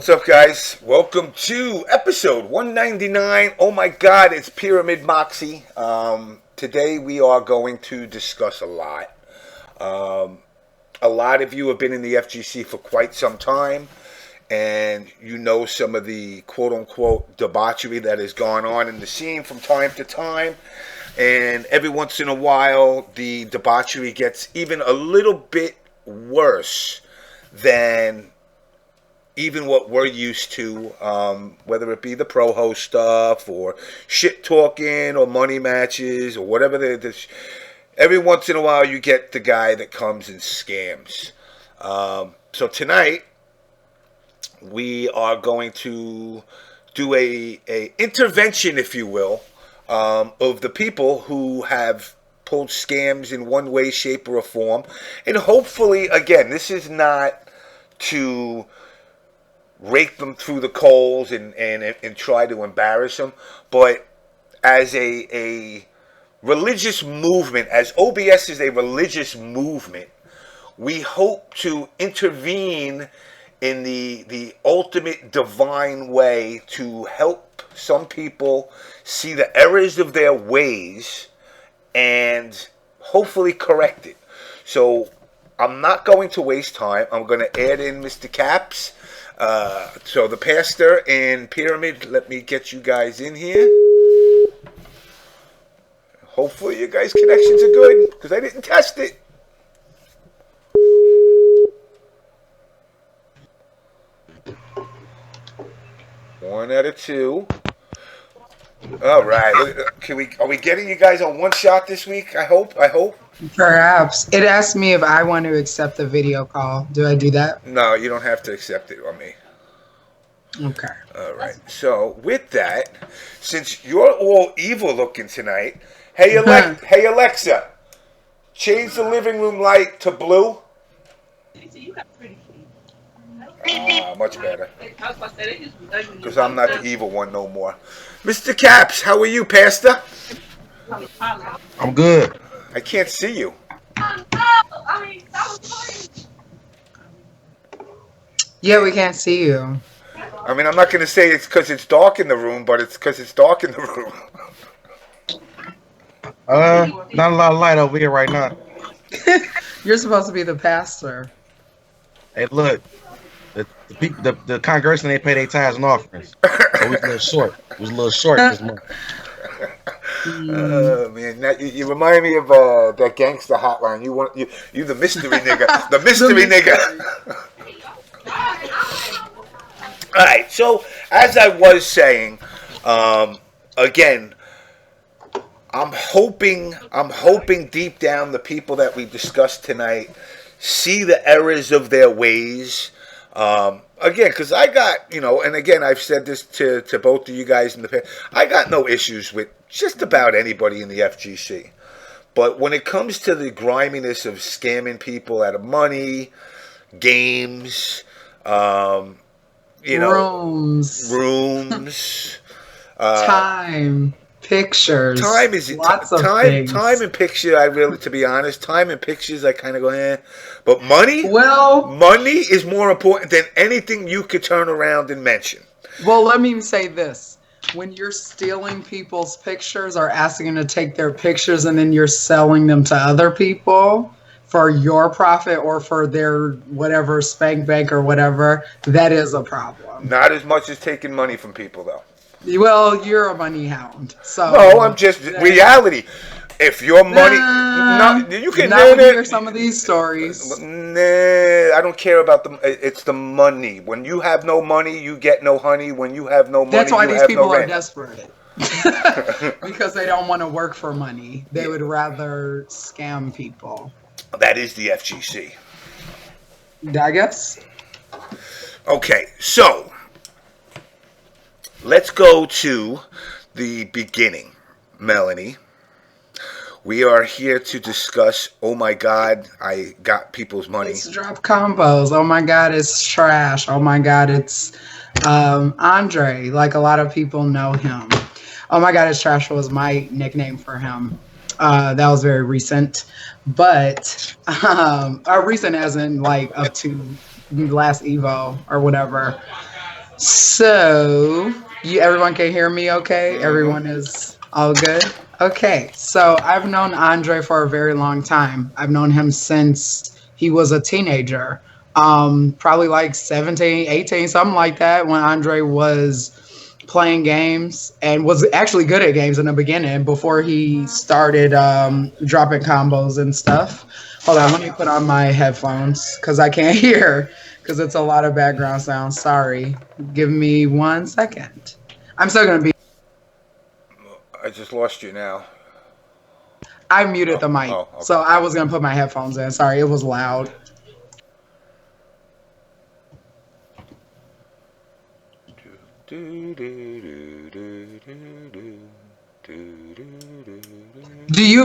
What's up, guys? Welcome to episode 199. Oh my God, it's PyramidMoxXie. Today we are going to discuss a lot. A lot of you have been in the FGC for quite some time, and you know some of the quote-unquote debauchery that has gone on in the scene from time to time. And every once in a while, the debauchery gets even a little bit worse than even what we're used to, whether it be the pro host stuff or shit talking or money matches or whatever. Every once in a while, you get the guy that comes and scams. So tonight, we are going to do a intervention, if you will, of the people who have pulled scams in one way, shape, or form. And hopefully, again, this is not to rake them through the coals and try to embarrass them, but as a religious movement, as OBS is a religious movement, we hope to intervene in the ultimate divine way to help some people see the errors of their ways and hopefully correct it. So I'm not going to waste time. I'm going to add in Mr. Caps. So the pastor and Pyramid, let me get you guys in here. Hopefully you guys' connections are good, because I didn't test it. One out of two. All right. Are we getting you guys on one shot this week? I hope. Perhaps. It asked me if I want to accept the video call. Do I do that? No, you don't have to accept it on me. Okay. All right. So with that, since you're all evil looking tonight, hey Alexa, change the living room light to blue. Much better. Because I'm not the evil one no more. Mr. Caps, how are you, Pastor? I'm good. I can't see you. Yeah, we can't see you. I mean, I'm not going to say it's because it's dark in the room, but it's because it's dark in the room. Not a lot of light over here right now. You're supposed to be the pastor. Hey, look, the congregation ain't pay their tithes and offerings. So we was a little short. This month. Oh man, you remind me of that gangster hotline. You the mystery nigga, the mystery nigga. All right, so as I was saying, again, I'm hoping deep down the people that we discussed tonight see the errors of their ways. Again, because I got, and again, I've said this to both of you guys in the past, I got no issues with just about anybody in the FGC. But when it comes to the griminess of scamming people out of money, games, rooms, time, pictures, time is lots of things. Things. Time and picture. I really, to be honest, time and pictures. I kind of go, But money. Well, money is more important than anything you could turn around and mention. Well, let me say this: when you're stealing people's pictures or asking them to take their pictures, and then you're selling them to other people for your profit or for their whatever spank bank or whatever, that is a problem. Not as much as taking money from people, though. Well, you're a money hound. So no, I'm just reality. If your money, you can hear some of these stories. Nah, I don't care about them. It's the money. When you have no money, you get no honey. When you have no money, that's why these people are rent. desperate. Because they don't want to work for money. They would rather scam people. That is the FGC. I guess. Okay, so let's go to the beginning, Melanie. We are here to discuss, oh my God, I got people's money. Let's drop combos. Oh my God, it's trash. Oh my God, it's Andre. Like a lot of people know him. Oh my God, it's trash was my nickname for him. That was very recent. But recent as in like up to last Evo or whatever. So, everyone can hear me okay? Everyone is all good? Okay, so I've known Andre for a very long time. I've known him since he was a teenager, probably like 17, 18, something like that, when Andre was playing games and was actually good at games in the beginning before he started dropping combos and stuff. Hold on, let me put on my headphones because I can't hear because it's a lot of background sound. Sorry. Give me 1 second. I'm still going to be. I just lost you now. I muted the mic. Okay. So I was going to put my headphones in. Sorry, it was loud.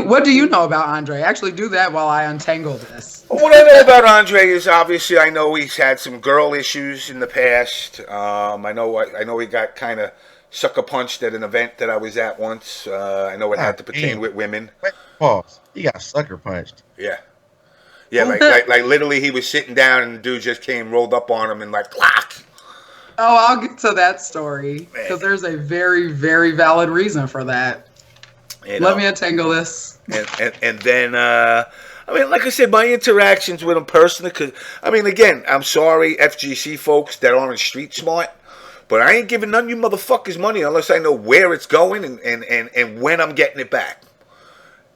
What do you know about Andre? Actually, do that while I untangle this. What I know about Andre is obviously I know he's had some girl issues in the past. I know he got kind of sucker punched at an event that I was at once. I know it had to pertain with women. Pause. He got sucker punched. Yeah. Yeah, like literally he was sitting down and the dude just came, rolled up on him and like, clock. Oh, I'll get to that story because there's a very, very valid reason for that. Let me untangle this. And then, I mean, like I said, my interactions with him personally, because, I mean, again, I'm sorry, FGC folks that aren't street smart, but I ain't giving none of you motherfuckers money unless I know where it's going and when I'm getting it back.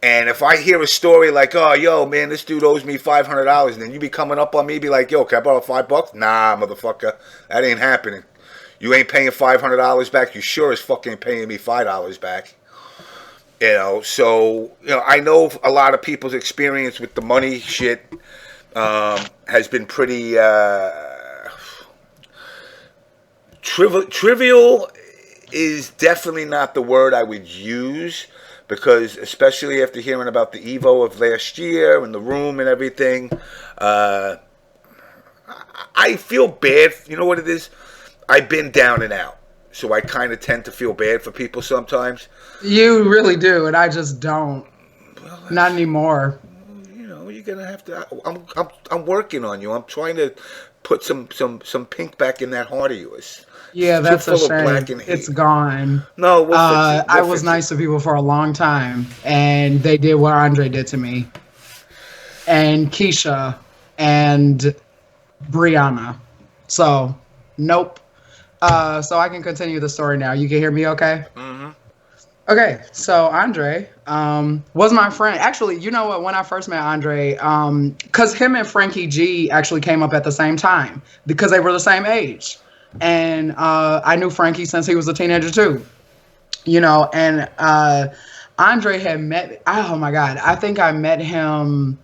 And if I hear a story like, oh, yo, man, this dude owes me $500, and then you be coming up on me, be like, yo, can I borrow $5? Nah, motherfucker, that ain't happening. You ain't paying $500 back. You sure as fuck ain't paying me $5 back. You know, so, you know, I know a lot of people's experience with the money shit has been pretty trivial is definitely not the word I would use. Because especially after hearing about the Evo of last year and the room and everything, I feel bad. You know what it is? I've been down and out. So I kind of tend to feel bad for people sometimes. You really do, and I just don't. Well, not anymore. You know, you're gonna have to. I'm working on you. I'm trying to put some pink back in that heart of yours. Yeah, that's a shame. It's gone. No, I was nice to people for a long time, and they did what Andre did to me, and Keisha, and Brianna. So, nope. So I can continue the story now. You can hear me okay? Mm-hmm. Okay, so Andre was my friend. Actually, you know what? When I first met Andre, because him and Frankie G actually came up at the same time because they were the same age. And I knew Frankie since he was a teenager too, you know, and Andre had met, oh my God, I think I met him,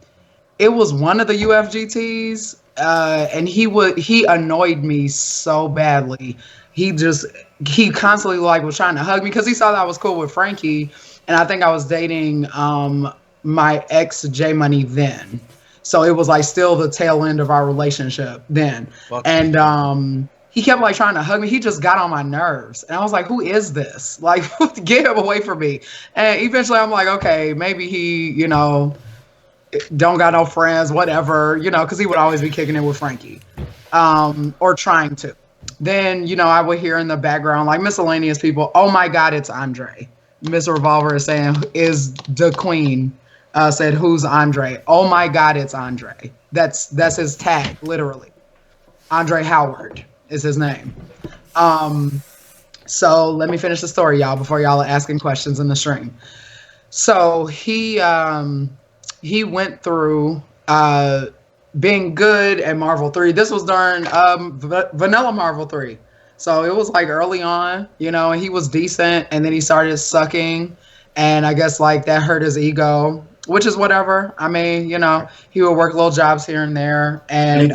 it was one of the UFGTs, and he annoyed me so badly. He constantly like was trying to hug me because he saw that I was cool with Frankie, and I think I was dating my ex J Money then. So it was like still the tail end of our relationship then. And he kept like trying to hug me. He just got on my nerves. And I was like, who is this? Like, get him away from me. And eventually I'm like, okay, maybe he, you know, don't got no friends, whatever, you know, because he would always be kicking it with Frankie or trying to. Then, you know, I would hear in the background, like miscellaneous people, oh my God, it's Andre. Miss Revolver is saying, is the queen, said, who's Andre? Oh my God, it's Andre. That's his tag, literally. Andre Howard is his name. So let me finish the story, y'all, before y'all are asking questions in the stream. So he went through being good at Marvel 3. This was during Vanilla Marvel 3. So it was like early on, you know, and he was decent, and then he started sucking, and I guess like that hurt his ego, which is whatever. I mean, you know, he would work little jobs here and there, and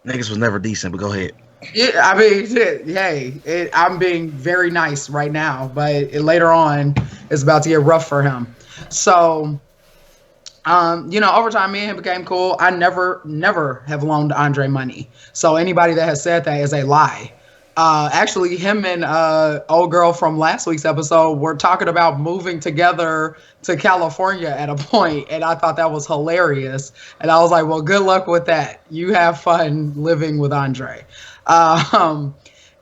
Niggas was never decent, but go ahead. Yeah, I mean, hey, I'm being very nice right now, but later on, it's about to get rough for him. So, you know, over time, me and him became cool. I never have loaned Andre money. So anybody that has said that is a lie. Actually, him and old girl from last week's episode were talking about moving together to California at a point, and I thought that was hilarious. And I was like, well, good luck with that. You have fun living with Andre.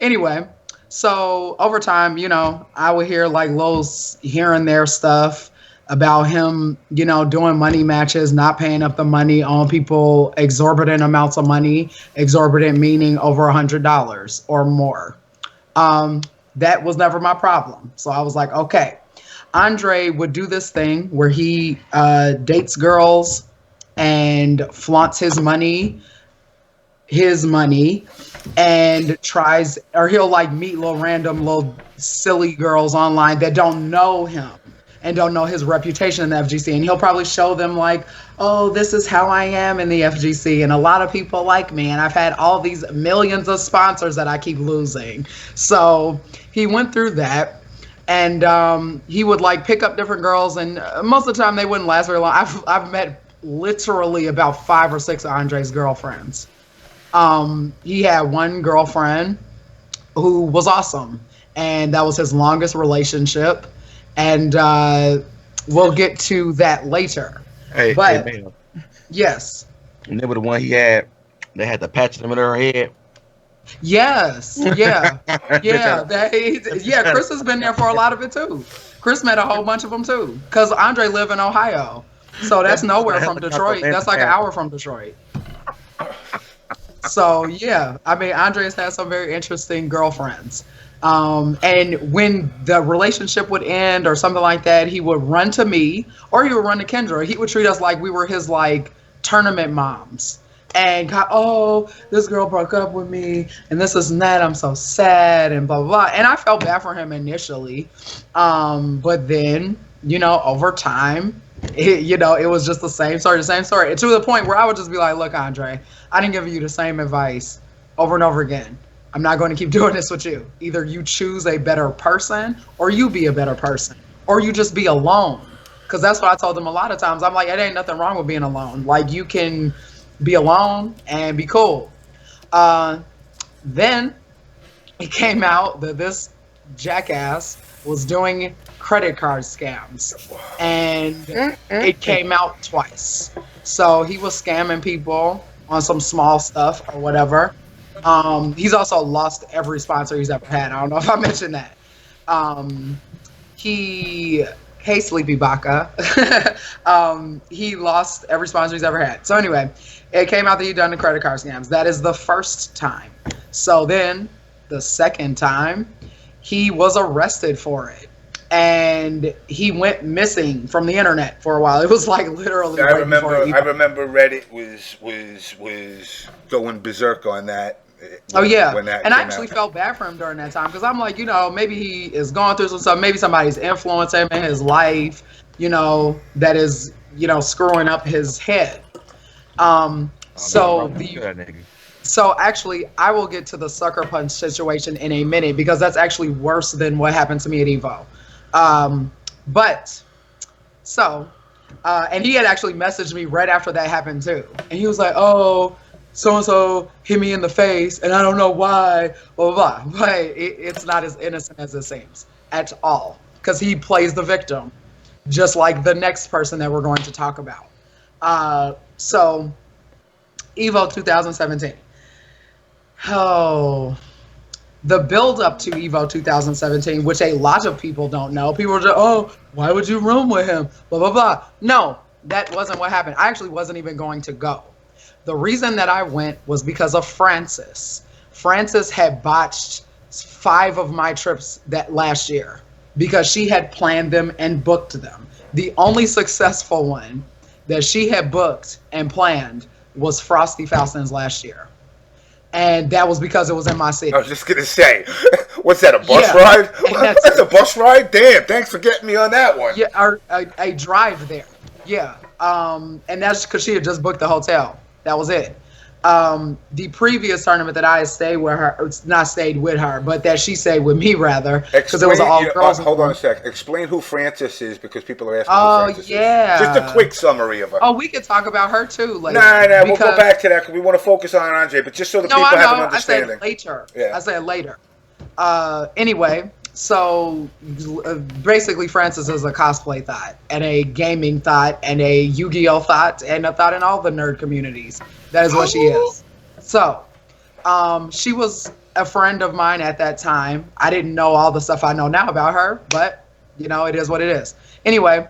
Anyway, so over time, I would hear like little here and there stuff about him, doing money matches, not paying up the money on people, exorbitant amounts of money, exorbitant meaning over $100 or more. That was never my problem. So I was like, okay. Andre would do this thing where he dates girls and flaunts his money, and tries, or he'll like meet random little silly girls online that don't know him and don't know his reputation in the FGC. And he'll probably show them like, oh, this is how I am in the FGC. And a lot of people like me. And I've had all these millions of sponsors that I keep losing. So he went through that. And he would like pick up different girls. And most of the time they wouldn't last very long. I've met literally about 5 or 6 of Andre's girlfriends. He had one girlfriend who was awesome. And that was his longest relationship. And we'll get to that later. Hey, man. Yes. Remember the one he had? They had the patch in the middle of her head. Yes. Yeah. Yeah. Chris has been there for a lot of it too. Chris met a whole bunch of them too. Because Andre lived in Ohio. So that's nowhere from Detroit. That's like an hour from Detroit. So yeah, I mean, Andre's had some very interesting girlfriends. And when the relationship would end or something like that, he would run to me or he would run to Kendra. He would treat us like we were his like tournament moms. And oh, this girl broke up with me and this is that. I'm so sad and blah, blah, blah. And I felt bad for him initially. But then, over time, it was just the same story. And to the point where I would just be like, look, Andre, I didn't give you the same advice over and over again. I'm not going to keep doing this with you. Either you choose a better person or you be a better person or you just be alone. Because that's what I told them a lot of times. I'm like, it ain't nothing wrong with being alone. Like, you can be alone and be cool. Then it came out that this jackass was doing credit card scams. And it came out twice. So he was scamming people on some small stuff or whatever. He's also lost every sponsor he's ever had. I don't know if I mentioned that. Hey, Sleepy Baka. He lost every sponsor he's ever had. So anyway, it came out that he'd done the credit card scams. That is the first time. So then the second time, he was arrested for it. And he went missing from the internet for a while. It was like literally. I remember Reddit was going berserk on that. And I actually felt bad for him during that time because I'm like, maybe he is going through some stuff. Maybe somebody's influencing him in his life, that is, screwing up his head. So actually, I will get to the sucker punch situation in a minute because that's actually worse than what happened to me at Evo. And he had actually messaged me right after that happened too. And he was like, oh, so-and-so hit me in the face and I don't know why, blah, blah, blah. But it's not as innocent as it seems at all because he plays the victim, just like the next person that we're going to talk about. So Evo 2017. Oh, the build up to Evo 2017, which a lot of people don't know. People are just, oh, why would you room with him? Blah, blah, blah. No, that wasn't what happened. I actually wasn't even going to go. The reason that I went was because of Frances. Frances had botched 5 of my trips that last year because she had planned them and booked them. The only successful one that she had booked and planned was Frosty Faustin's last year. And that was because it was in my city. I was just going to say, what's that, a bus ride? That's a bus ride? Damn, thanks for getting me on that one. Yeah, a drive there. Yeah. And that's because she had just booked the hotel. That was it. The previous tournament that I stayed with her, not stayed with her, but that she stayed with me rather, because it was all girls. Hold on a sec. Explain who Frances is because people are asking who Frances is. Just a quick summary of her. Oh, we could talk about her too later. Nah, we'll go back to that because we want to focus on Andre, but just so the people have an understanding. I said later. Anyway. So basically Frances is a cosplay thought and a gaming thought and a Yu-Gi-Oh thought and a thought in all the nerd communities. That is what she is. So She was a friend of mine at that time. I didn't know all the stuff I know now about her, but it is what it is. Anyway,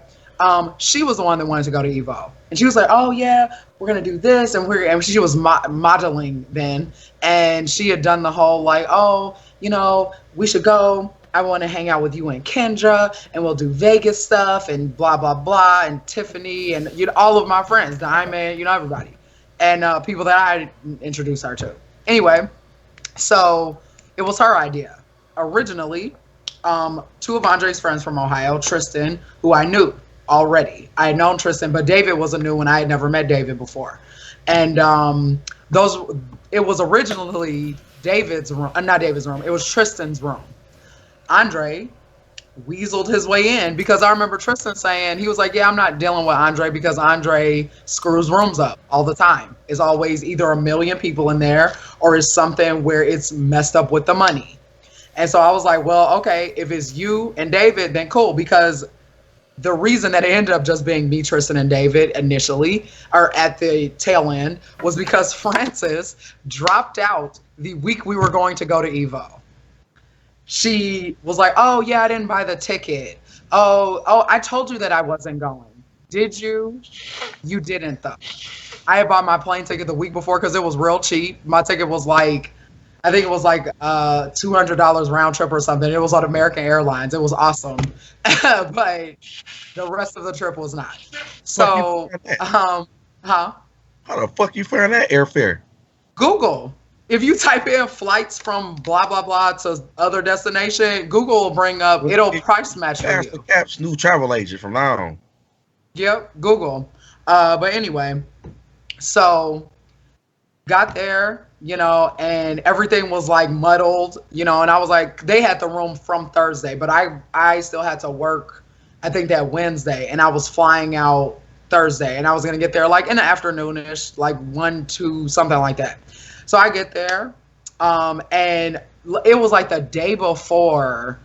she was the one that wanted to go to Evo, and she was like, "Oh yeah, we're gonna do this," and she was modeling then, and she had done the whole like, "Oh, we should go. I want to hang out with you and Kendra, and we'll do Vegas stuff and blah blah blah, and Tiffany and all of my friends, Diamond, everybody, and people that I introduced her to." Anyway, so it was her idea originally. Two of Andre's friends from Ohio, Tristan, who I knew already. I had known Tristan, but David was a new one. I had never met David before. And it was originally David's room, not David's room. It was Tristan's room. Andre weaseled his way in because I remember Tristan saying, he was like, "Yeah, I'm not dealing with Andre because Andre screws rooms up all the time. It's always either a million people in there or it's something where it's messed up with the money." And so I was like, well, okay, if it's you and David, then cool, because the reason that it ended up just being me, Tristan, and David initially, or at the tail end, was because Frances dropped out the week we were going to go to Evo. She was like, "Oh, yeah, I didn't buy the ticket. Oh, I told you that I wasn't going. Did you? You didn't, though." I had bought my plane ticket the week before because it was real cheap. My ticket was like, I think it was like $200 round trip or something. It was on American Airlines. It was awesome. But the rest of the trip was not. So, How the fuck you find that airfare? Google. If you type in flights from blah, blah, blah to other destination, Google will bring up, it'll price match for That's you. the Cap's new travel agent from now on. Yep, Google. But anyway, so got there, and everything was like muddled, and I was like, they had the room from Thursday, but I still had to work, I think that Wednesday, and I was flying out Thursday, and I was going to get there like in the afternoonish, like 1, 2, something like that. So I get there, and it was like the day before.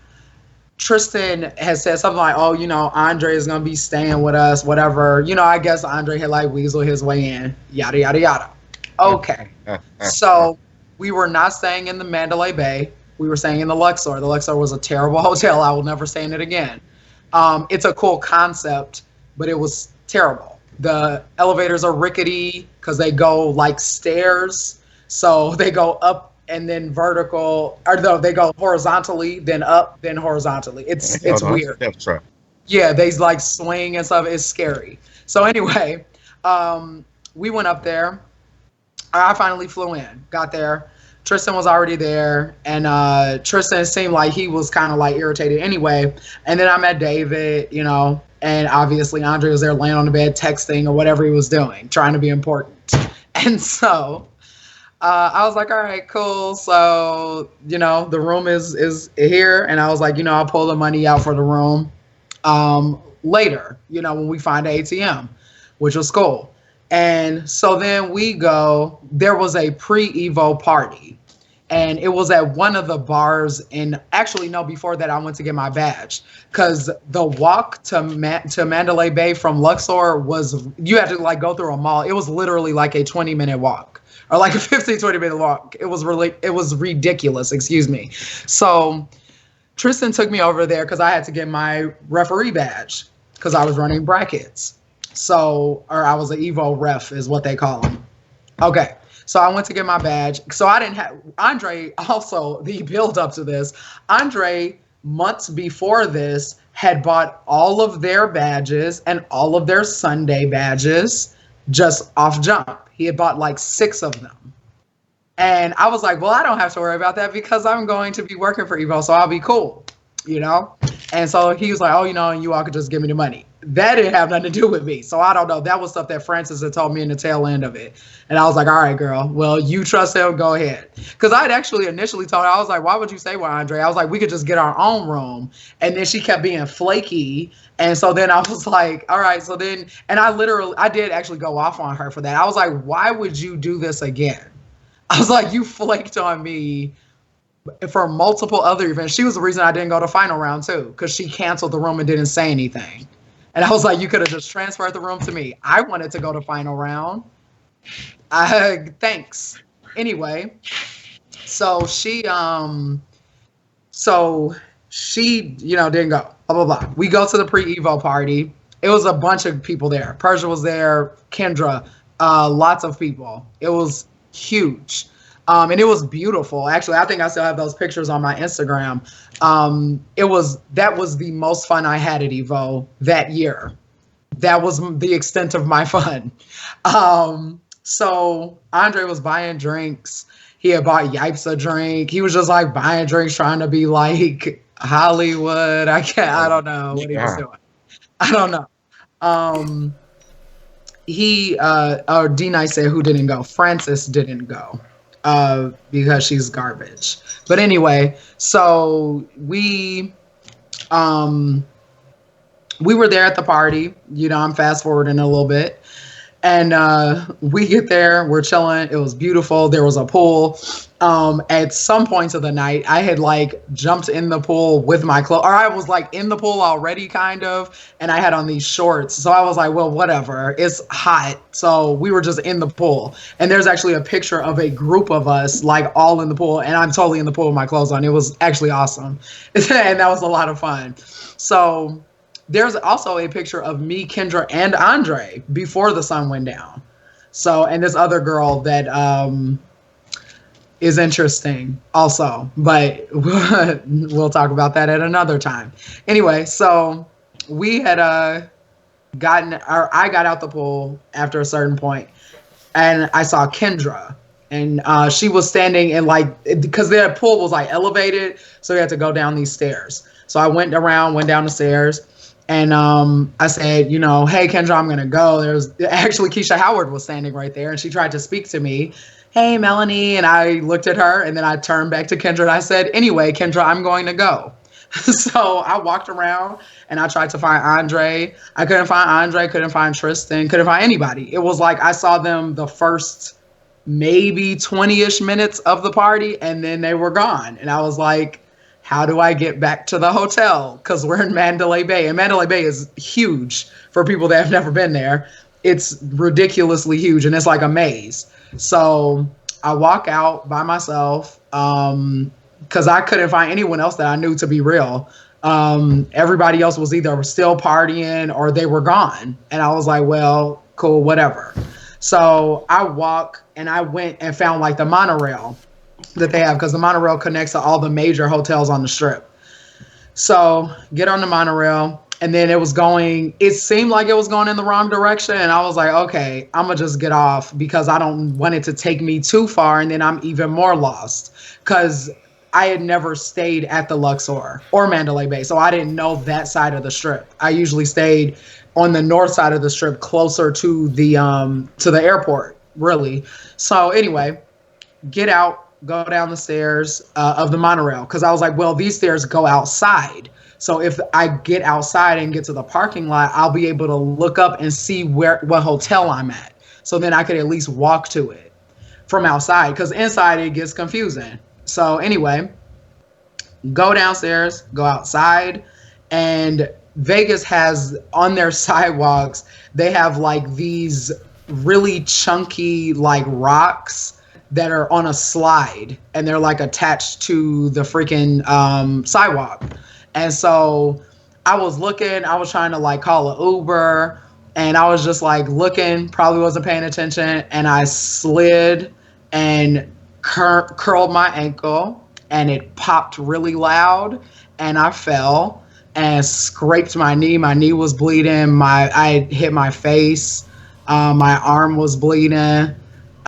Tristan has said something like, "Oh, Andre is going to be staying with us, whatever." I guess Andre had like weaseled his way in, yada, yada, yada. Okay. So we were not staying in the Mandalay Bay. We were staying in the Luxor. The Luxor was a terrible hotel. I will never stay in it again. It's a cool concept, but it was terrible. The elevators are rickety because they go like stairs. So they go up and then vertical, or no, they go horizontally, then up, then horizontally. It's weird. That's right. Yeah, they like swing and stuff. It's scary. So anyway, we went up there. I finally flew in, got there. Tristan was already there, and Tristan seemed like he was kind of like irritated anyway. And then I met David, and obviously Andre was there laying on the bed texting or whatever he was doing, trying to be important. And so I was like, all right, cool. So, the room is here. And I was like, I'll pull the money out for the room later, when we find an ATM, which was cool. And so then we go, there was a pre-Evo party, and it was at one of the bars before that I went to get my badge, because the walk to Mandalay Bay from Luxor you had to like go through a mall. It was literally like a 20-minute walk, or like a 20-minute walk. It was ridiculous, excuse me. So Tristan took me over there because I had to get my referee badge because I was running brackets. So, or I was an Evo ref is what they call them. Okay. So I went to get my badge. So I didn't have, Andre also, the build up to this, Andre months before this had bought all of their badges and all of their Sunday badges just off jump. He had bought like 6 of them. And I was like, well, I don't have to worry about that because I'm going to be working for Evo, so I'll be cool, And so he was like, oh, and you all could just give me the money. That didn't have nothing to do with me. So I don't know. That was stuff that Frances had told me in the tail end of it. And I was like, all right, girl, well, you trust him, go ahead. Because I'd actually initially told her, I was like, why would you stay with Andre? I was like, we could just get our own room. And then she kept being flaky. And so then I was like, all right. So then, and I did actually go off on her for that. I was like, why would you do this again? I was like, you flaked on me for multiple other events. She was the reason I didn't go to final round too, because she canceled the room and didn't say anything. And I was like, you could have just transferred the room to me. I wanted to go to final round. Thanks. Anyway, So she, didn't go. Blah blah blah. We go to the pre-Evo party. It was a bunch of people there. Persia was there. Kendra, lots of people. It was huge, and it was beautiful. Actually, I think I still have those pictures on my Instagram. That was the most fun I had at Evo that year. That was the extent of my fun. So Andre was buying drinks. He had bought Yipes a drink. He was just like buying drinks, trying to be like Hollywood. I don't know what he was doing. I don't know. D-Nice said who didn't go. Francis didn't go because she's garbage. But anyway, so we were there at the party. I'm fast forwarding a little bit. And we get there, we're chilling. It was beautiful. There was a pool. At some points of the night, I had like jumped in the pool with my clothes, or I was like in the pool already kind of, and I had on these shorts. So I was like, well, whatever, it's hot. So we were just in the pool. And there's actually a picture of a group of us like all in the pool, and I'm totally in the pool with my clothes on. It was actually awesome. And that was a lot of fun. So there's also a picture of me, Kendra, and Andre before the sun went down. So, and this other girl that is interesting also, but we'll talk about that at another time. Anyway, so we had I got out the pool after a certain point, and I saw Kendra. And she was standing in because the pool was like elevated, so we had to go down these stairs. So I went down the stairs. And I said, hey, Kendra, I'm going to go. Actually, Keisha Howard was standing right there, and she tried to speak to me. Hey, Melanie. And I looked at her, and then I turned back to Kendra, and I said, anyway, Kendra, I'm going to go. So I walked around, and I tried to find Andre. I couldn't find Andre, couldn't find Tristan, couldn't find anybody. It was like I saw them the first maybe 20-ish minutes of the party, and then they were gone. And I was like, how do I get back to the hotel? Because we're in Mandalay Bay. And Mandalay Bay is huge for people that have never been there. It's ridiculously huge, and it's like a maze. So I walk out by myself because I couldn't find anyone else that I knew to be real. Everybody else was either still partying or they were gone. And I was like, well, cool, whatever. So I walk, and I went and found like the monorail that they have, because the monorail connects to all the major hotels on the strip. So get on the monorail, and then it seemed like it was going in the wrong direction, and I was like, okay, I'm gonna just get off because I don't want it to take me too far, and then I'm even more lost, because I had never stayed at the Luxor or Mandalay Bay, so I didn't know that side of the strip. I usually stayed on the north side of the strip, closer to the airport, really. So anyway, get out, go down the stairs of the monorail, because I was like, well, these stairs go outside. So if I get outside and get to the parking lot, I'll be able to look up and see what hotel I'm at. So then I could at least walk to it from outside, because inside it gets confusing. So anyway, go downstairs, go outside, and Vegas has on their sidewalks, they have like these really chunky like rocks that are on a slide, and they're like attached to the freaking sidewalk. And so I was trying to like call an Uber, and I was just like looking, probably wasn't paying attention, and I slid and curled my ankle, and it popped really loud, and I fell and scraped my knee. My knee was bleeding. I hit my face. My arm was bleeding.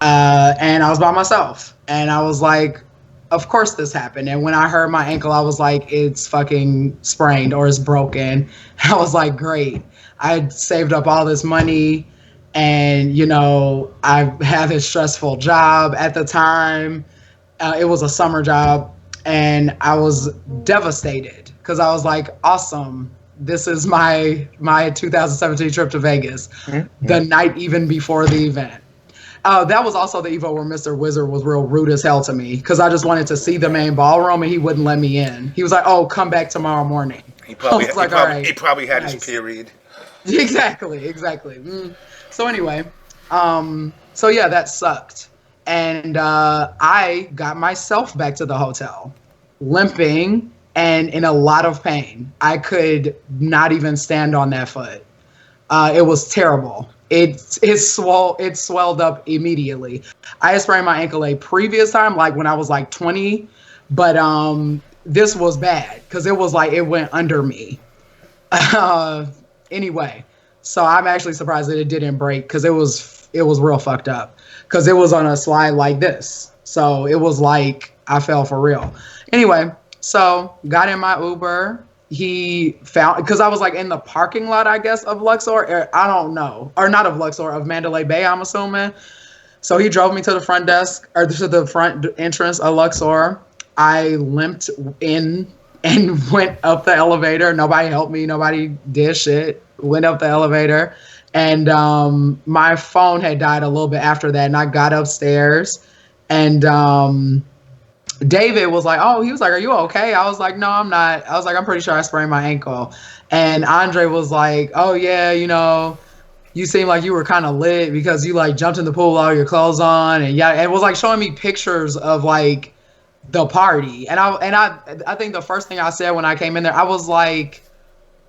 And I was by myself, and I was like, of course this happened. And when I heard my ankle, I was like, it's fucking sprained or it's broken. I was like, great. I saved up all this money, and I had a stressful job at the time. It was a summer job, and I was devastated because I was like, awesome. This is my 2017 trip to Vegas, the night even before the event. That was also the Evo where Mr. Wizard was real rude as hell to me, because I just wanted to see the main ballroom, and he wouldn't let me in. He was like, oh, come back tomorrow morning. He probably had his period. Exactly. So anyway, so yeah, that sucked. And I got myself back to the hotel, limping and in a lot of pain. I could not even stand on that foot. It was terrible. It swelled up immediately. I had sprained my ankle a previous time, like when I was like 20, but this was bad because it was like it went under me. Anyway, so I'm actually surprised that it didn't break because it was real fucked up because it was on a slide like this. So it was like I fell for real. Anyway, so got in my Uber. He found, because I was like in the parking lot, I guess, of Luxor. I don't know. Or not of Luxor, of Mandalay Bay, I'm assuming. So he drove me to the front desk, or to the front entrance of Luxor. I limped in and went up the elevator. Nobody helped me. Nobody did shit. Went up the elevator. And my phone had died a little bit after that. And I got upstairs. And David was like, oh, he was like, are you okay? I was like, no, I'm not. I was like, I'm pretty sure I sprained my ankle. And Andre was like, oh, yeah, you know, you seem like you were kind of lit because you like jumped in the pool with all your clothes on. And yeah, it was like showing me pictures of like the party. And I think the first thing I said when I came in there, I was like,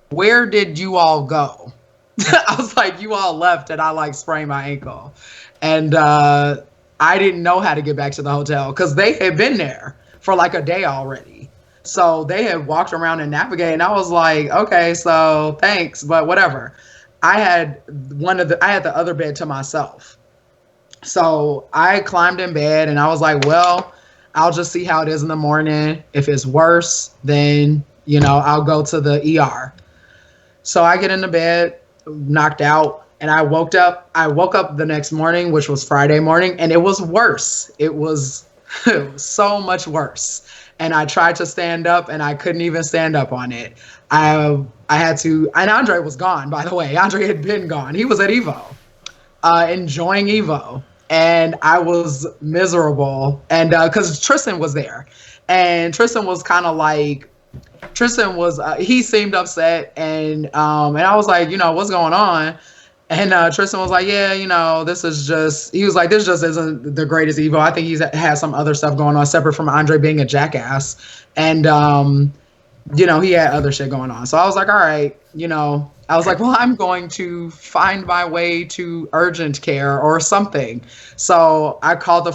where did you all go? I was like, you all left and I like sprained my ankle. And I didn't know how to get back to the hotel because they had been there for like a day already. So they had walked around and navigated. And I was like, okay, so thanks, but whatever. I had the other bed to myself. So I climbed in bed and I was like, well, I'll just see how it is in the morning. If it's worse, then, you know, I'll go to the ER. So I get into bed, knocked out. And I woke up the next morning, which was Friday morning, and it was worse. It was so much worse. And I tried to stand up and I couldn't even stand up on it. I had to, and Andre was gone, by the way. Andre had been gone. He was at Evo, enjoying Evo. And I was miserable. And because Tristan was there. And Tristan was kind of like, he seemed upset. And I was like, you know, what's going on? And Tristan was like, yeah, you know, this just isn't the greatest Evo. I think he's has some other stuff going on separate from Andre being a jackass. And, you know, he had other shit going on. So I was like, all right, you know, I was like, well, I'm going to find my way to urgent care or something. So we called the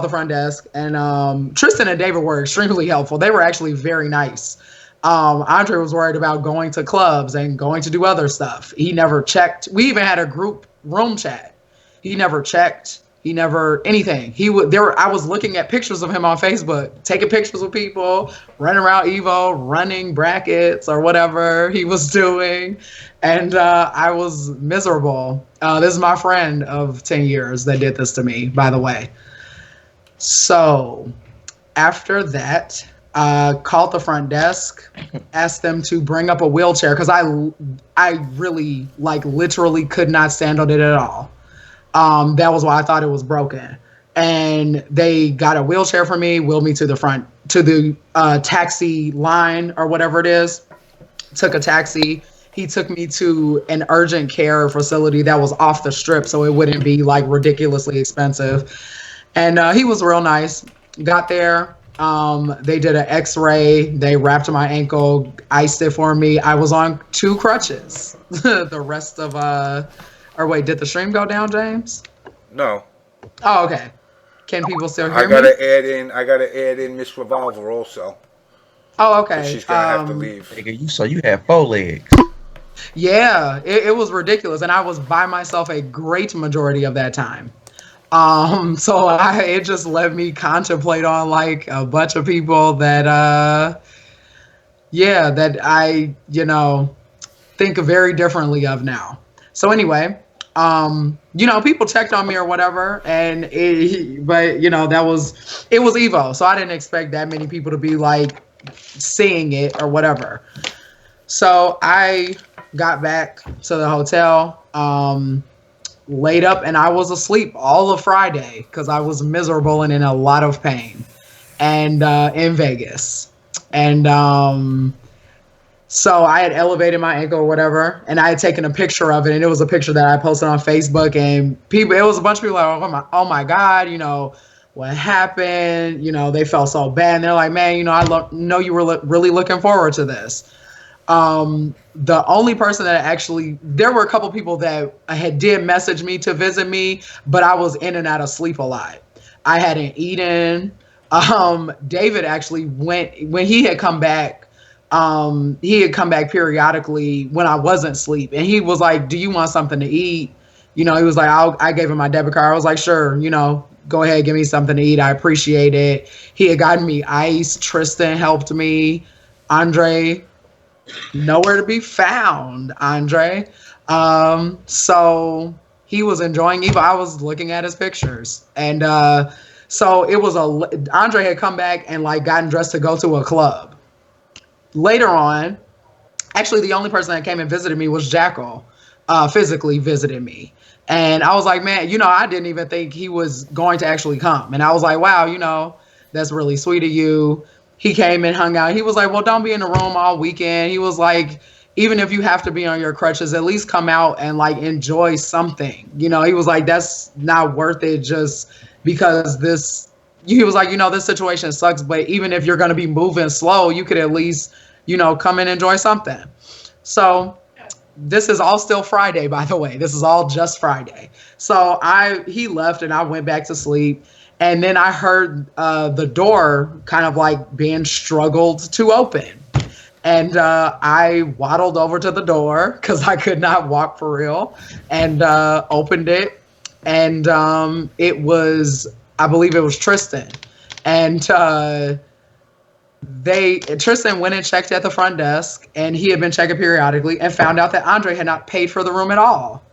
front desk, and Tristan and David were extremely helpful. They were actually very nice. Andre was worried about going to clubs and going to do other stuff. He never checked. We even had a group room chat. He never checked. He never anything. I was looking at pictures of him on Facebook, taking pictures of people running around Evo, running brackets or whatever he was doing. And I was miserable. This is my friend of 10 years that did this to me, by the way. So after that, called the front desk, asked them to bring up a wheelchair because I really literally could not stand on it at all. That was why I thought it was broken. And they got a wheelchair for me, wheeled me to the taxi line or whatever it is. Took a taxi. He took me to an urgent care facility that was off the strip, so it wouldn't be like ridiculously expensive. And he was real nice. Got there. They did an x-ray. They wrapped my ankle, iced it for me. I was on 2 crutches. The rest of, or wait, did the stream go down, James? No. Oh, okay. Can people still hear me? I gotta add in Miss Revolver also. Oh, okay. So she's gonna have to leave. So you have 4 legs. Yeah, it was ridiculous. And I was by myself a great majority of that time. So it just let me contemplate on like a bunch of people that that I, you know, think very differently of now. So anyway, you know, people checked on me or whatever, but you know, it was Evo, so I didn't expect that many people to be like seeing it or whatever. So I got back to the hotel, laid up, and I was asleep all of Friday because I was miserable and in a lot of pain, and in Vegas. And So I had elevated my ankle or whatever, and I had taken a picture of it, and it was a picture that I posted on Facebook, and people, it was a bunch of people like, oh my God, what happened? They felt so bad, and they're like, man, I know you were really looking forward to this. The only person that actually, there were a couple people that did message me to visit me, but I was in and out of sleep a lot. I hadn't eaten. David actually when he had come back. He had come back periodically when I wasn't asleep, and he was like, do you want something to eat? He was like, I gave him my debit card. I was like, sure, go ahead, give me something to eat. I appreciate it. He had gotten me ice. Tristan helped me. Andre, nowhere to be found, Andre. So he was enjoying Evo. I was looking at his pictures, and so it was Andre had come back and like gotten dressed to go to a club. Later on, actually, the only person that came and visited me was Jackal, physically visited me. And I was like, man, I didn't even think he was going to actually come. And I was like, wow, that's really sweet of you. He came and hung out. He was like, well, don't be in the room all weekend. He was like, even if you have to be on your crutches, at least come out and like enjoy something. He was like, that's not worth it just because he was like, this situation sucks, but even if you're going to be moving slow, you could at least, come and enjoy something. So this is all still Friday, by the way. This is all just Friday. So he left and I went back to sleep. And then I heard the door kind of like being struggled to open. And I waddled over to the door because I could not walk for real and opened it. And I believe it was Tristan. And Tristan went and checked at the front desk, and he had been checking periodically and found out that Andre had not paid for the room at all.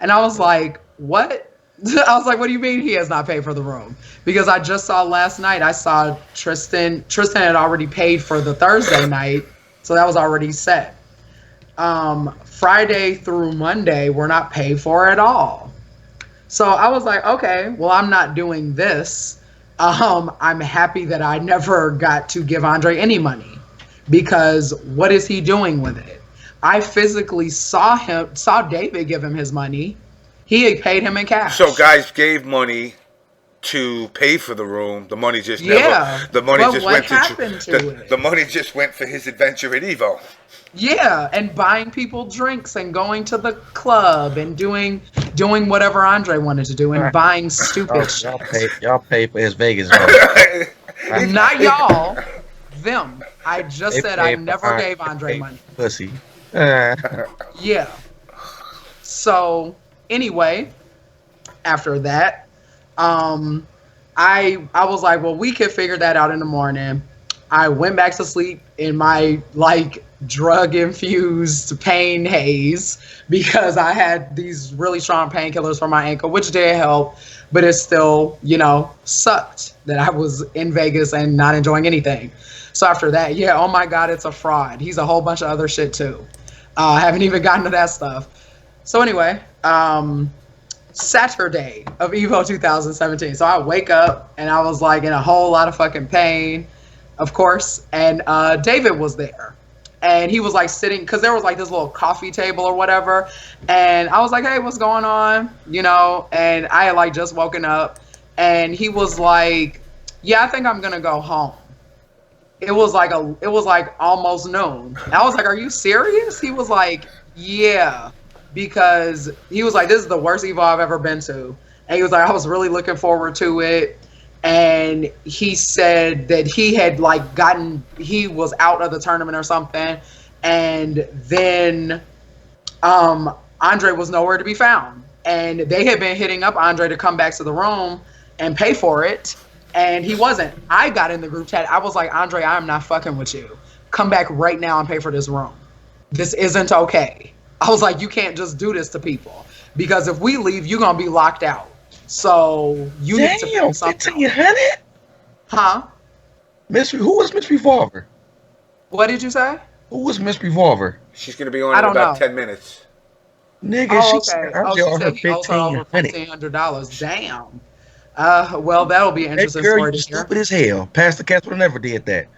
And I was like, what? I was like, what do you mean he has not paid for the room? Because I just saw last night, I saw Tristan had already paid for the Thursday night, so that was already set. Friday through Monday were not paid for at all. So I was like, okay, well, I'm not doing this. I'm happy that I never got to give Andre any money, because what is he doing with it? I physically saw David give him his money. He had paid him in cash. So guys gave money to pay for the room. The money just the money just went for his adventure at Evo. Yeah, and buying people drinks and going to the club and doing whatever Andre wanted to do and buying stupid shit. Y'all pay for his Vegas. Not y'all, them. I just said I never gave Andre money. Pussy. Yeah. So anyway, after that, I was like, well, we could figure that out in the morning. I went back to sleep in my like drug-infused pain haze because I had these really strong painkillers for my ankle, which did help, but it still, sucked that I was in Vegas and not enjoying anything. So after that, yeah, oh my God, it's a fraud. He's a whole bunch of other shit too. I haven't even gotten to that stuff. So anyway, Saturday of Evo 2017. So I wake up and I was like in a whole lot of fucking pain, of course, and David was there. And he was like sitting, because there was like this little coffee table or whatever. And I was like, hey, what's going on? And I had like just woken up. And he was like, yeah, I think I'm going to go home. It was like almost noon. And I was like, are you serious? He was like, yeah. Because he was like, this is the worst Evo I've ever been to. And he was like, I was really looking forward to it. And he said that he had like he was out of the tournament or something. And then Andre was nowhere to be found. And they had been hitting up Andre to come back to the room and pay for it. And he wasn't. I got in the group chat. I was like, Andre, I'm not fucking with you. Come back right now and pay for this room. This isn't okay. I was like, you can't just do this to people. Because if we leave, you're going to be locked out. So you need to pay something. 1,500? Huh? Who was Miss Revolver? What did you say? Who was Miss Revolver? She's going to be on in about 10 minutes. Nigga, okay. she said She owes her over $1,500. Damn. Well, that'll be an interesting girl, story you to hear. stupid as hell. Pastor Casper never did that.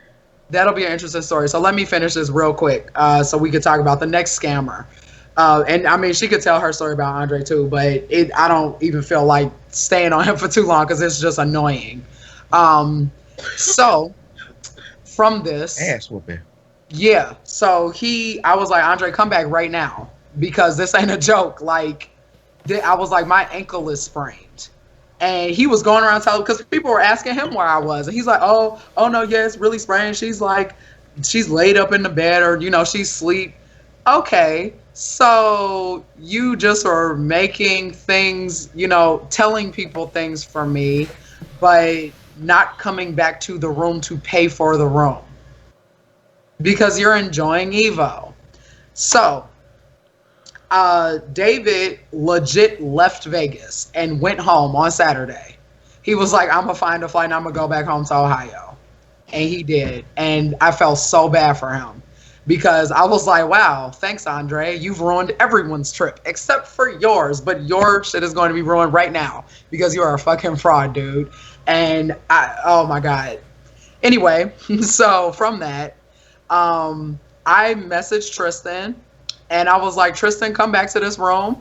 That'll be an interesting story. So let me finish this real quick, so we could talk about the next scammer. And I mean, she could tell her story about Andre too, but I don't even feel like staying on him for too long because it's just annoying. So from this, Ass whooping. yeah. So I was like, Andre, come back right now because this ain't a joke. Like, I was like, my ankle is sprained. And he was going around telling, because people were asking him where I was. And he's like, oh no, yeah, it's really sprained. She's like, she's laid up in the bed or, she's asleep. Okay, so you just are making things, telling people things for me, but not coming back to the room to pay for the room because you're enjoying Evo. So David legit left Vegas and went home on Saturday. He was like, I'm going to find a flight and I'm going to go back home to Ohio. And he did. And I felt so bad for him because I was like, wow, thanks, Andre. You've ruined everyone's trip except for yours. But your shit is going to be ruined right now because you are a fucking fraud, dude. And oh my God. Anyway, so from that, I messaged Tristan. And I was like, Tristan, come back to this room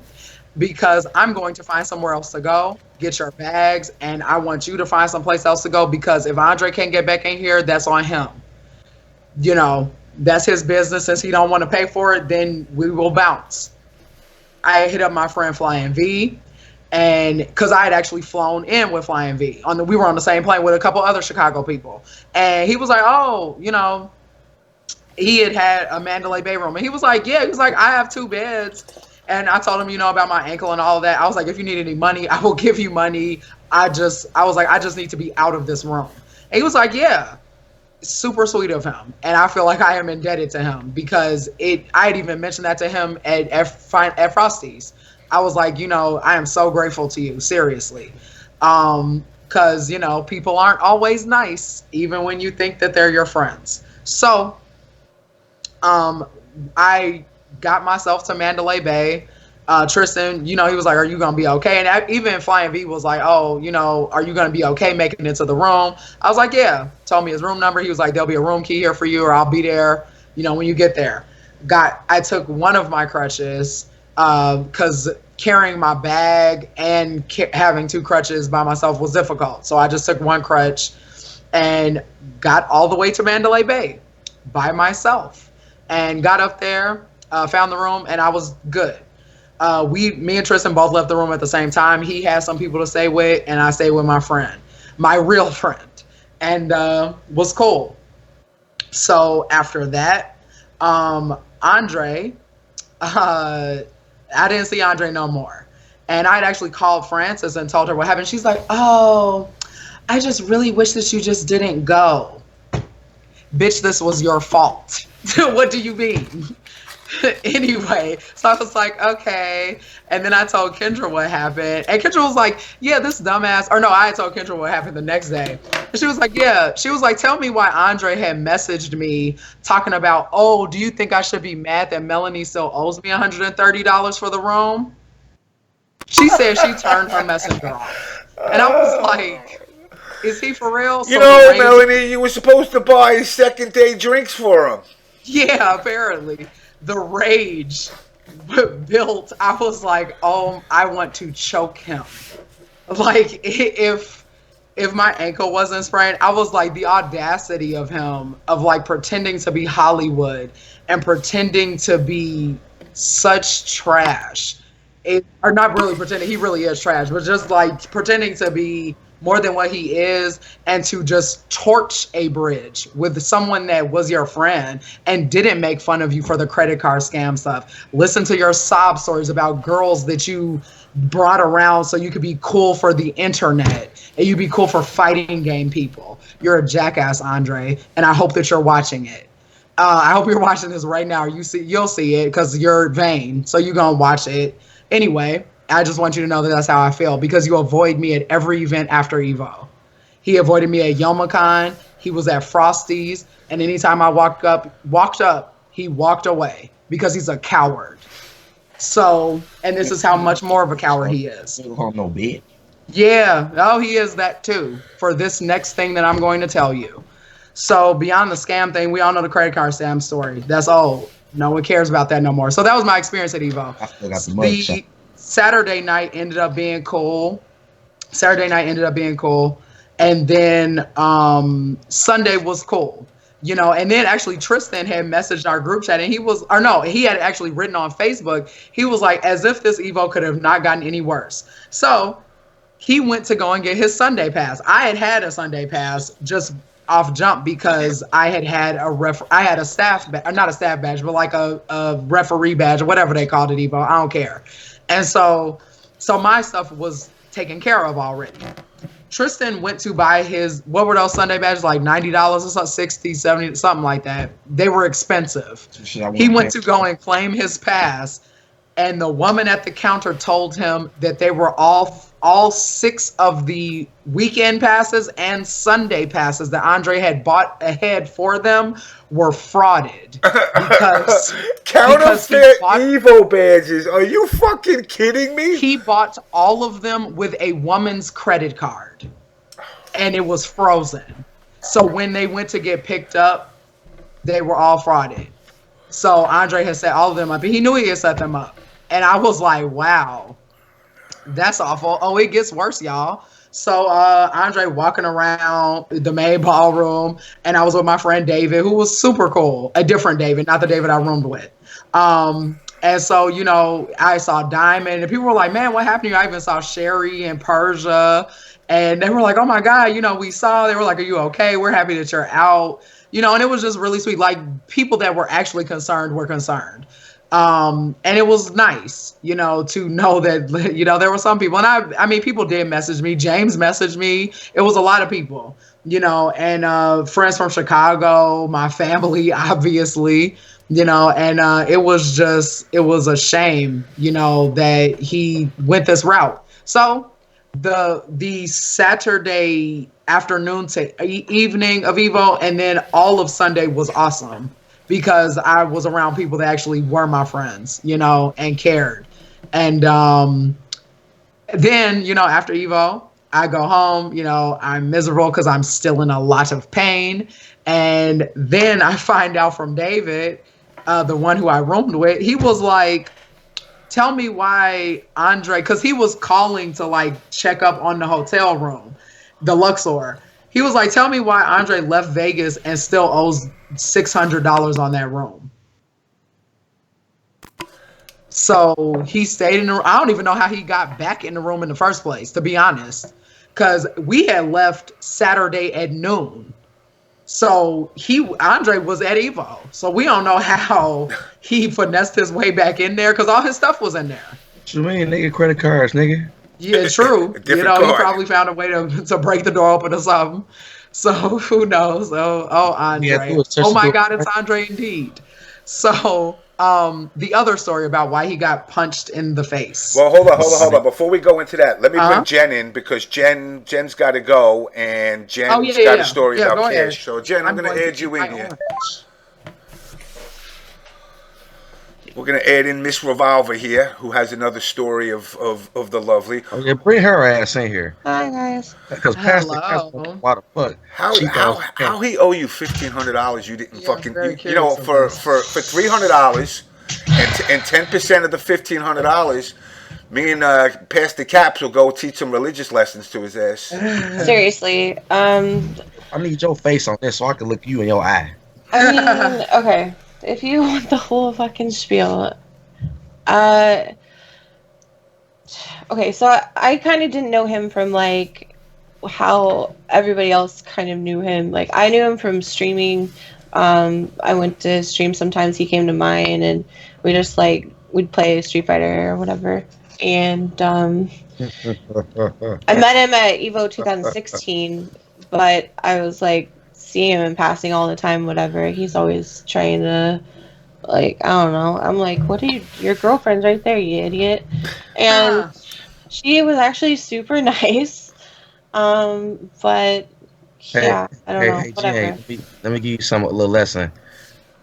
because I'm going to find somewhere else to go. Get your bags. And I want you to find someplace else to go because if Andre can't get back in here, that's on him. That's his business. Since he don't want to pay for it, then we will bounce. I hit up my friend Flying V. And because I had actually flown in with Flying V. We were on the same plane with a couple other Chicago people. And he was like, oh, he had a Mandalay Bay room. And he was like, yeah, he was like, I have 2 beds. And I told him, about my ankle and all of that. I was like, if you need any money, I will give you money. I was like, I just need to be out of this room. And he was like, yeah, super sweet of him. And I feel like I am indebted to him because I had even mentioned that to him at Frosty's. I was like, I am so grateful to you, seriously. Because, people aren't always nice, even when you think that they're your friends. So, I got myself to Mandalay Bay. Tristan, he was like, are you going to be okay? And even Flying V was like, oh, are you going to be okay making it to the room? I was like, yeah. Told me his room number. He was like, there'll be a room key here for you or I'll be there, when you get there. I took one of my crutches because carrying my bag and having 2 crutches by myself was difficult. So I just took one crutch and got all the way to Mandalay Bay by myself. And got up there, found the room, and I was good. Me and Tristan both left the room at the same time. He had some people to stay with, and I stayed with my friend, my real friend, and was cool. So after that, Andre, I didn't see Andre no more. And I'd actually called Frances and told her what happened. She's like, oh, I just really wish that you just didn't go. Bitch, this was your fault. What do you mean? Anyway, so I was like, okay. And then I told Kendra what happened. And Kendra was like, yeah, this dumbass. Or no, I told Kendra what happened the next day. And she was like, yeah. She was like, tell me why Andre had messaged me talking about, oh, do you think I should be mad that Melanie still owes me $130 for the room? She said she turned her messenger off. And I was like, is he for real? So Melanie, you were supposed to buy second-day drinks for him. Yeah, apparently. The rage built. I was like, oh, I want to choke him. Like, if my ankle wasn't sprained, I was like, the audacity of him, of like pretending to be Hollywood and pretending to be such trash. Or not really pretending, he really is trash, but just like pretending to be more than what he is, and to just torch a bridge with someone that was your friend and didn't make fun of you for the credit card scam stuff. Listen to your sob stories about girls that you brought around so you could be cool for the internet and you'd be cool for fighting game people. You're a jackass, Andre, and I hope that you're watching it. I hope you're watching this right now. You'll see it because you're vain, so you're gonna watch it. Anyway, I just want you to know that that's how I feel because you avoid me at every event after Evo. He avoided me at YomaCon. He was at Frosty's. And anytime I walked up, he walked away because he's a coward. So, and this is how much more of a coward he is. No bitch. Yeah. Oh, he is that too for this next thing that I'm going to tell you. So beyond the scam thing, we all know the credit card scam story. That's old. No one cares about that no more. So that was my experience at Evo. I still got the mug shot. The Saturday night ended up being cool. And then Sunday was cool. You know, and then actually Tristan had messaged our group chat, and he had actually written on Facebook. He was like, as if this Evo could have not gotten any worse. So he went to go and get his Sunday pass. I had a Sunday pass just off jump because I had a staff not a staff badge, but like a referee badge or whatever they called it, Evo. I don't care. And so my stuff was taken care of already. Tristan went to buy his, what were those Sunday badges, like $90 or something, 60, 70, something like that. They were expensive. He went to go and claim his pass, and the woman at the counter told him that they were all 6 of the weekend passes and Sunday passes that Andre had bought ahead for them were frauded. Because counterfeit Evo badges. Are you fucking kidding me? He bought all of them with a woman's credit card, and it was frozen. So when they went to get picked up, they were all frauded. So Andre had set all of them up. He knew he had set them up. And I was like, wow, that's awful. Oh, it gets worse, y'all. So Andre walking around the main ballroom, and I was with my friend David, who was super cool. A different David, not the David I roomed with. And so, you know, I saw Diamond, and people were like, man, what happened to you? I even saw Sherry and Persia, and they were like, oh my God, you know, they were like, are you okay? We're happy that you're out. You know, and it was just really sweet. Like, people that were actually concerned were concerned. And it was nice, you know, to know that, you know, there were some people, and I mean, people did message me. James messaged me. It was a lot of people, you know, and friends from Chicago, my family, obviously, you know, and it was a shame, you know, that he went this route. So the Saturday afternoon to evening of Evo, and then all of Sunday was awesome, because I was around people that actually were my friends, you know, and cared. And then, you know, after Evo, I go home, you know, I'm miserable because I'm still in a lot of pain. And then I find out from David, the one who I roomed with, he was like, tell me why Andre, because he was calling to like check up on the hotel room, the Luxor. He was like, tell me why Andre left Vegas and still owes $600 on that room. So he stayed in the room. I don't even know how he got back in the room in the first place, to be honest, because we had left Saturday at noon. So Andre was at Evo. So we don't know how he finessed his way back in there, because all his stuff was in there. What you mean, nigga? Credit cards, nigga. Yeah, true. You know, he probably found a way to break the door open or something. So who knows? Andre. Yeah, oh my God, it's Andre indeed. So the other story about why he got punched in the face. Well, hold on. Before we go into that, let me bring Jen in, because Jen's got to go, and Jen's got a story about cash. So Jen, I'm going to add you in here. We're going to add in Miss Revolver here, who has another story of the lovely. Oh, yeah, bring her ass in here. Hi, guys. Because Pastor, why the fuck? How he owe you $1,500? You didn't fucking, you know, for $300 and 10% of the $1,500, me and Pastor Caps will go teach some religious lessons to his ass. Seriously. I need your face on this so I can look you in your eye. I mean, okay. If you want the whole fucking spiel, okay, so I kind of didn't know him from, like, how everybody else kind of knew him. Like, I knew him from streaming. I went to stream sometimes. He came to mine, and we just, like, we'd play Street Fighter or whatever. And I met him at Evo 2016, but I was, like, seeing him in passing all the time, whatever. He's always trying to, like, I don't know. I'm like, what are you, your girlfriend's right there, you idiot. And she was actually super nice. But yeah, I don't know. Whatever. Let me give you a little lesson.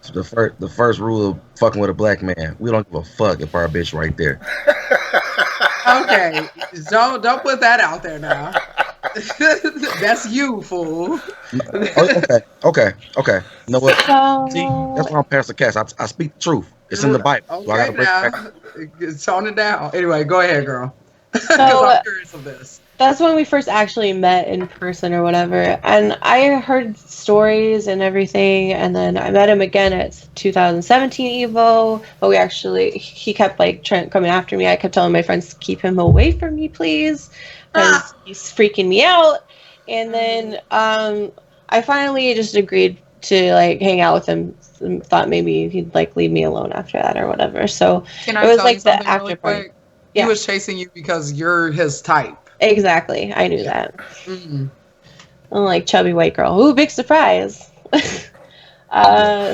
So the first rule of fucking with a black man, we don't give a fuck if our bitch right there. Okay. Don't put that out there now. That's you, fool. Okay. You know what? See, that's So why I'm Pastor Cass. I speak the truth. It's in the Bible, so I Okay, gotta break it back. now tone it down. Anyway, go ahead, girl. Because so I'm curious of this. that's when we first actually met in person or whatever. And I heard stories and everything. And then I met him again at 2017 Evo. But he kept like coming after me. I kept telling my friends to keep him away from me, please, because he's freaking me out. And then I finally just agreed to like hang out with him. And thought maybe he'd like leave me alone after that or whatever. So Can it I was tell like you the something after really party. quick? Yeah. He was chasing you because you're his type. Exactly. I knew that. Mm. I'm like chubby white girl. Ooh, big surprise.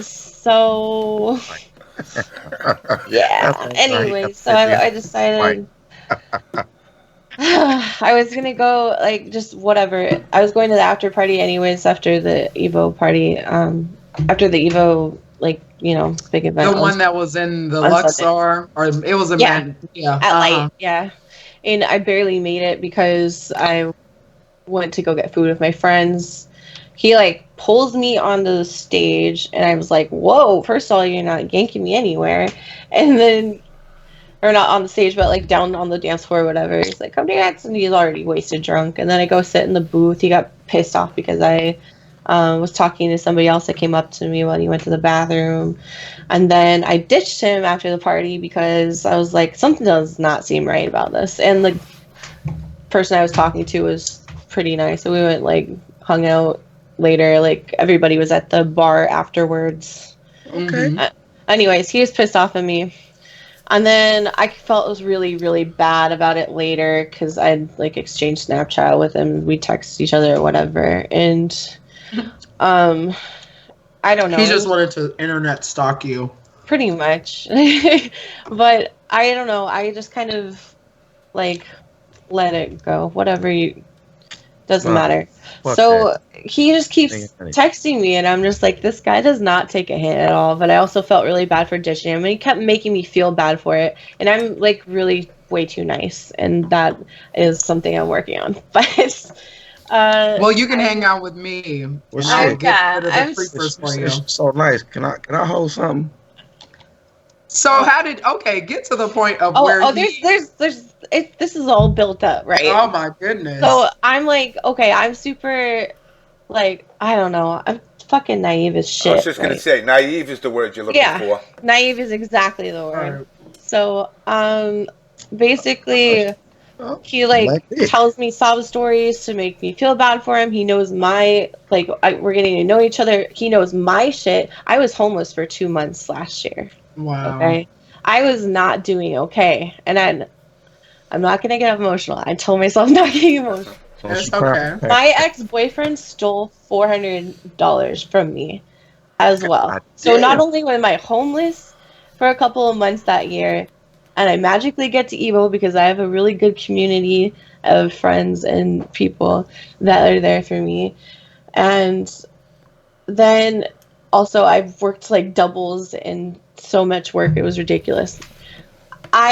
So yeah. That's Anyway, so right. I decided I was gonna go like just whatever. I was going to the after party anyways after the Evo party. After the Evo, like big event. The one that was in the on Sunday. Luxor, or it was a Yeah. man. Yeah. At light, yeah. And I barely made it because I went to go get food with my friends. He like pulls me onto the stage, and I was like, "Whoa!" First of all, you're not yanking me anywhere, and then, or not on the stage, but like down on the dance floor or whatever. He's like, "Come dance," and he's already wasted drunk. And then I go sit in the booth. He got pissed off because I was talking to somebody else that came up to me when he went to the bathroom, and then I ditched him after the party because I was like, something does not seem right about this. And the person I was talking to was pretty nice, so we went like hung out later. Like everybody was at the bar afterwards. Okay. Anyways, he was pissed off at me, and then I felt it was really, really bad about it later because I'd like exchanged Snapchat with him. We text each other or whatever, and I don't know. He just wanted to internet stalk you. Pretty much. But I don't know. I just kind of like let it go. Whatever you doesn't matter. So he just keeps texting me, and I'm just like, this guy does not take a hint at all. But I also felt really bad for ditching him, and he kept making me feel bad for it. And I'm like really way too nice, and that is something I'm working on. But well, you can hang out with me. Well, I'll get rid of the it's creepers for you. so nice. Can I hold something? So how did get to the point of where this is all built up, right? Oh my goodness. So I'm like, okay, I'm super like, I don't know, I'm fucking naive as shit. I was just gonna say, naive is the word you're looking for. Naive is exactly the word. Right. So basically he like tells me sob stories to make me feel bad for him. He knows my we're getting to know each other. He knows my shit. I was homeless for 2 months last year. Wow. Okay. I was not doing okay. And I'm not going to get emotional. I told myself I'm not getting emotional. It's okay. My ex-boyfriend stole $400 from me as well. So not only am I homeless for a couple of months that year, and I magically get to Evo because I have a really good community of friends and people that are there for me. And then also I've worked like doubles and so much work, it was ridiculous.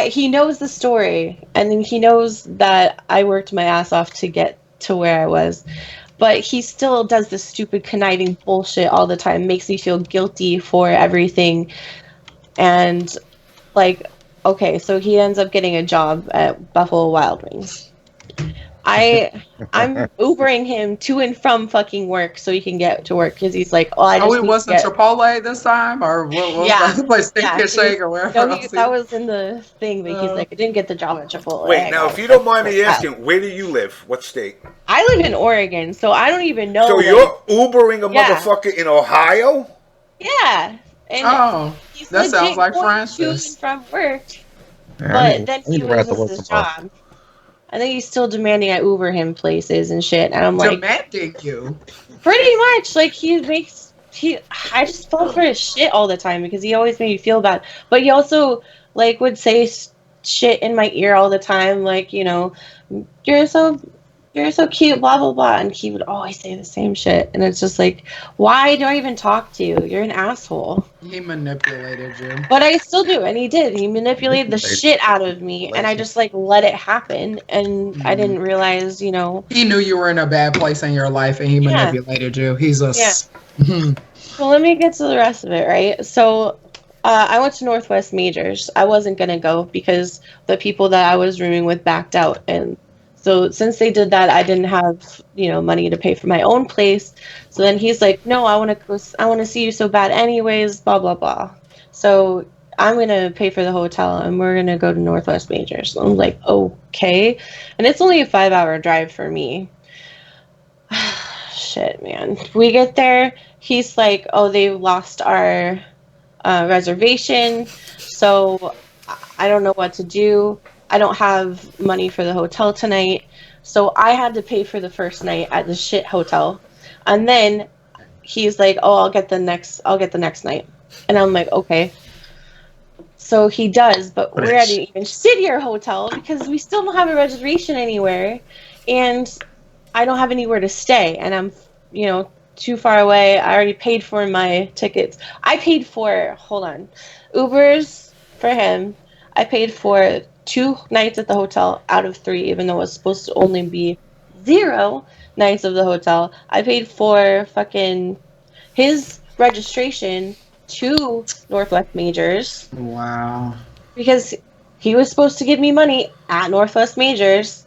He knows the story, and then he knows that I worked my ass off to get to where I was, but he still does this stupid conniving bullshit all the time, makes me feel guilty for everything. And like, okay, so he ends up getting a job at Buffalo Wild Wings. I'm Ubering him to and from fucking work so he can get to work because he's like, it wasn't Chipotle this time, or what was that place? Steak and Shake or wherever. No, that was in the thing, but he's like, I didn't get the job at Chipotle. Wait, now if you don't mind me asking, where do you live? What state? I live in Oregon, so I don't even know. So you're Ubering a motherfucker in Ohio? Yeah. And that sounds like Francis. To and from work, but then he loses his job. And then he's still demanding I Uber him places and shit. And I'm like, demanding you? Pretty much. Like, I just fell for his shit all the time because he always made me feel bad. But he also, like, would say shit in my ear all the time. Like, you're so you're so cute, blah, blah, blah. And he would always say the same shit. And it's just like, why do I even talk to you? You're an asshole. He manipulated you. But I still do. And he did. He manipulated the shit out of me. And I just like let it happen. And I didn't realize, you know. He knew you were in a bad place in your life and he manipulated you. He's a... Yeah. Well, let me get to the rest of it, right? So I went to Northwest Majors. I wasn't going to go because the people that I was rooming with backed out. And so since they did that, I didn't have, you know, money to pay for my own place. So then he's like, no, I want to see you so bad anyways, blah, blah, blah. So I'm going to pay for the hotel and we're going to go to Northwest Majors. So I'm like, okay. And it's only a 5-hour drive for me. Shit, man. We get there. He's like, oh, they lost our reservation. So I don't know what to do. I don't have money for the hotel tonight. So I had to pay for the first night at the shit hotel. And then he's like, oh, I'll get the next night. And I'm like, okay. So he does, but we're at an even shittier hotel because we still don't have a reservation anywhere. And I don't have anywhere to stay. And I'm, you know, too far away. I already paid for my tickets. I paid for, Ubers for him. I paid for 2 nights at the hotel out of 3, even though it was supposed to only be 0 nights of the hotel. I paid for fucking his registration to Northwest Majors. Wow. Because he was supposed to give me money at Northwest Majors.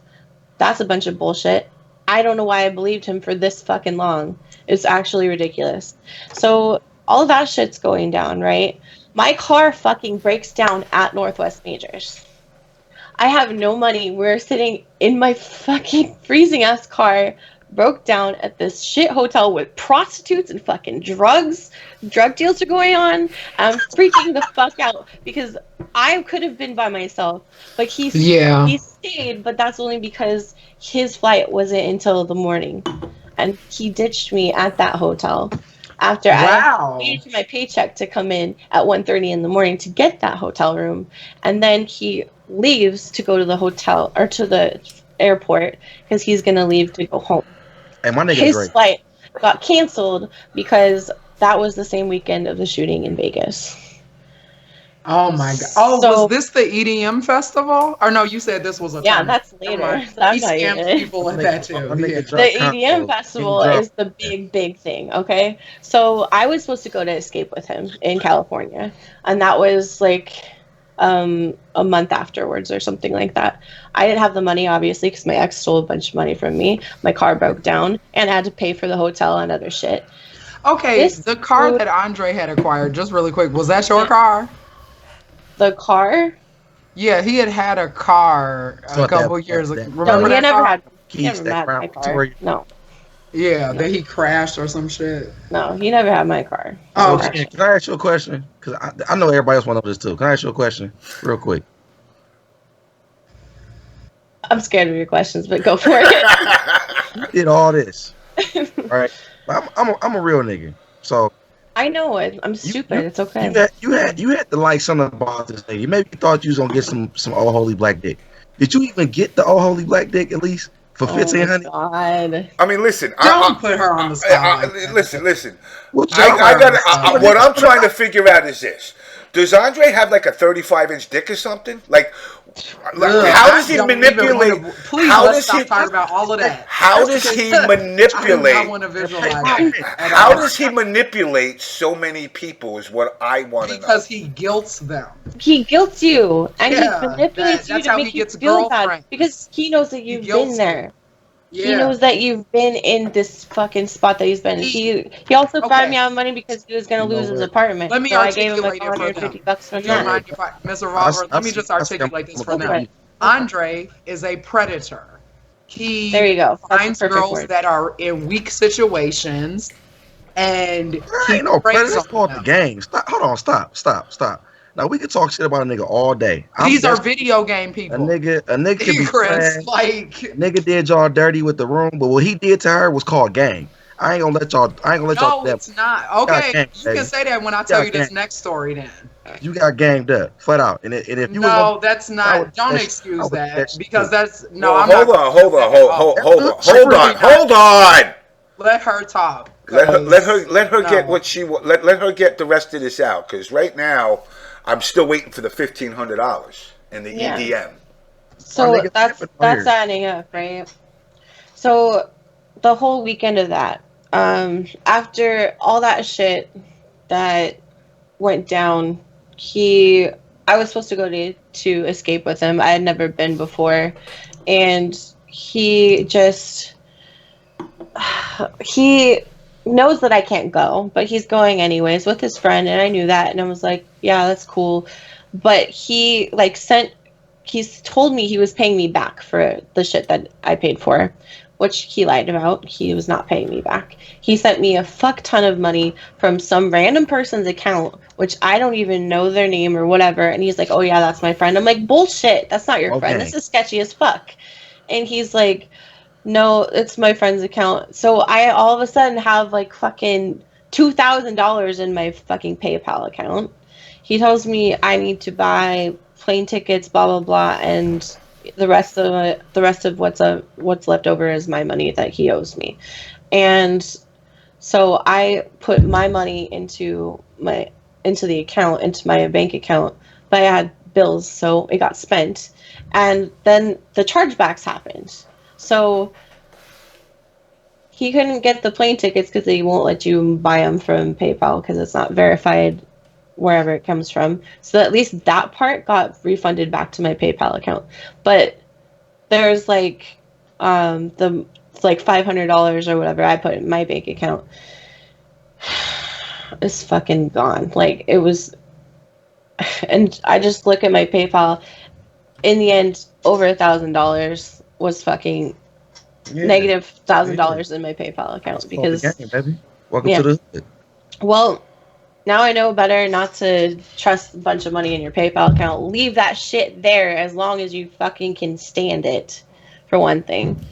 That's a bunch of bullshit. I don't know why I believed him for this fucking long. It's actually ridiculous. So all of that shit's going down, right? My car fucking breaks down at Northwest Majors. I have no money. We're sitting in my fucking freezing ass car, broke down at this shit hotel with prostitutes and fucking drugs. Drug deals are going on. I'm freaking the fuck out because I could have been by myself. But he stayed, but that's only because his flight wasn't until the morning. And he ditched me at that hotel after I waited for my paycheck to come in at 1:30 in the morning to get that hotel room. And then he leaves to go to the hotel or to the airport because he's going to leave to go home. And my nigga his flight got canceled because that was the same weekend of the shooting in Vegas. Oh my god! Oh, so, was this the EDM festival? Or no, you said this was a that's later. So he scams people at that too. The EDM festival is the big thing. Okay, so I was supposed to go to Escape with him in California, and that was like a month afterwards or something like that. I didn't have the money obviously because my ex stole a bunch of money from me. My car broke down, and I had to pay for the hotel and other shit. Okay, the car that Andre had acquired, just really quick, was that your car? The car? Yeah, he had a car a couple years ago. Remember he never had my car. No. Yeah, that he crashed or some shit. No, he never had my car. Oh, okay. Can I ask you a question? Because I know everybody else want to know this too. Can I ask you a question real quick? I'm scared of your questions, but go for it. You did all this. All right. I'm a real nigga. So I know it. I'm stupid. It's okay. You had to like something about this nigga. You maybe thought you was gonna get some old holy black dick. Did you even get the old holy black dick at least for $1,500? God. I mean, listen. Don't put her on the spot. Listen. What I'm trying to figure out is this: does Andre have like a 35-inch dick or something? Like how does he manipulate? Please let's stop talking about all of that. How does he manipulate? I want to visualize. How does he manipulate so many people? Is what I want to know. Because he guilts them. He guilts you, and he manipulates you to make you feel bad because he knows that you've been there. Yeah. He knows that you've been in this fucking spot that he's been. He also brought me out money because he was going to lose his apartment. Let me so articulate I gave him like $150 from that. Mr. Robert, let me just articulate this for them. Andre is a predator. He finds girls that are in weak situations, and he predators called the gang. Stop. Now we can talk shit about a nigga all day. These are video game people. A nigga can be Chris, nigga did y'all dirty with the room, but what he did to her was called gang. I ain't gonna let y'all. No, it's not. Okay, you can say that when I tell you this next story. Then You got ganged up, flat out. And if you was No, that's I would not. Don't that excuse I would that shit because too. that's no. Well, I'm hold not. on, hold on, That's good shit. hold on, Really hold on. Let her talk. Let her get No. what she let her get the rest of this out, because right now I'm still waiting for the $1,500 in the Yeah. EDM. My So nigga that's tripping out here. adding up, right? So the whole weekend of that, after all that shit that went down, I was supposed to go to escape with him. I had never been before, and he just he knows that I can't go, but he's going anyways with his friend, and I knew that, and I was like, yeah, that's cool. But he's told me he was paying me back for the shit that I paid for, which he lied about. He was not paying me back. He sent me a fuck ton of money from some random person's account, which I don't even know their name or whatever, and he's like, oh yeah, that's my friend. I'm like, bullshit, that's not your friend. Okay. This is sketchy as fuck. And he's like, no, it's my friend's account. So I all of a sudden have like fucking $2,000 in my fucking PayPal account. He tells me I need to buy plane tickets, blah blah blah, and the rest of what's left over is my money that he owes me. And so I put my money into the account, into my bank account, but I had bills, so it got spent. And then the chargebacks happened. So he couldn't get the plane tickets because they won't let you buy them from PayPal because it's not verified wherever it comes from. So at least that part got refunded back to my PayPal account. But there's like the like $500 or whatever I put in my bank account is fucking gone. Like it was, and I just look at my PayPal. In the end, over $1,000 was fucking Yeah. negative $1,000 in my PayPal account It's called the because game, baby. Welcome yeah. to the hood. Well, now I know better not to trust a bunch of money in your PayPal account. Leave that shit there as long as you fucking can stand it, for one thing.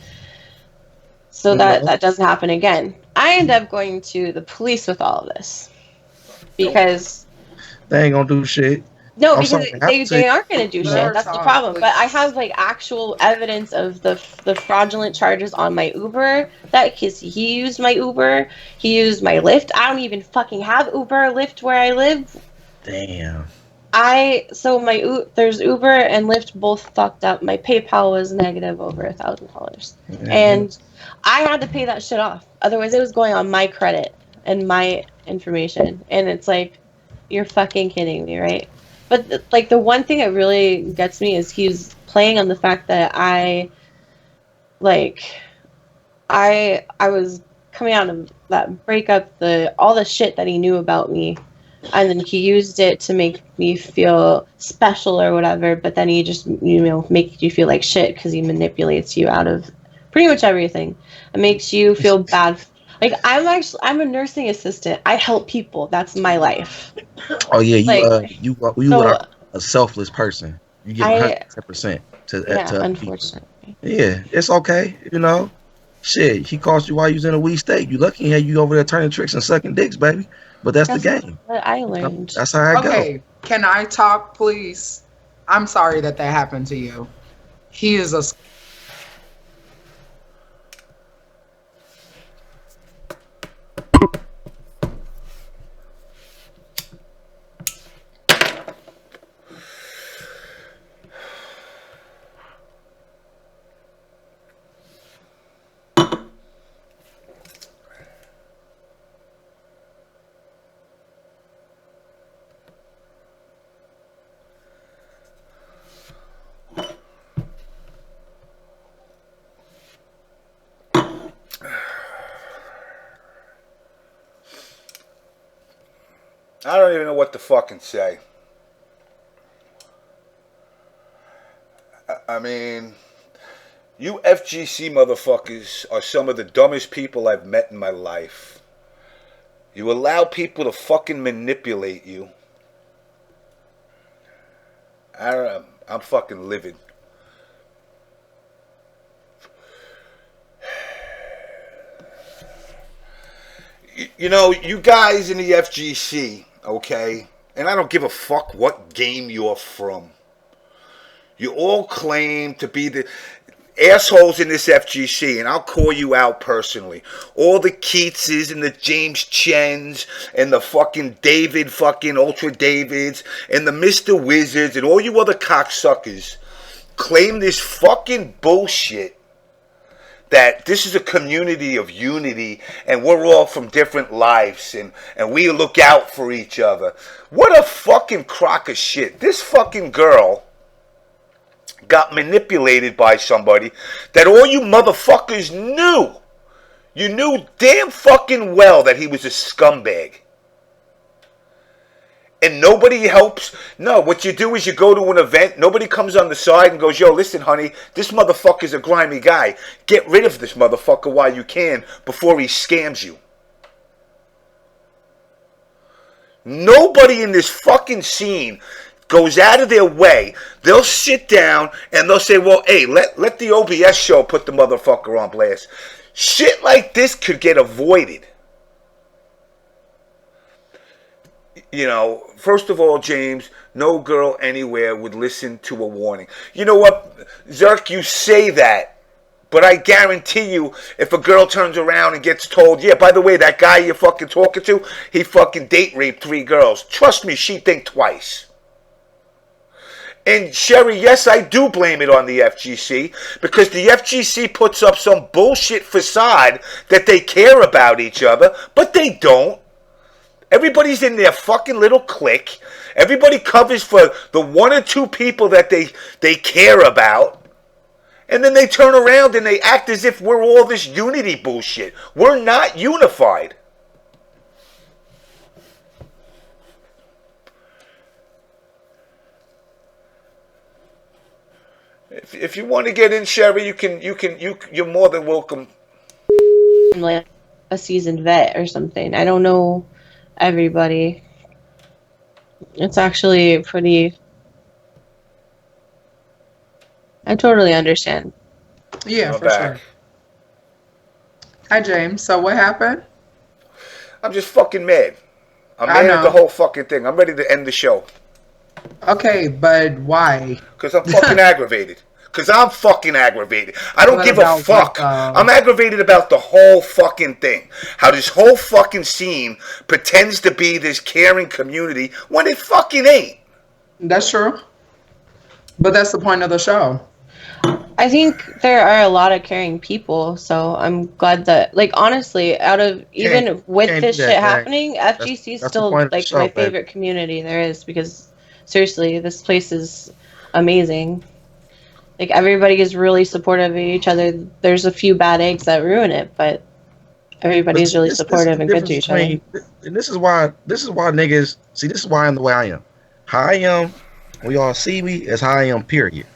So that No. doesn't happen again. I end up going to the police with all of this because They ain't gonna do shit. no, I'm because sorry to have to they say, aren't going to do Let shit. her That's the talk, problem. But I please. have like actual evidence of the fraudulent charges on my Uber. That because he used my Uber, he used my Lyft. I don't even fucking have Uber or Lyft where I live. damn. There's Uber and Lyft both fucked up. My PayPal was negative over $1,000, Yeah, and I had to pay that shit off. Otherwise, it was going on my credit and my information. And it's like, you're fucking kidding me, right? But like the one thing that really gets me is he's playing on the fact that like I was coming out of that breakup, all the shit that he knew about me, and then he used it to make me feel special or whatever. But then he just makes you feel like shit because he manipulates you out of pretty much everything. It makes you feel bad. Like I'm a nursing assistant. I help people. That's my life. Oh yeah, Like you so are a selfless person. You give I 110% yeah, to other people. unfortunately. Yeah, it's okay. Shit, he cost you while you was in a weed state. You lucky he had you over there turning tricks and sucking dicks, baby. But that's the That's game. what I learned. That's how I go. Okay, can I talk, please? I'm sorry that happened to you. He is a I don't even know what to fucking say. I mean, you FGC motherfuckers are some of the dumbest people I've met in my life. You allow people to fucking manipulate you. I don't know. I'm fucking livid. You know, you guys in the FGC, okay, and I don't give a fuck what game you're from. You all claim to be the assholes in this FGC, and I'll call you out personally. All the Keatses and the James Chens and the fucking David fucking Ultra Davids and the Mr. Wizards and all you other cocksuckers claim this fucking bullshit that this is a community of unity and we're all from different lives and we look out for each other. What a fucking crock of shit. This fucking girl got manipulated by somebody that all you motherfuckers knew. You knew damn fucking well that he was a scumbag. And nobody helps. No, what you do is you go to an event, nobody comes on the side and goes, yo, listen, honey, this motherfucker's a grimy guy. Get rid of this motherfucker while you can before he scams you. Nobody in this fucking scene goes out of their way. They'll sit down and they'll say, well, hey, let the OBS show put the motherfucker on blast. Shit like this could get avoided. You know, first of all, James, no girl anywhere would listen to a warning. You know what, Zerk, you say that, but I guarantee you, if a girl turns around and gets told, yeah, by the way, that guy you're fucking talking to, he fucking date raped 3 girls. Trust me, she'd think twice. And Sherry, yes, I do blame it on the FGC, because the FGC puts up some bullshit facade that they care about each other, but they don't. Everybody's in their fucking little clique. Everybody covers for the 1 or 2 people that they care about. And then they turn around and they act as if we're all this unity bullshit. We're not unified. If you want to get in, Sherry, you're more than welcome. I'm like a seasoned vet or something. I don't know everybody. It's actually pretty. I totally understand. Yeah, I'm for back. sure. Hi, James. So what happened? I'm just fucking mad. I'm mad at the whole fucking thing. I'm ready to end the show. Okay, but why? Because I'm fucking aggravated. Because I'm fucking aggravated. I don't What give a about fuck. I'm aggravated about the whole fucking thing. How this whole fucking scene pretends to be this caring community when it fucking ain't. That's true. But that's the point of the show. I think there are a lot of caring people, so I'm glad that, like, honestly, out of even with this shit happening, FGC is still like my favorite community there is, because seriously, this place is amazing. Like, everybody is really supportive of each other. There's a few bad eggs that ruin it, but everybody's really supportive and good to each other. And this is why niggas see. This is why I'm the way I am. How I am, when y'all see me, is how I am. Period.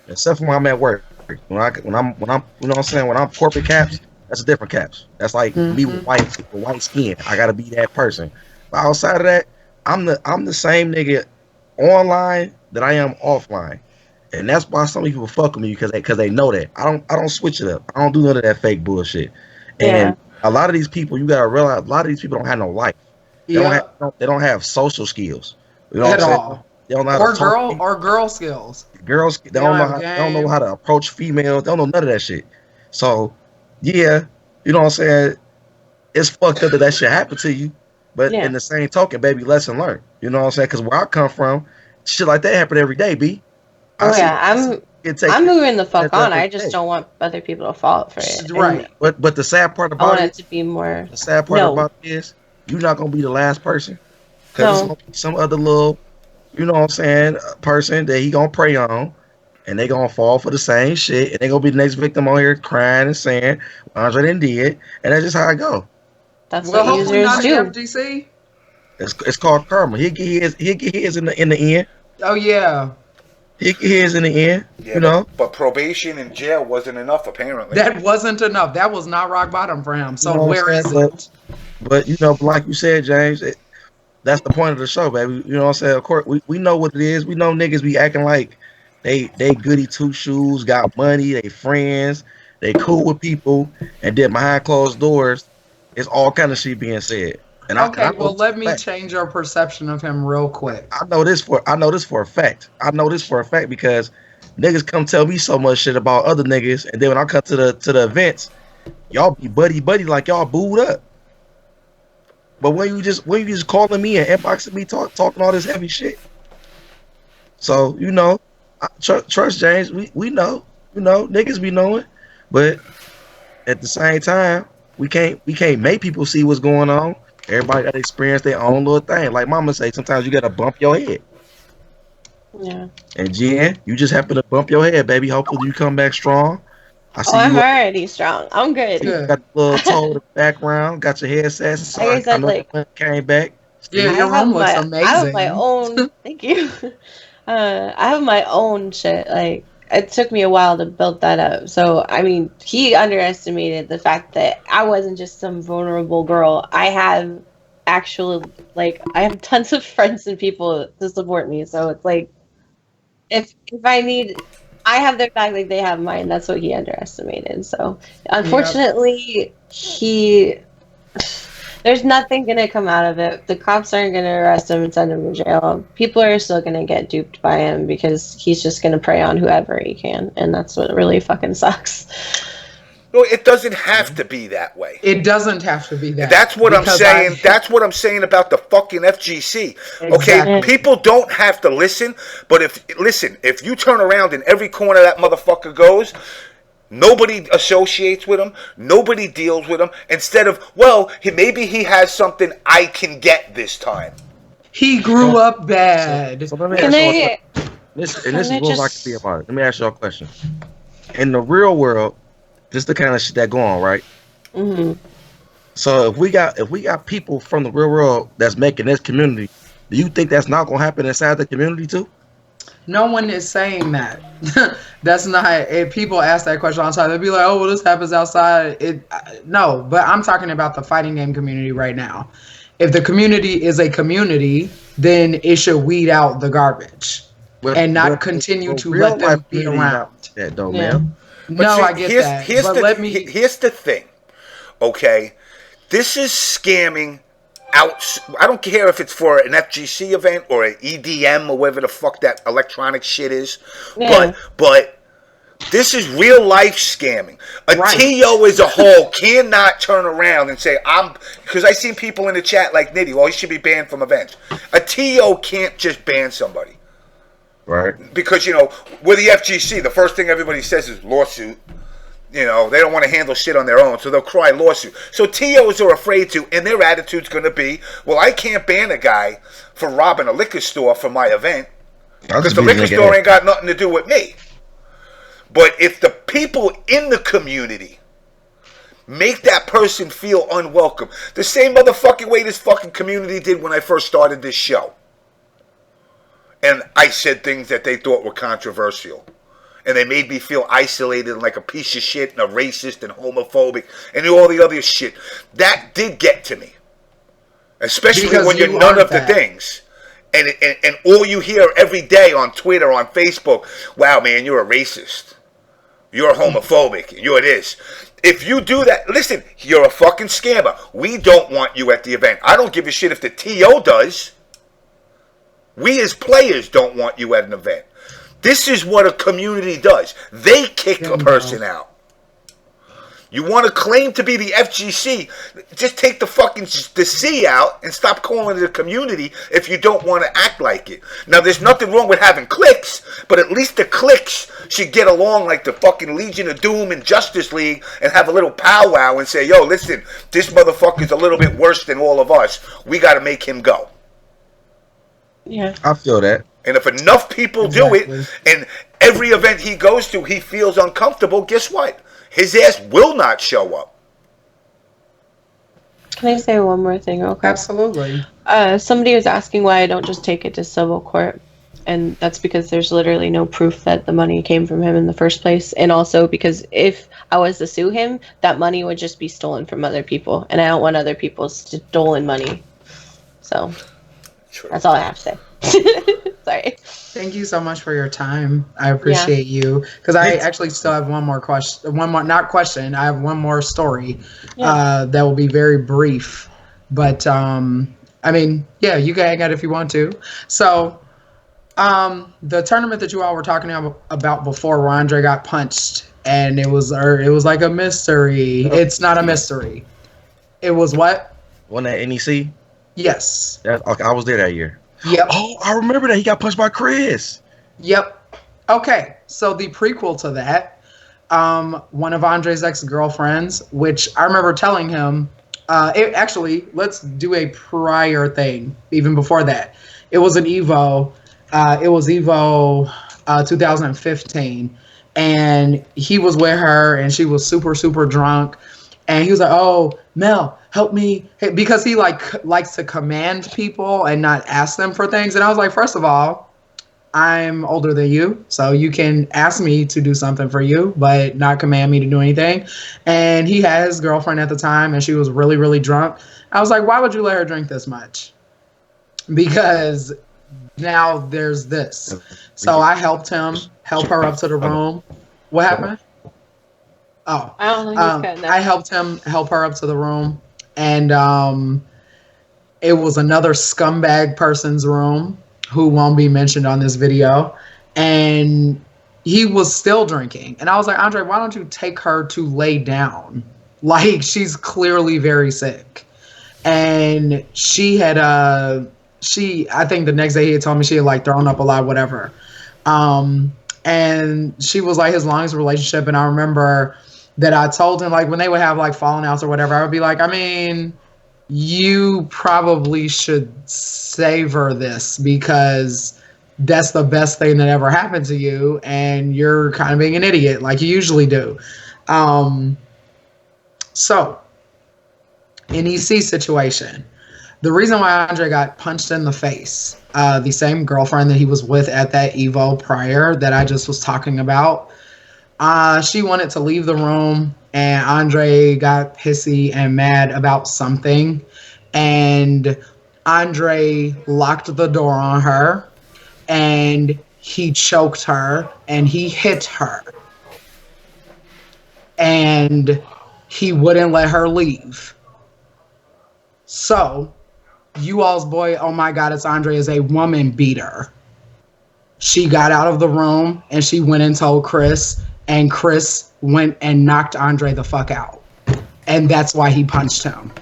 Except for when I'm at work. When I'm, you know what I'm saying? When I'm corporate caps, that's a different caps. That's like me with white skin. I gotta be that person. But outside of that, I'm the same nigga online that I am offline. And that's why some people fuck with me, because they know that. I don't switch it up. I don't do none of that fake bullshit. And a lot of these people, you gotta realize, a lot of these people don't have no life. They don't have social skills. You know what I'm saying? They don't know how to girl skills. Girls, they don't know how to approach females. They don't know none of that shit. So, yeah, you know what I'm saying? It's fucked up that shit happened to you. But in the same token, baby, lesson learned. You know what I'm saying? Because where I come from, shit like that happen every day, B. I'm moving the fuck on. I just don't want other people to fall for it. Right. But the sad part about I want it to be more. The sad part about it is you're not gonna be the last person. Because there's gonna be some other little, you know what I'm saying, person that he gonna prey on, and they gonna fall for the same shit, and they gonna be the next victim on here crying and saying Andre didn't did, and that's just how I go. That's what users do. FGC. It's called karma. He'll get his in the end. Oh yeah. He get his in the end. Yeah, you know. But probation and jail wasn't enough, apparently. That wasn't enough. That was not rock bottom for him. So where is it? But you know, like you said, James, that's the point of the show, baby. You know what I'm saying? Of course, we know what it is. We know niggas be acting like they goody two shoes, got money, they friends, they cool with people, and then behind closed doors, it's all kind of shit being said. And Okay, I know well, this for let a me fact. change your perception of him real quick. I know this for a fact. I know this for a fact because niggas come tell me so much shit about other niggas, and then when I come to the events, y'all be buddy like y'all booed up. But when you just calling me and inboxing me talking all this heavy shit, so trust James. We know, niggas be knowing, but at the same time, we can't make people see what's going on. Everybody got to experience their own little thing. Like Mama say, sometimes you gotta bump your head. Yeah. And Jen, you just happen to bump your head, baby. Hopefully you come back strong. I Oh, see I'm you already strong. I'm good. got Good. the little toe in the background, got your headset. So Like I I said, know like you came back. Yeah, Still, your room looks I have my amazing. own. Thank you. I have my own shit. Like it took me a while to build that up. So I mean, he underestimated the fact that I wasn't just some vulnerable girl. I have actual I have tons of friends and people to support me. So it's like if I need. I have their back like they have mine. That's what he underestimated. So, Yep. unfortunately, there's nothing gonna come out of it. The cops aren't gonna arrest him and send him to jail. People are still gonna get duped by him because he's just gonna prey on whoever he can, and that's what really fucking sucks. No, it doesn't have to be that way. It doesn't have to be that. That's what I'm because saying. That's what I'm saying about the fucking FGC. Okay, Exactly. people don't have to listen, but if you turn around and every corner that motherfucker goes, nobody associates with him, nobody deals with him. Instead of, well, maybe he has something I can get this time. He grew up bad. so let me Can ask y'all a I? question. This Can is I what I can be about it. Let me ask y'all a question. In the real world, this is the kind of shit that go on, right? Mm-hmm. So if we got people from the real world that's making this community, do you think that's not gonna happen inside the community too? No one is saying that. That's not. If people ask that question all the time, they'll be like, "Oh, well, this happens outside." No, but I'm talking about the fighting game community right now. If the community is a community, then it should weed out the garbage and not continue to real let life them be community not around. like that though, Yeah. man. But No, see, I get that. But let me. here's the thing. Okay, this is scamming out. I don't care if it's for an FGC event or an EDM or whatever the fuck that electronic shit is. Yeah. But this is real life scamming. A Right. TO as a whole cannot turn around and say, because I seen people in the chat like Nitty, well, he should be banned from events. A TO can't just ban somebody. Right. Because, with the FGC, the first thing everybody says is lawsuit. They don't want to handle shit on their own, so they'll cry lawsuit. So TOs are afraid to, and their attitude's going to be, well, I can't ban a guy for robbing a liquor store for my event because the liquor store ain't got nothing to do with me. But if the people in the community make that person feel unwelcome, the same motherfucking way this fucking community did when I first started this show, and I said things that they thought were controversial, and they made me feel isolated and like a piece of shit and a racist and homophobic and all the other shit. That did get to me. Especially Because when you're you none aren't of the that. things. And all you hear every day on Twitter, on Facebook, wow, man, you're a racist. You're homophobic. You're this. If you do that, listen, you're a fucking scammer. We don't want you at the event. I don't give a shit if the TO does. We as players don't want you at an event. This is what a community does. They kick a person out. You want to claim to be the FGC, just take the C out and stop calling it a community if you don't want to act like it. Now, there's nothing wrong with having cliques, but at least the cliques should get along like the fucking Legion of Doom and Justice League and have a little powwow and say, yo, listen, this motherfucker's a little bit worse than all of us. We got to make him go. Yeah. I feel that. And if enough people do it, and every event he goes to, he feels uncomfortable, guess what? His ass will not show up. Can I say one more thing real quick? Absolutely. Somebody was asking why I don't just take it to civil court. And that's because there's literally no proof that the money came from him in the first place. And also because if I was to sue him, that money would just be stolen from other people. And I don't want other people's stolen money. So that's all I have to say. Sorry. Thank you so much for your time. I appreciate you. Because I actually still have one more question. I have one more story that will be very brief. But I mean, yeah, you can hang out if you want to. So the tournament that you all were talking about before, where Andre got punched, and it was like a mystery. It's not a mystery. It was what? Wasn't that NEC? Yes. Okay, I was there that year. Yep. Oh, I remember that. He got punched by Chris. Yep. Okay. So the prequel to that, one of Andre's ex-girlfriends, which I remember telling him, actually, let's do a prior thing, even before that. It was an Evo. It was Evo 2015. And he was with her, and she was super, super drunk. And he was like, "Oh, Mel, help me," because he likes to command people and not ask them for things. And I was like, first of all, I'm older than you, so you can ask me to do something for you, but not command me to do anything. And he had his girlfriend at the time, and she was really, really drunk. I was like, why would you let her drink this much? Because now there's this. So I helped him help her up to the room. What happened? Oh, I don't know. I helped him help her up to the room, and it was another scumbag person's room who won't be mentioned on this video, and he was still drinking. And I was like, Andre, why don't you take her to lay down? Like, she's clearly very sick. And she had I think the next day he had told me she had like thrown up a lot, whatever. And she was like his longest relationship, and I remember that I told him, like, when they would have like falling outs or whatever, I would be like, I mean, you probably should savor this, because that's the best thing that ever happened to you, and you're kind of being an idiot like you usually do. So, NEC situation. The reason why Andre got punched in the face, the same girlfriend that he was with at that Evo prior that I just was talking about, she wanted to leave the room, and Andre got pissy and mad about something, and Andre locked the door on her, and he choked her, and he hit her, and he wouldn't let her leave. So, you all's boy, oh my God, it's Andre, is a woman beater. She got out of the room, and she went and told Chris, and Chris went and knocked Andre the fuck out. And that's why he punched him.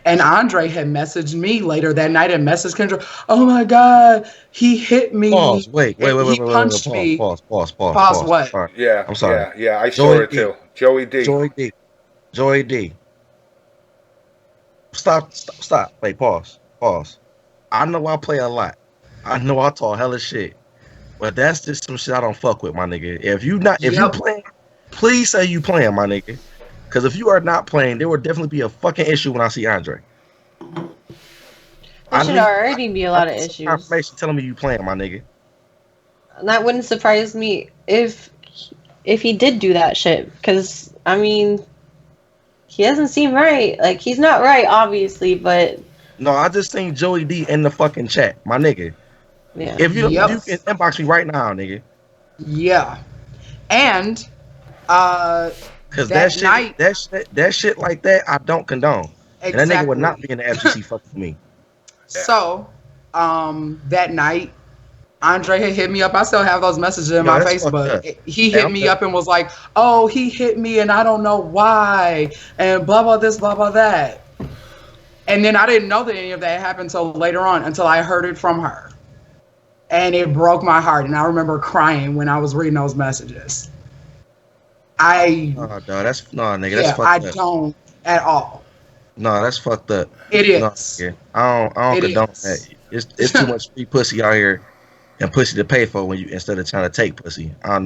And Andre had messaged me later that night and messaged Kendra, oh my God, he hit me. Pause. Wait. He punched me. Pause. Pause what? Right. Yeah, I'm sorry. Yeah, I saw it too. Joey D. Stop. Wait, pause. I know I play a lot. I know I talk hella shit. But that's just some shit I don't fuck with, my nigga. If you playing, please say you playing, my nigga. Because if you are not playing, there will definitely be a fucking issue when I see Andre. There should already be a lot of issues. Confirmation telling me you playing, my nigga. That wouldn't surprise me if he did do that shit. Because, I mean, he doesn't seem right. Like, he's not right, obviously, but... No, I just seen Joey D in the fucking chat, my nigga. Yeah. If you can inbox me right now, nigga. Yeah. And because that shit like that, I don't condone. Exactly. And that nigga would not be in the FGC fucking with me. So, that night, Andre had hit me up. I still have those messages in my Facebook. He hit me up and was like, "Oh, he hit me and I don't know why," and blah blah this, blah blah that. And then I didn't know that any of that happened until later on, until I heard it from her. And it broke my heart. And I remember crying when I was reading those messages. That's fucked up. I don't at all. No, that's fucked up. It is. No, I don't condone that. It's too much free pussy out here and pussy to pay for when you instead of trying to take pussy. If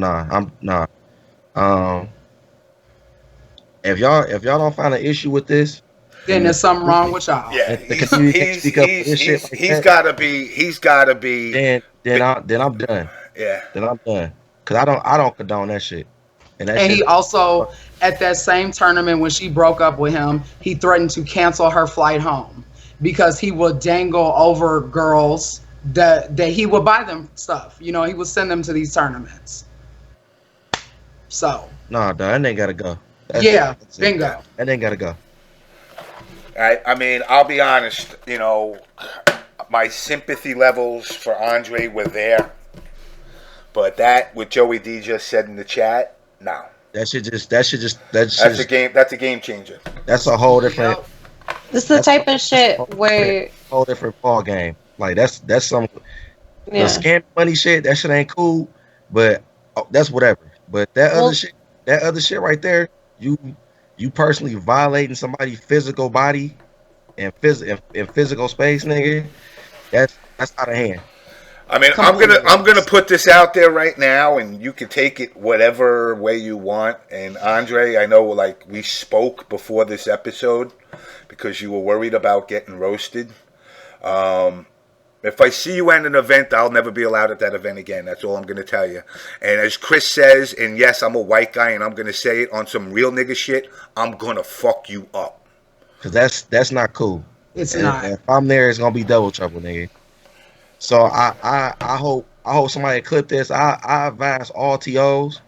y'all don't find an issue with this, then there's something wrong with y'all. Yeah, he's gotta be. Then I'm done. Yeah. Then I'm done. Cause I don't condone that shit. And he also, at that same tournament when she broke up with him, he threatened to cancel her flight home because he would dangle over girls that he would buy them stuff. You know, he would send them to these tournaments. So. Nah, that ain't gotta go. Bingo. That ain't gotta go. I mean, I'll be honest. You know, my sympathy levels for Andre were there, but that what Joey D just said in the chat, no. That's a game. That's a game changer. That's a whole different. Yep. This is the type of shit where whole different ball game. Like that's some the scam money shit. That shit ain't cool, but that's whatever. But that other shit right there, you personally violating somebody's physical body and physical space, nigga. That's out of hand. I mean, I'm gonna put this out there right now, and you can take it whatever way you want. And Andre, I know, like, we spoke before this episode because you were worried about getting roasted. If I see you at an event, I'll never be allowed at that event again. That's all I'm gonna tell you. And as Chris says, and yes, I'm a white guy, and I'm gonna say it on some real nigga shit, I'm gonna fuck you up. Cause that's not cool. It's not. If I'm there, it's gonna be double trouble, nigga. So I hope somebody clip this. I advise all TOs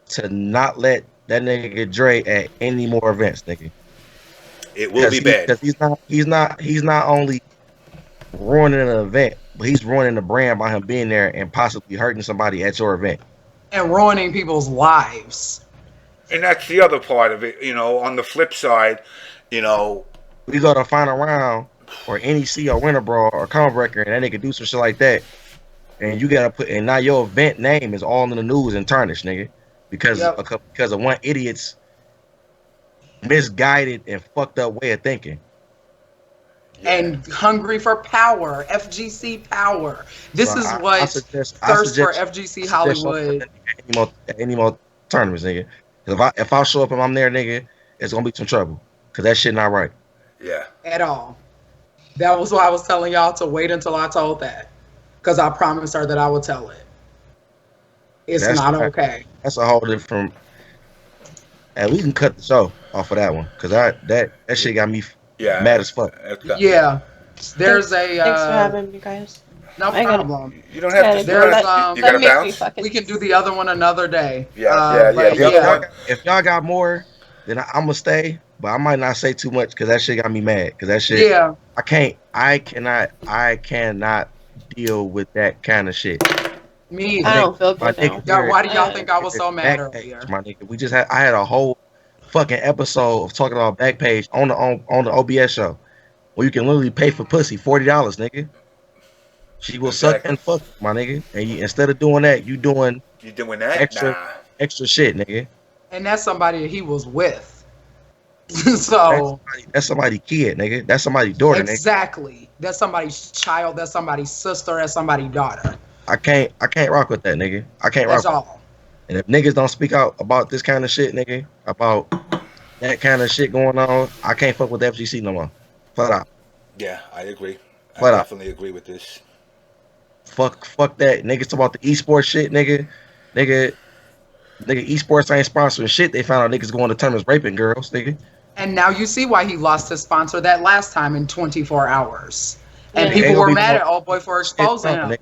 to not let that nigga Dre at any more events, nigga. It will be bad. Because he's not only ruining an event, but he's ruining the brand by him being there and possibly hurting somebody at your event. And ruining people's lives. And that's the other part of it, you know, on the flip side, you know. We go to final round or NEC or Winter Brawl or Common Record and then they can do some shit like that. And you gotta put, and now your event name is all in the news and tarnished, nigga. Because of one idiot's misguided and fucked up way of thinking. And hungry for power, FGC power. This is what thirst for FGC Hollywood. Any more tournaments, nigga. If I show up and I'm there, nigga, it's gonna be some trouble. Cause that shit not right. Yeah. At all. That was why I was telling y'all to wait until I told that. Cause I promised her that I would tell it. That's not okay. That's a whole different. And we can cut the show off of that one. Cause that shit got me mad as fuck. Yeah. There's Thanks for having me, guys. No problem. You don't have to. There's you gotta bounce. We can do the other one another day. If y'all got more, then I'm gonna stay. But I might not say too much because that shit got me mad. Cause that shit. Yeah. I cannot deal with that kind of shit. Me either. I don't feel good now. Why do y'all think I was so mad earlier? My nigga, I had a whole fucking episode of talking about Backpage on the OBS show, where you can literally pay for pussy $40, nigga. She will suck and fuck, my nigga. And instead of doing that, you doing that extra shit, nigga. And that's somebody that he was with. So that's somebody's kid, nigga. That's somebody's daughter, exactly. Nigga. That's somebody's child. That's somebody's sister. That's somebody's daughter. I can't rock with that, nigga. I can't rock. That's all. And if niggas don't speak out about this kind of shit, nigga, about that kind of shit going on, I can't fuck with the FGC no more. Flat out. Yeah, I agree. I definitely agree with this. Fuck that. Niggas talk about the esports shit, nigga, esports ain't sponsoring shit. They found out niggas going to tournaments raping girls, nigga. And now you see why he lost his sponsor that last time in 24 hours. And people were mad at Old Boy for exposing him.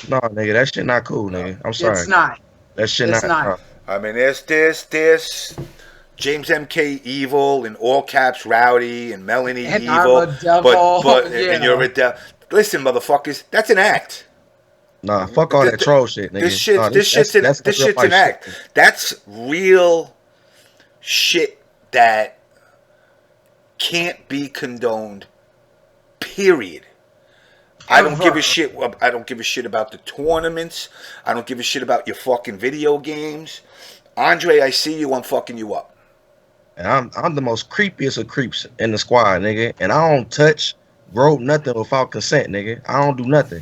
No, nigga, that shit not cool, nigga. I'm sorry. It's not. That shit not. I mean, there's James MK Evil and all caps Rowdy and Melanie and Evil. I'm a devil. But and you're a devil. Listen, motherfuckers, that's an act. Nah, fuck all that troll shit, nigga. This shit's an act. Shit. That's real shit that can't be condoned. Period. I don't give a shit. I don't give a shit about the tournaments. I don't give a shit about your fucking video games. Andre, I see you. I'm fucking you up. And I'm the most creepiest of creeps in the squad, nigga. And I don't touch, grope nothing without consent, nigga. I don't do nothing.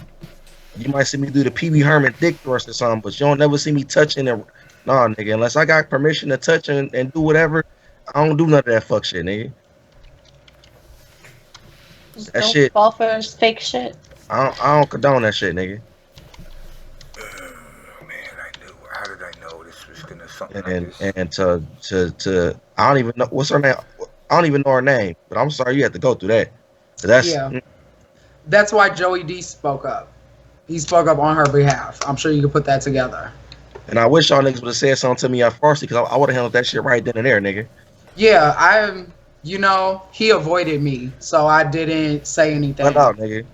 You might see me do the Pee Wee Herman dick thrust or something, but you don't never see me touching it. Nah, nigga. Unless I got permission to touch and do whatever, I don't do none of that fuck shit, nigga. Just that don't shit. Fall for fake shit. I don't condone that shit, nigga. Man, I knew. How did I know this was gonna something and, like this? And to I don't even know what's her name. I don't even know her name, but I'm sorry you had to go through that. So that's why Joey D spoke up. He spoke up on her behalf. I'm sure you can put that together. And I wish y'all niggas would have said something to me at first because I would have handled that shit right then and there, nigga. Yeah, you know, he avoided me, so I didn't say anything. Flat out, nigga.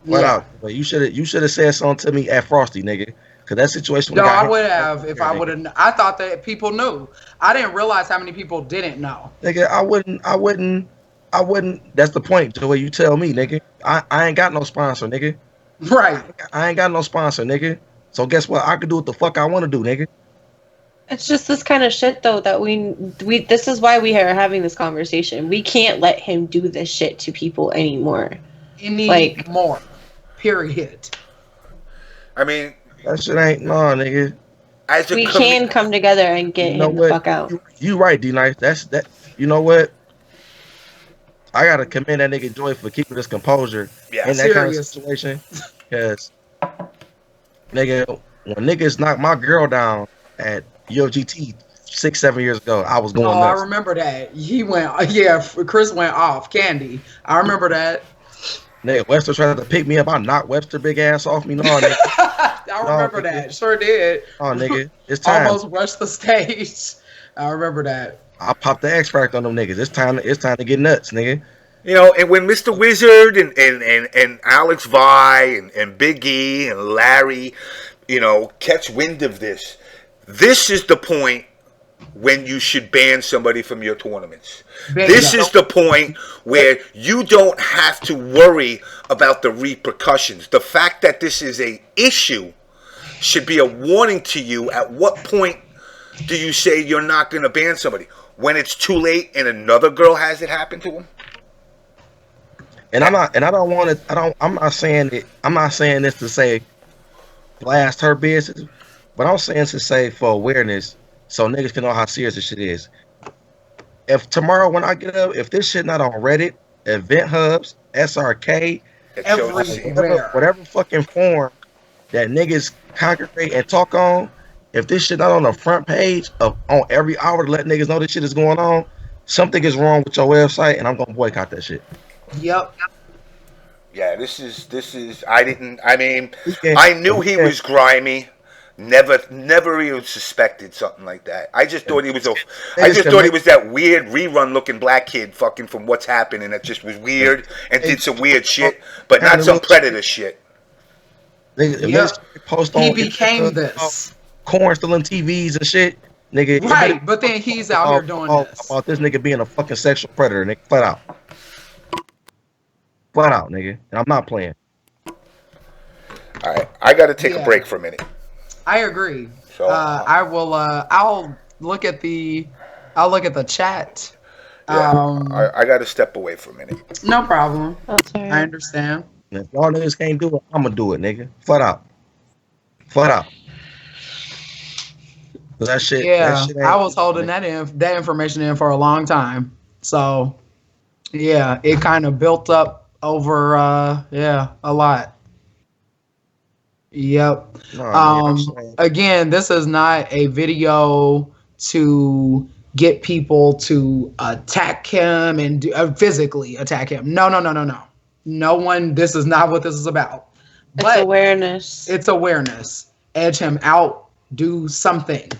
Flat out. But you should have said something to me at Frosty, nigga. Cause that situation No, got I him. would have if I would have. I thought that people knew. I didn't realize how many people didn't know. Nigga, I wouldn't. That's the point, Joey. You tell me, nigga. I ain't got no sponsor, nigga. Right. I ain't got no sponsor, nigga. So guess what? I can do what the fuck I want to do, nigga. It's just this kind of shit, though, that we. This is why we are having this conversation. We can't let him do this shit to people anymore. More. Period. I mean, that shit ain't nigga. We can come together and get him the fuck out. You right, D-Nice. That's that. You know what? I gotta commend that nigga Joy for keeping his composure in that kind of situation. Because, nigga, when niggas knocked my girl down at UFGT 6-7 years ago, I was going nuts. I remember that. He went, Chris went off. Candy. I remember that. Nigga, Webster tried to pick me up. I knocked Webster big ass off me. No, nigga. I remember that. Sure did. Oh, nigga. It's time. Almost rushed the stage. I remember that. I popped the X Factor on them niggas. It's time to get nuts, nigga. You know, and when Mr. Wizard and Alex Vi and Big E and Larry, you know, catch wind of this, this is the point when you should ban somebody from your tournaments. This is the point where you don't have to worry about the repercussions. The fact that this is a issue should be a warning to you. At what point do you say you're not going to ban somebody? When it's too late and another girl has it happen to him? And I'm not saying this to say blast her business, but I'm saying to say for awareness so niggas can know how serious this shit is. If tomorrow when I get up, if this shit not on Reddit, Event Hubs, SRK, whatever fucking form that niggas congregate and talk on, if this shit not on the front page on every hour to let niggas know this shit is going on, something is wrong with your website, and I'm gonna boycott that shit. Yep. Yeah, this is. I knew he was grimy. Never even suspected something like that. I just thought he was he was that weird rerun looking black kid fucking from What's Happening that just was weird and did some weird shit, but not some predator shit. He became this. Corn stealing TVs and shit, nigga. Right, but then he's out here doing this. About this nigga being a fucking sexual predator, nigga. Flat out, nigga. And I'm not playing. All right, I got to take a break for a minute. I agree. So I will. I'll look at the chat. Yeah, I got to step away for a minute. No problem. Okay. I understand. And if y'all niggas can't do it, I'm gonna do it, nigga. Flat out. That shit. Yeah, that shit I was holding that information in for a long time. So, yeah, it kind of built up over. A lot. Yep. Again, this is not a video to get people to attack him and physically attack him. No. No one. This is not what this is about. It's awareness. It's awareness. Edge him out. Do something.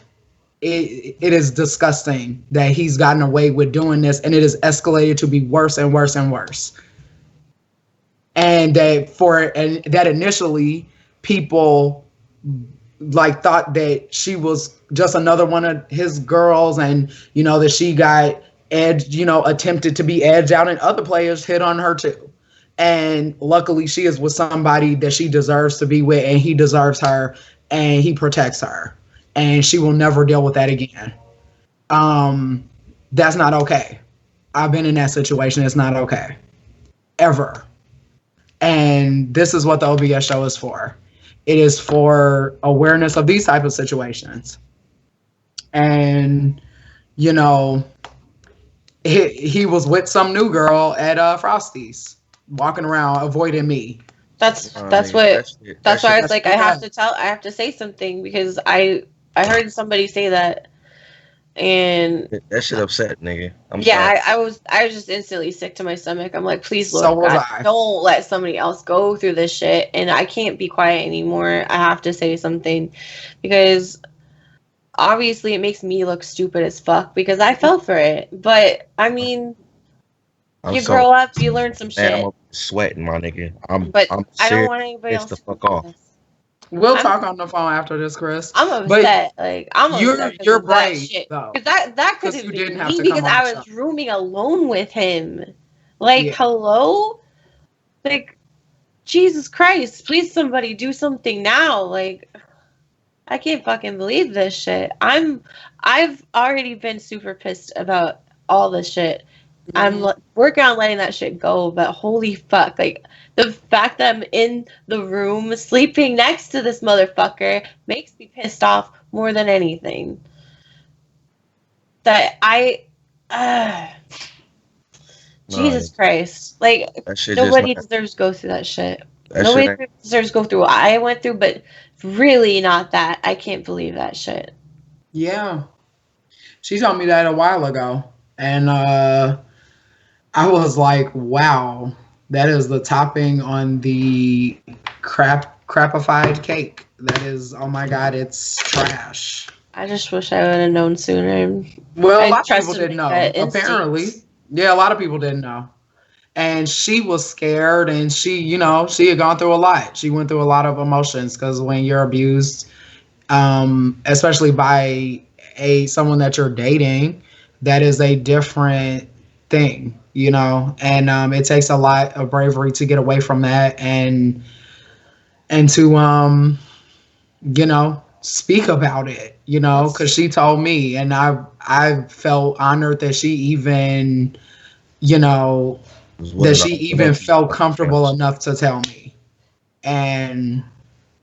It is disgusting that he's gotten away with doing this, and it has escalated to be worse and worse and worse. And that initially people thought that she was just another one of his girls, and that she got edged, attempted to be edged out, and other players hit on her too. And luckily she is with somebody that she deserves to be with, and he deserves her, and he protects her, and she will never deal with that again. That's not okay. I've been in that situation. It's not okay. Ever. And this is what the OBS show is for. It is for awareness of these type of situations. And, he was with some new girl at Frosty's, walking around, avoiding me. That's why I was like, I have to say something, because I heard somebody say that, and that shit upset, nigga. I was just instantly sick to my stomach. I'm like, please, Lord God, don't let somebody else go through this shit, and I can't be quiet anymore. I have to say something, because obviously it makes me look stupid as fuck, because I fell for it. But I mean, You grow up, you learn some man, shit. I'm sweating, my nigga. But I'm I don't serious. want anybody else The to fuck do off. this. We'll talk on the phone after this, Chris. I'm upset. Like I'm upset because you're of that brave shit. though. Because that could Because have you been didn't have me to because come on I the was show. rooming alone with him. Like, hello? Like, Jesus Christ, please somebody do something now. Like, I can't fucking believe this shit. I've already been super pissed about all this shit. I'm working on letting that shit go, but holy fuck, like the fact that I'm in the room sleeping next to this motherfucker makes me pissed off more than anything. That Jesus Christ, like nobody deserves to go through that shit. Nobody deserves to go through what I went through, but really not that. I can't believe that shit. Yeah. She told me that a while ago. And I was like, wow, that is the topping on the crapified cake. That is, oh my God, it's trash. I just wish I would have known sooner. Well, a lot of people didn't know. Apparently. Yeah, a lot of people didn't know. And she was scared and she, she had gone through a lot. She went through a lot of emotions because when you're abused, especially by someone that you're dating, that is a different thing, and it takes a lot of bravery to get away from that and to speak about it, because she told me, and I felt honored that she even felt comfortable enough to tell me. And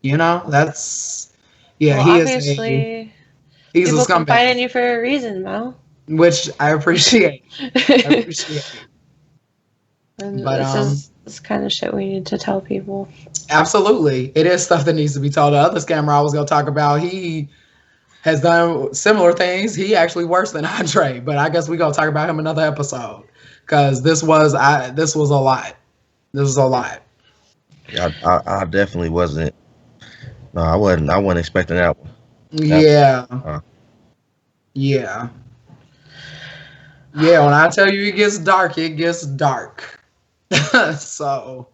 that's he obviously he's people a scumbag. confide in you for a reason, Mel. Which I appreciate. And but this is this kind of shit we need to tell people. Absolutely. It is stuff that needs to be told. The other scammer I was going to talk about, he has done similar things. He actually worse than Andre, but I guess we're going to talk about him another episode because this was a lot. This was a lot. Yeah, I definitely wasn't. No, I wasn't expecting that one. Yeah. Yeah. Yeah, when I tell you it gets dark, it gets dark. So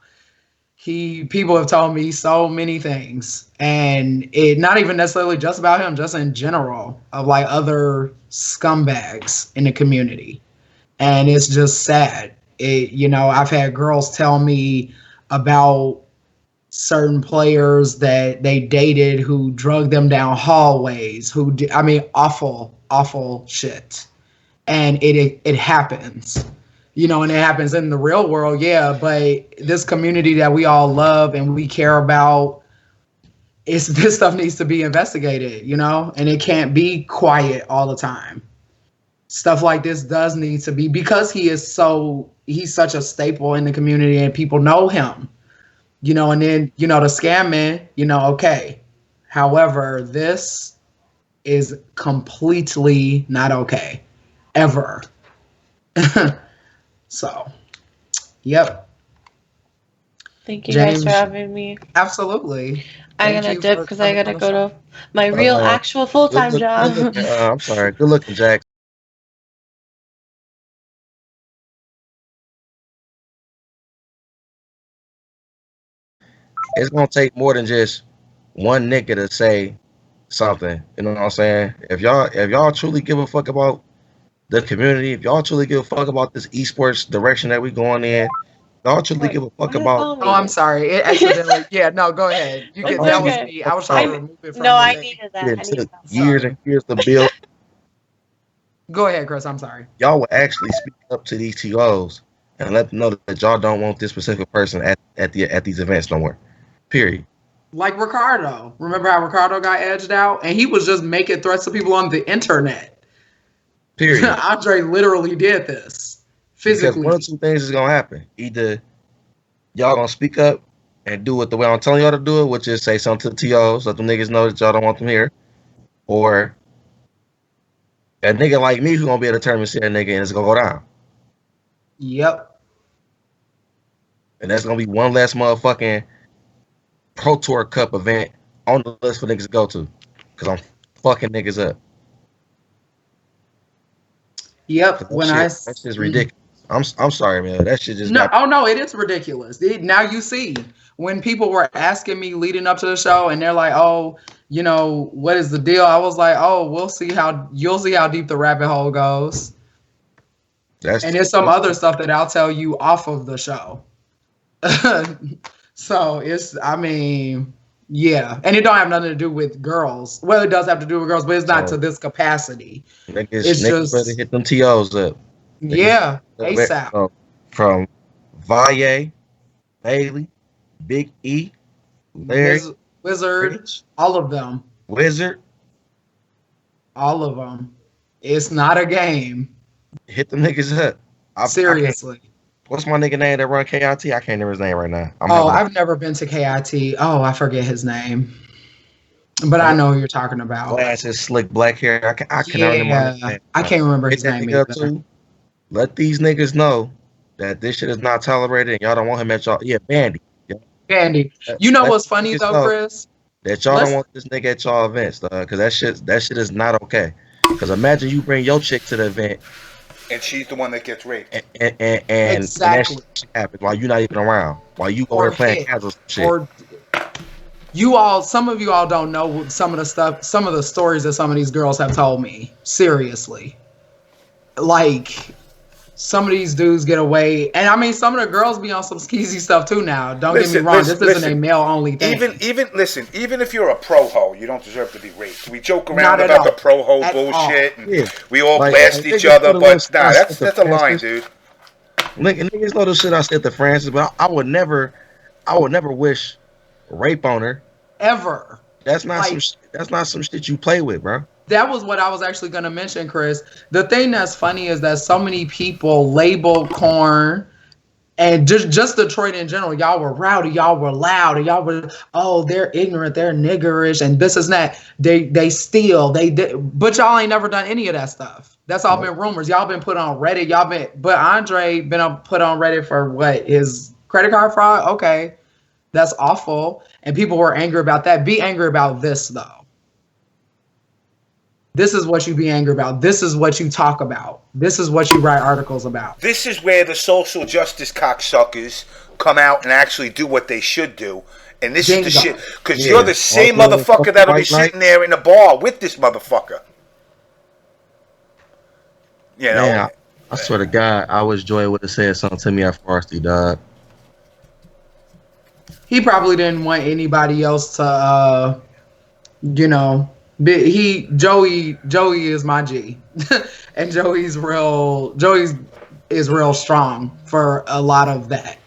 people have told me so many things, and it not even necessarily just about him, just in general, of like other scumbags in the community. And it's just sad. I've had girls tell me about certain players that they dated who drug them down hallways, awful shit. And it happens, and it happens in the real world. Yeah. But this community that we all love and we care about, this stuff needs to be investigated, and it can't be quiet all the time. Stuff like this does need to be, because he's such a staple in the community and people know him, and then, the scam man, okay. However, this is completely not okay. Ever. So, yep. Thank you guys for having me. Absolutely. I gotta dip because I gotta go to my real, actual full-time job. I'm sorry. Good looking, Jack. It's gonna take more than just one nigga to say something. You know what I'm saying? If y'all truly give a fuck about the community, if y'all truly give a fuck about this esports direction that we going in, y'all truly give a fuck about. Oh, I'm sorry. It accidentally. Yeah, no, go ahead. You get that was me. I was trying to remove it from No, I needed that. It took years and years to build. Go ahead, Chris. I'm sorry. Y'all will actually speak up to these TOs and let them know that y'all don't want this specific person at these events no more. Period. Like Ricardo. Remember how Ricardo got edged out? And he was just making threats to people on the internet. Period. Andre literally did this. Physically. Because one of two things is gonna happen. Either y'all gonna speak up and do it the way I'm telling y'all to do it, which is say something to the TOs, let them niggas know that y'all don't want them here. Or a nigga like me who gonna be able to turn and see that nigga and it's gonna go down. Yep. And that's gonna be one less motherfucking Pro Tour Cup event on the list for niggas to go to. Cause I'm fucking niggas up. Yep. That's just ridiculous. I'm sorry, man. That shit just No, got oh no, it is ridiculous. Now you see when people were asking me leading up to the show, and they're like, "Oh, you know, what is the deal?" I was like, "Oh, you'll see how deep the rabbit hole goes." And there's some other stuff that I'll tell you off of the show. So I mean, yeah, and it don't have nothing to do with girls. Well, it does have to do with girls, but it's not to this capacity. It's just better hit them TOs up. Yeah, ASAP. From Valle, Bailey, Big E, Larry, Wizard, Rich, all of them. Wizard, all of them. It's not a game. Hit them niggas up. Seriously. What's my nigga name that run KIT? I can't remember his name right now. I've never been to KIT. Oh, I forget his name. But I know who you're talking about. Glasses, slick black hair. I cannot remember his name. I can't remember his name either. Too. Let these niggas know that this shit is not tolerated and y'all don't want him at y'all. Yeah, Bandy. Bandy. You know what's funny though, Chris? That y'all don't want this nigga at y'all events, because that shit is not okay. Because imagine you bring your chick to the event and she's the one that gets raped. Exactly. And that shit happens while you're not even around. While you over playing casual shit. Or some of you all don't know some of the stories that some of these girls have told me. Seriously. Like, some of these dudes get away, and I mean, some of the girls be on some skeezy stuff too now. Don't get me wrong, this isn't a male-only thing. Even if you're a pro hoe, you don't deserve to be raped. We joke around about the pro hoe bullshit, and we all blast each other, but nah, that's a line, dude. Niggas know the shit I said to Francis, but I would never wish rape on her. Ever. That's not some shit you play with, bro. That was what I was actually going to mention, Chris. The thing that's funny is that so many people label Korn and just Detroit in general. Y'all were rowdy, y'all were loud, and y'all were, they're ignorant, they're niggerish, and this and that. They steal, they did, but y'all ain't never done any of that stuff. That's all been rumors. Y'all been put on Reddit. But Andre been put on Reddit for what? His credit card fraud? Okay, that's awful. And people were angry about that. Be angry about this though. This is what you be angry about. This is what you talk about. This is what you write articles about. This is where the social justice cocksuckers come out and actually do what they should do. And this is the shit. Because you're the same motherfucker that'll be sitting there in a bar with this motherfucker. You know? Man, I swear to God, I wish Joy would have said something to me at Varsity, dog. He probably didn't want anybody else to, Joey is my G, and Joey is real strong for a lot of that,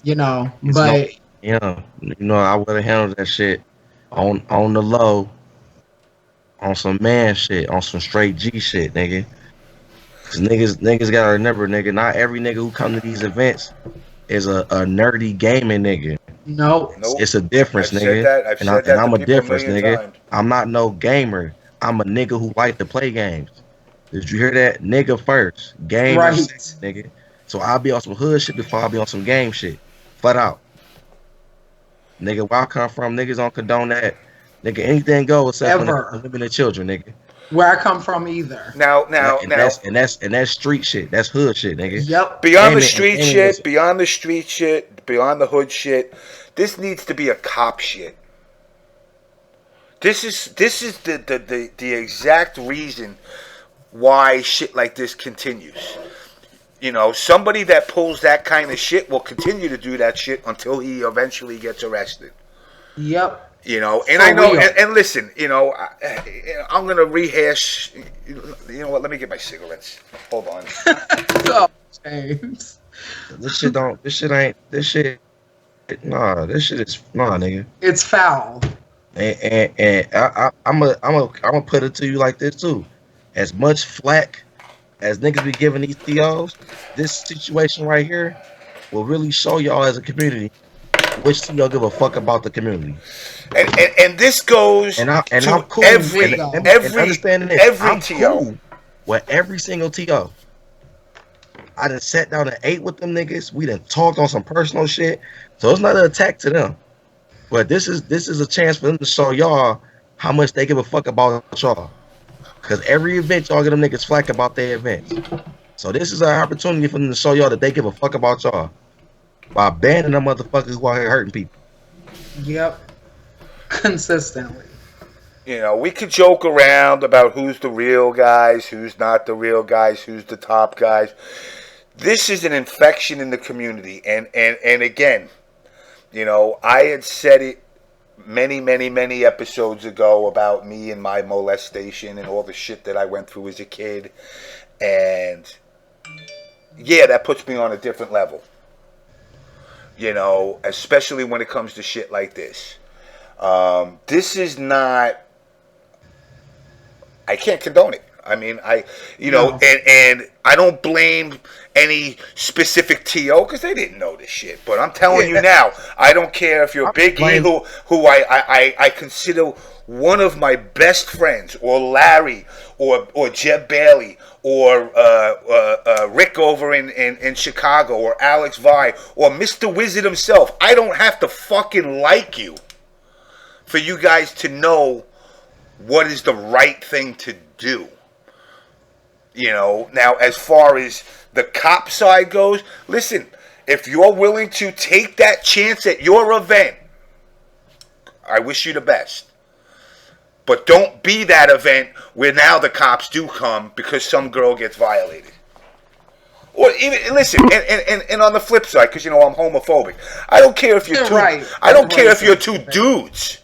but I would have handled that shit on the low, on some man shit, on some straight G shit, nigga. Cause niggas gotta remember, nigga, not every nigga who come to these events is a nerdy gaming nigga. Nope. It's a difference, nigga. And I'm a difference, nigga. I'm not no gamer. I'm a nigga who like to play games. Did you hear that? Nigga first. Game right. Nigga. So I'll be on some hood shit before I'll be on some game shit. Flat out. Nigga, where I come from, niggas don't condone that. Nigga, anything goes except for women and children, nigga. Where I come from either. Now, that's street shit. That's hood shit, nigga. Yep. Beyond the street shit, beyond the hood shit, this needs to be a cop shit. This is the exact reason why shit like this continues. Somebody that pulls that kind of shit will continue to do that shit until he eventually gets arrested. Yep. And I know, and listen, I'm gonna rehash. You know what? Let me get my cigarettes. Hold on. Oh, James. This shit is nigga. It's foul. And I'm gonna put it to you like this too. As much flack as niggas be giving these TOs, this situation right here will really show y'all as a community which TO give a fuck about the community. And this goes I'm cool. every TO. Cool with every single TO. I done sat down and ate with them niggas. We done talked on some personal shit. So it's not an attack to them. But this is a chance for them to show y'all how much they give a fuck about y'all. Cause every event y'all get them niggas flack about their events. So this is an opportunity for them to show y'all that they give a fuck about y'all by banning them motherfuckers who out here hurting people. Yep. Consistently. You know, we could joke around about who's the real guys, who's not the real guys, who's the top guys. This is an infection in the community. And again, you know, I had said it many episodes ago about me and my molestation and all the shit that I went through as a kid. And yeah, that puts me on a different level. You know, especially when it comes to shit like this. This is not... I can't condone it. I mean, and I don't blame any specific TO because they didn't know this shit. But I'm telling you now, I don't care if you're Big E, who I consider one of my best friends, or Larry, or Jeb Bailey, or Rick over in Chicago, or Alex Vi, or Mr. Wizard himself. I don't have to fucking like you for you guys to know what is the right thing to do. You know, now as far as the cop side goes, listen, if you're willing to take that chance at your event, I wish you the best. But don't be that event where now the cops do come because some girl gets violated. Or even, listen, and on the flip side, because you know I'm homophobic, I don't care if you're two. Right. I don't care if you're two dudes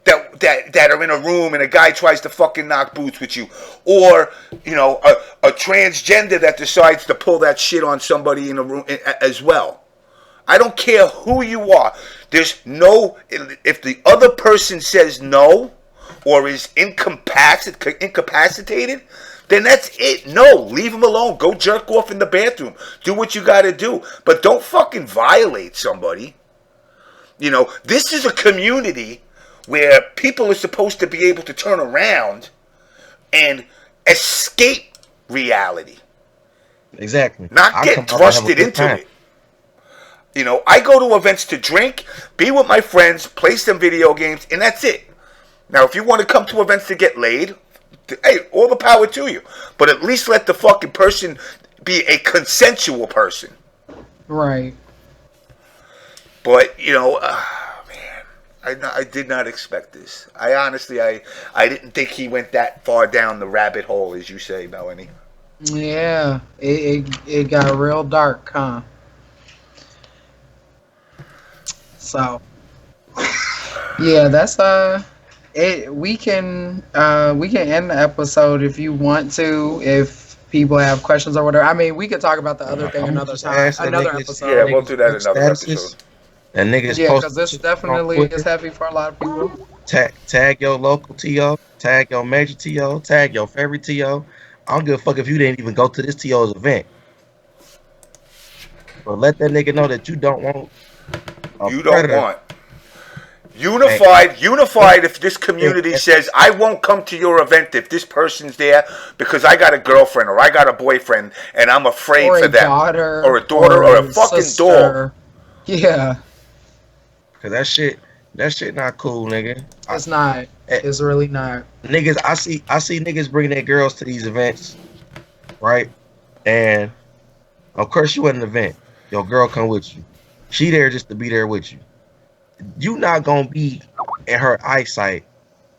that are in a room and a guy tries to fucking knock boots with you, or you know a transgender that decides to pull that shit on somebody in a room as well. I don't care who you are. There's no, if the other person says no or is incapacitated, then that's it. No, leave him alone. Go jerk off in the bathroom. Do what you got to do, but don't fucking violate somebody. You know, this is a community where people are supposed to be able to turn around and escape reality. Exactly. Not get thrusted into it. You know, I go to events to drink, be with my friends, play some video games, and that's it. Now, if you want to come to events to get laid, hey, all the power to you. But at least let the fucking person be a consensual person. Right. But, you know... I did not expect this. I honestly, I didn't think he went that far down the rabbit hole, as you say, Melanie. Yeah, it got real dark, huh? So, yeah, that's we can end the episode if you want to. If people have questions or whatever, I mean, we could talk about the other thing another time, another episode. Yeah, we'll do that another episode. And niggas because this definitely is heavy for a lot of people. Tag your local TO, tag your major TO, tag your favorite TO. I don't give a fuck if you didn't even go to this TO's event. But let that nigga know that you don't want. Unified. If this community says I won't come to your event if this person's there because I got a girlfriend or I got a boyfriend and I'm afraid for them, or a daughter or a fucking sister. Dog. Yeah. Cause that shit not cool, nigga. It's not. It's really not. Niggas, I see niggas bringing their girls to these events, right? And of course you at an event, your girl come with you. She there just to be there with you. You not gonna be in her eyesight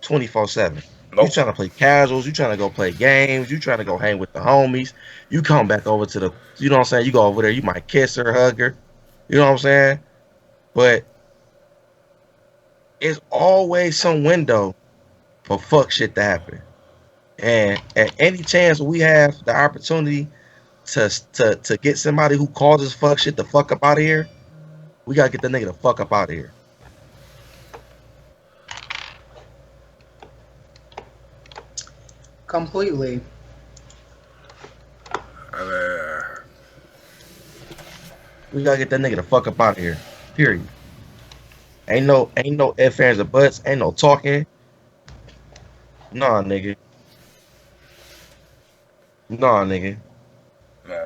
24/7. Nope. You trying to play casuals, you trying to go play games, you trying to go hang with the homies. You come back over to the, you know what I'm saying? You go over there, you might kiss her, hug her. You know what I'm saying? But it's always some window for fuck shit to happen. And at any chance we have the opportunity to get somebody who causes fuck shit the fuck up out of here, we gotta get the nigga the fuck up out of here. Completely. We gotta get that nigga the fuck up out of here. Period. Ain't no ifs, ands, or buts. Ain't no talking. Nah, nigga. Nah, nigga. Yeah.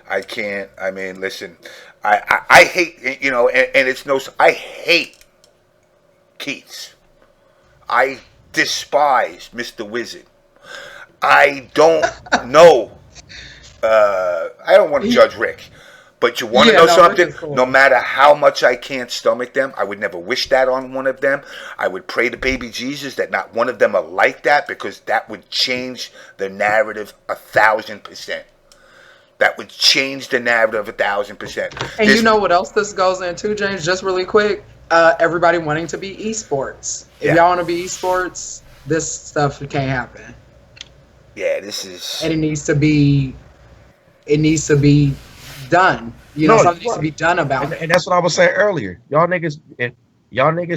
I can't. I mean, listen. I hate, you know, and it's no. I hate Keats. I despise Mr. Wizard. I don't know I don't want to judge Rick, but you want to Yeah, know no, Rick something? is cool. No matter how much I can't stomach them, I would never wish that on one of them. I would pray to baby Jesus that not one of them are like that, because that would change the narrative 1,000%. That would change the narrative 1,000%. And you know what else this goes into, James? Just really quick. Everybody wanting to be esports. If y'all want to be esports, this stuff can't happen. Yeah, this is. And it needs to be done. You know, something needs to be done about it. And that's what I was saying earlier. Y'all niggas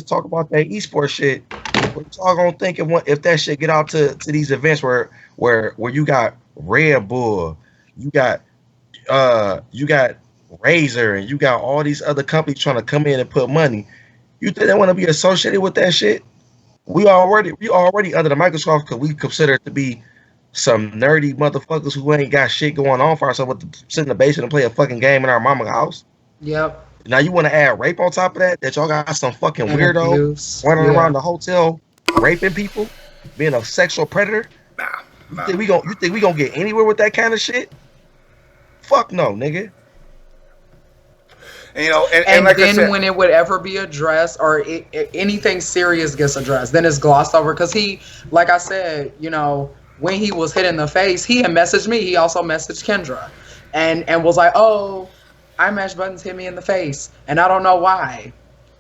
talk about that esports shit. What y'all gonna think if that shit get out to these events where you got Red Bull, you got Razer, and you got all these other companies trying to come in and put money. You think they want to be associated with that shit? We already under the microscope because we consider it to be some nerdy motherfuckers who ain't got shit going on for ourselves but to sit in the basement and play a fucking game in our mama's house. Yep. Now you want to add rape on top of that? That y'all got some fucking weirdo running around the hotel raping people, being a sexual predator? Nah. You think we gonna get anywhere with that kind of shit? Fuck no, nigga. And, you know, and like then I said, when it would ever be addressed or anything serious gets addressed, then it's glossed over. Because he, like I said, you know, when he was hit in the face, he had messaged me. He also messaged Kendra and was like, oh, iMatch Buttons hit me in the face. And I don't know why.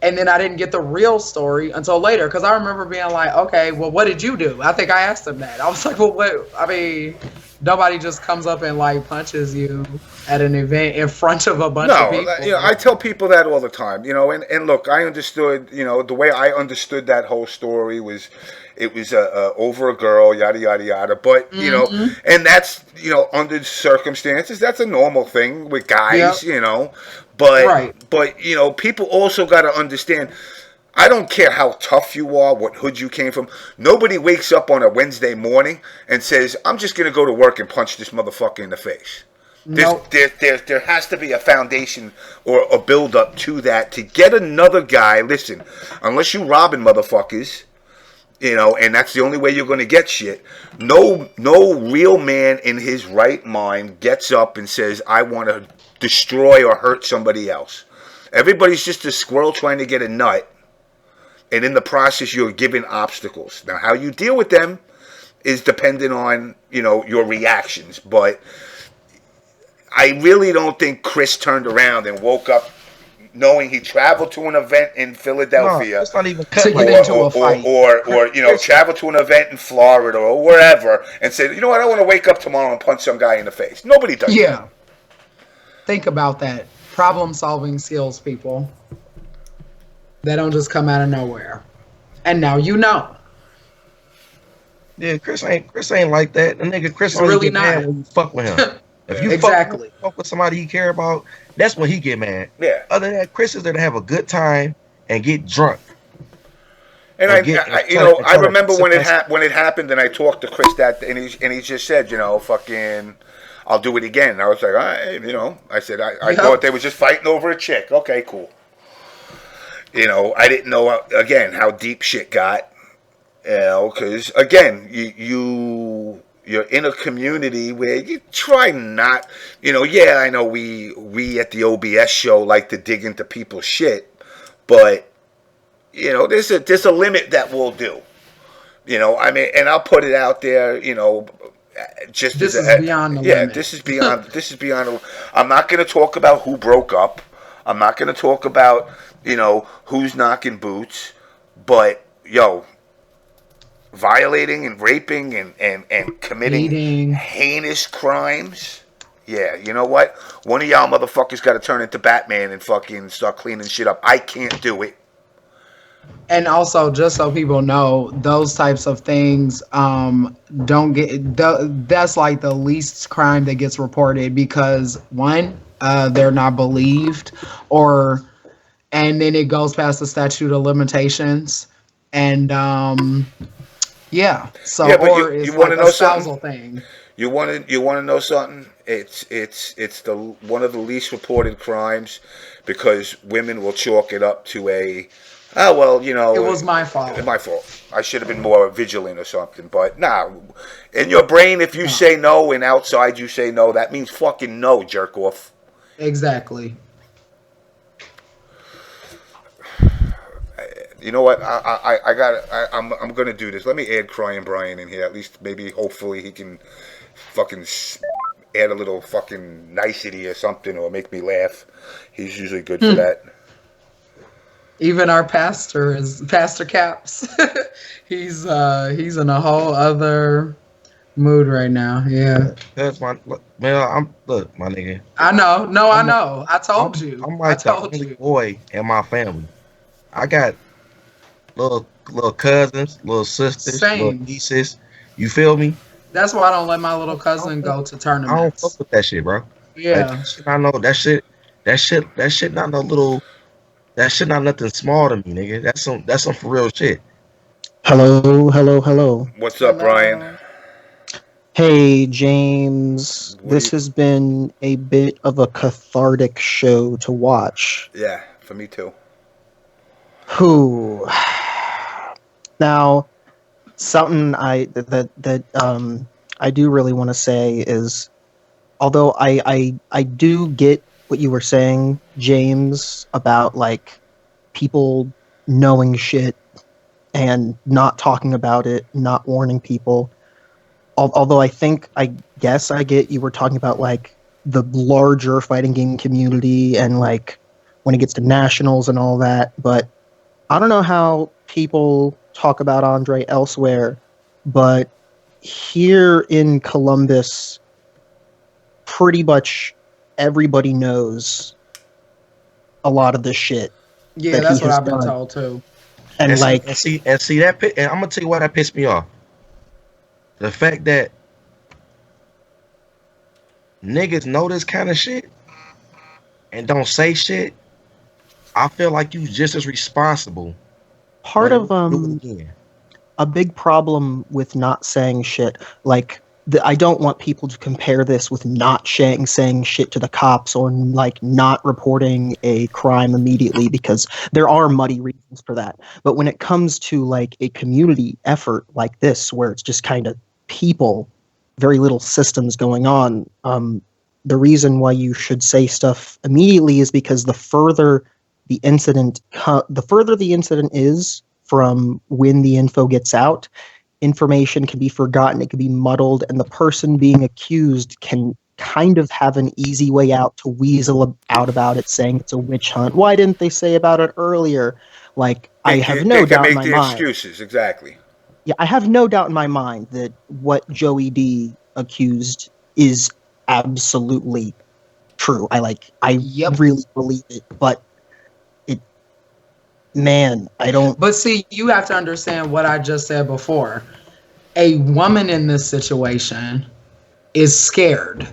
And then I didn't get the real story until later. Because I remember being like, okay, well, what did you do? I think I asked him that. I was like, well, what? I mean, nobody just comes up and like punches you at an event in front of a bunch of people. You know, I tell people that all the time, you know, and look, I understood, you know, the way I understood that whole story was, it was over a girl, yada, yada, yada. But, you know, and that's, you know, under circumstances, that's a normal thing with guys, you know. But, you know, people also got to understand, I don't care how tough you are, what hood you came from. Nobody wakes up on a Wednesday morning and says, I'm just going to go to work and punch this motherfucker in the face. Nope. There has to be a foundation or a build-up to that to get another guy. Listen, unless you robbing motherfuckers, you know, and that's the only way you're going to get shit. No real man in his right mind gets up and says, I want to destroy or hurt somebody else. Everybody's just a squirrel trying to get a nut. And in the process, you're given obstacles. Now, how you deal with them is dependent on, you know, your reactions. But I really don't think Chris turned around and woke up knowing he traveled to an event in Philadelphia. No, it's not even to get into a fight. Or you know, travel to an event in Florida or wherever and say, you know what, I want to wake up tomorrow and punch some guy in the face. Nobody does that. Yeah. Think about that. Problem-solving skills, people. They don't just come out of nowhere. And now you know. Yeah, Chris ain't like that. The nigga Chris He's only really get mad not. when you fuck with him. If you fuck with somebody he care about, that's when he get mad. Yeah. Other than that, Chris is there to have a good time and get drunk. And I remember when it happened, and I talked to Chris and he just said, you know, fucking, I'll do it again. And I was like, all right, you know, I said I thought they were just fighting over a chick. Okay, cool. You know, I didn't know again how deep shit got. You know, because again, you're in a community where you try not, you know, yeah, I know we at the OBS show like to dig into people's shit, but you know, there's a limit that we'll do. You know, I mean, and I'll put it out there, you know, just this is beyond the limit. This is beyond. I'm not going to talk about who broke up. I'm not going to talk about, you know, who's knocking boots, but yo, violating and raping and committing heinous crimes. Yeah, you know what? One of y'all motherfuckers got to turn into Batman and fucking start cleaning shit up. I can't do it. And also, just so people know, those types of things don't get. That's like the least crime that gets reported because one, they're not believed, and then it goes past the statute of limitations, and yeah. So yeah, but or you it's want to like know a spousal something? thing. You want to know something? It's the one of the least reported crimes because women will chalk it up to a Oh, well, you know. It was my fault. It's my fault. I should have been more vigilant or something. But, nah. In your brain, if you say no and outside you say no, that means fucking no, jerk off. Exactly. You know what? I'm gonna do this. Let me add Crying Brian in here. At least, maybe, hopefully, he can fucking add a little fucking nicety or something, or make me laugh. He's usually good for that. Even our pastor is Pastor Caps. he's in a whole other mood right now. Yeah. That's my man. Look, my nigga. I know. No, I know. I told you. I'm like the only boy in my family. I got little cousins, little sisters, little nieces. You feel me? That's why I don't let my little cousin go to tournaments. I don't fuck with that shit, bro. Yeah. Like, I know that shit not no little. That shit not nothing small to me, nigga. That's some for real shit. Hello. What's up, Brian? Hey, James. This has been a bit of a cathartic show to watch. Yeah, for me too. Who? Now, something I do really want to say is, although I do get what you were saying, James, about like people knowing shit and not talking about it, not warning people. Although I guess I get you were talking about like the larger fighting game community and like when it gets to nationals and all that, but I don't know how people talk about Andre elsewhere, but here in Columbus, pretty much everybody knows a lot of this shit. Yeah, that's what I've been told too. And see that, and I'm gonna tell you why that pissed me off. The fact that niggas know this kind of shit and don't say shit, I feel like you just as responsible. Part of a big problem with not saying shit, like I don't want people to compare this with not saying shit to the cops or like not reporting a crime immediately, because there are muddy reasons for that. But when it comes to like a community effort like this, where it's just kind of people, very little systems going on, the reason why you should say stuff immediately is because the further the incident is from when the info gets out, information can be forgotten, it can be muddled, and the person being accused can kind of have an easy way out to weasel out about it, saying it's a witch hunt. Why didn't they say about it earlier? Like, I have no doubt in my mind. They can make the excuses, exactly. Yeah, I have no doubt in my mind that what Joey D accused is absolutely true. I really believe it, but I don't. But see, you have to understand what I just said before. A woman in this situation is scared.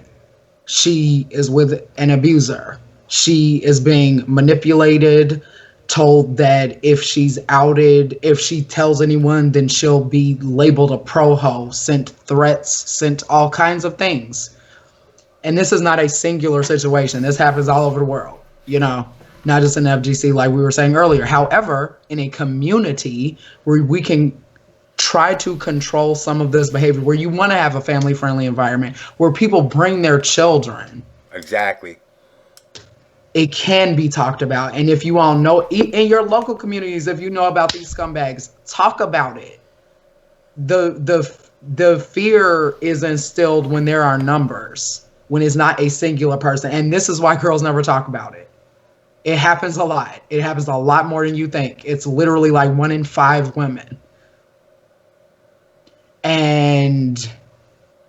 She is with an abuser. She is being manipulated, told that if she's outed, if she tells anyone, then she'll be labeled a pro-ho, sent threats, sent all kinds of things. And this is not a singular situation. This happens all over the world, not just in FGC like we were saying earlier. However, in a community where we can try to control some of this behavior, where you want to have a family-friendly environment, where people bring their children. Exactly. It can be talked about. And if you all know, in your local communities, if you know about these scumbags, talk about it. The fear is instilled when there are numbers, when it's not a singular person. And this is why girls never talk about it. It happens a lot. It happens a lot more than you think. It's literally like 1 in 5 women. And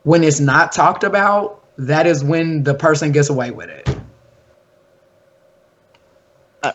when it's not talked about, that is when the person gets away with it.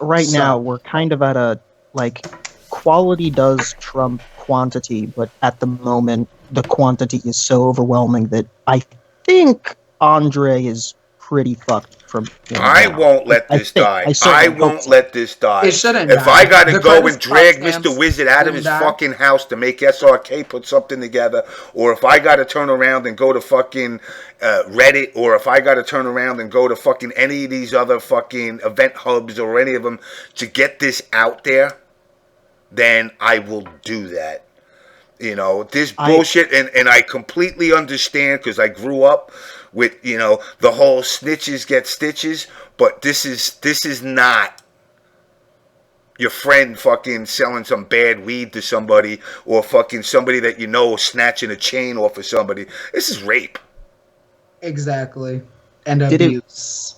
Right now, we're kind of at a, like, quality does trump quantity, but at the moment, the quantity is so overwhelming that I think Andre is pretty fucked from. I won't let this die. I won't let this die. It shouldn't. If I got to go and drag Mr. Wizard out of his fucking house to make SRK put something together, or if I got to turn around and go to fucking Reddit, or if I got to turn around and go to fucking any of these other fucking event hubs or any of them to get this out there, then I will do that. You know, this bullshit, and I completely understand because I grew up with, you know, the whole snitches get stitches, but this is not your friend fucking selling some bad weed to somebody, or fucking somebody that you know snatching a chain off of somebody. This is rape. Exactly. And Did abuse.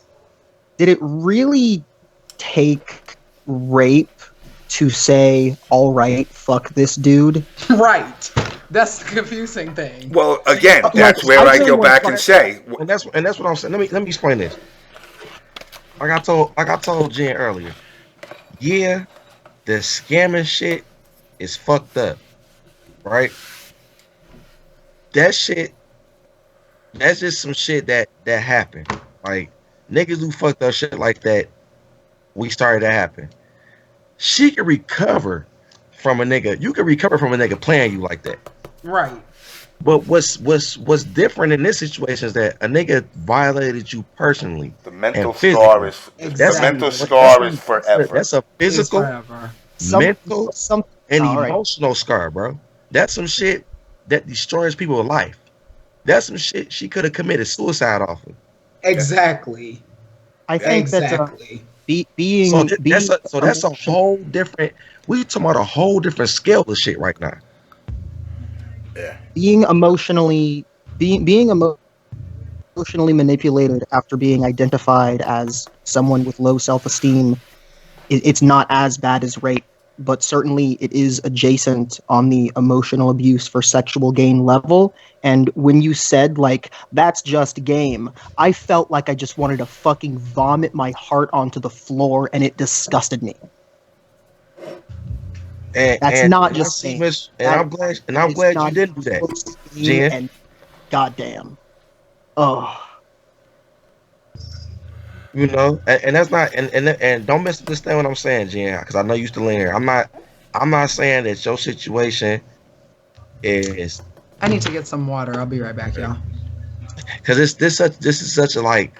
Did it really take rape to say, all right, fuck this dude? Right. That's the confusing thing. Well, again, Like, that's where I really go wanna back find- and say, And that's what I'm saying. Let me explain this. Like I told Jen earlier. Yeah, the scamming shit is fucked up, right? That shit, that's just some shit that happened. Like niggas who fucked up shit like that, we started to happen. She can recover from a nigga. You can recover from a nigga playing you like that. Right. But what's different in this situation is that a nigga violated you personally. the mental and physically. scar is Exactly. the mental scar is forever. That's a It's physical, forever. mental, and all right. emotional scar, bro. That's some shit that destroys people's life. That's some shit she could have committed suicide off of. Exactly. I think that Exactly. being So being that's a whole different. We talking about a whole different scale of shit right now. Yeah. being emotionally emotionally manipulated after being identified as someone with low self-esteem, it's not as bad as rape, but certainly it is adjacent on the emotional abuse for sexual gain level. And when you said, like, that's just game, I felt like I just wanted to fucking vomit my heart onto the floor, and it disgusted me. That's not just game. I'm glad you didn't do that, Jen. And goddamn, oh, You know, and that's not and don't misunderstand what I'm saying, Jen, because I know you used to lean here. I'm not saying that your situation is I need to get some water. I'll be right back, y'all. because this is such a like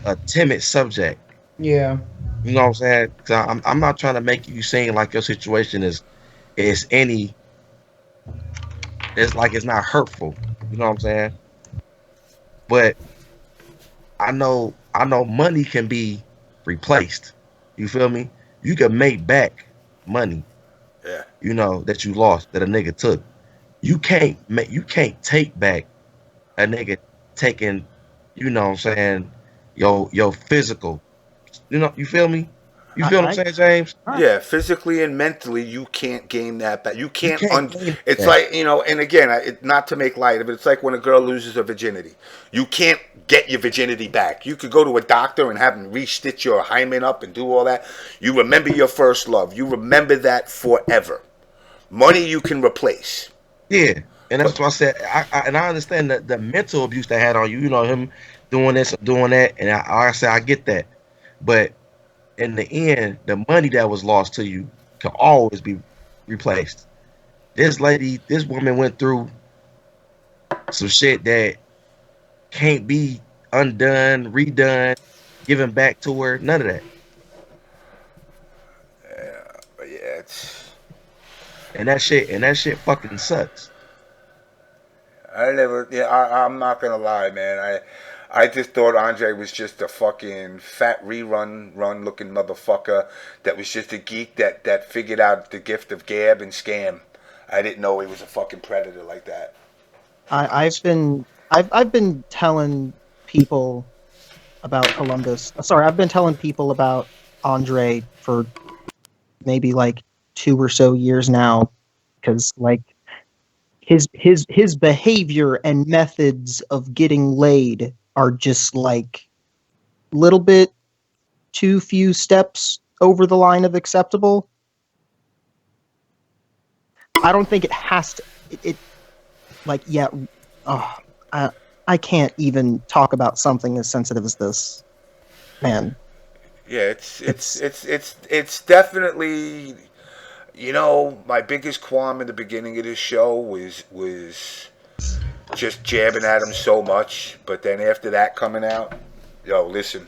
a timid subject. Yeah. You know what I'm saying? 'Cause I'm not trying to make you seem like your situation is any. It's like it's not hurtful. You know what I'm saying? But I know money can be replaced. You feel me? You can make back money. Yeah. You know that you lost, that a nigga took. You can't take back a nigga taking, you know what I'm saying, your physical. You know, you feel me? You feel what I'm saying, James? Yeah, physically and mentally, you can't gain that back. You can't. gain It's that. like, you know, and again, not to make light of it, it's like when a girl loses her virginity. You can't get your virginity back. You could go to a doctor and have him re-stitch your hymen up and do all that. You remember your first love. You remember that forever. Money you can replace. Yeah, and that's what I said. I understand the mental abuse they had on you. You know, him doing this, doing that, and I said I get that, but in the end, the money that was lost to you can always be replaced. This woman went through some shit that can't be undone, redone, given back to her. None of that. But yeah, it's. And that shit fucking sucks. I'm not gonna lie, man. I just thought Andre was just a fucking fat run looking motherfucker that was just a geek that figured out the gift of gab and scam. I didn't know he was a fucking predator like that. I've been telling people about Columbus. Sorry, I've been telling people about Andre for maybe like 2 or so years now, because like his behavior and methods of getting laid are just like a little bit too few steps over the line of acceptable. I don't think it has to. It like, yeah. Oh, I can't even talk about something as sensitive as this, man. Yeah, it's definitely, you know, my biggest qualm in the beginning of this show was just jabbing at him so much, but then after that coming out, yo, listen,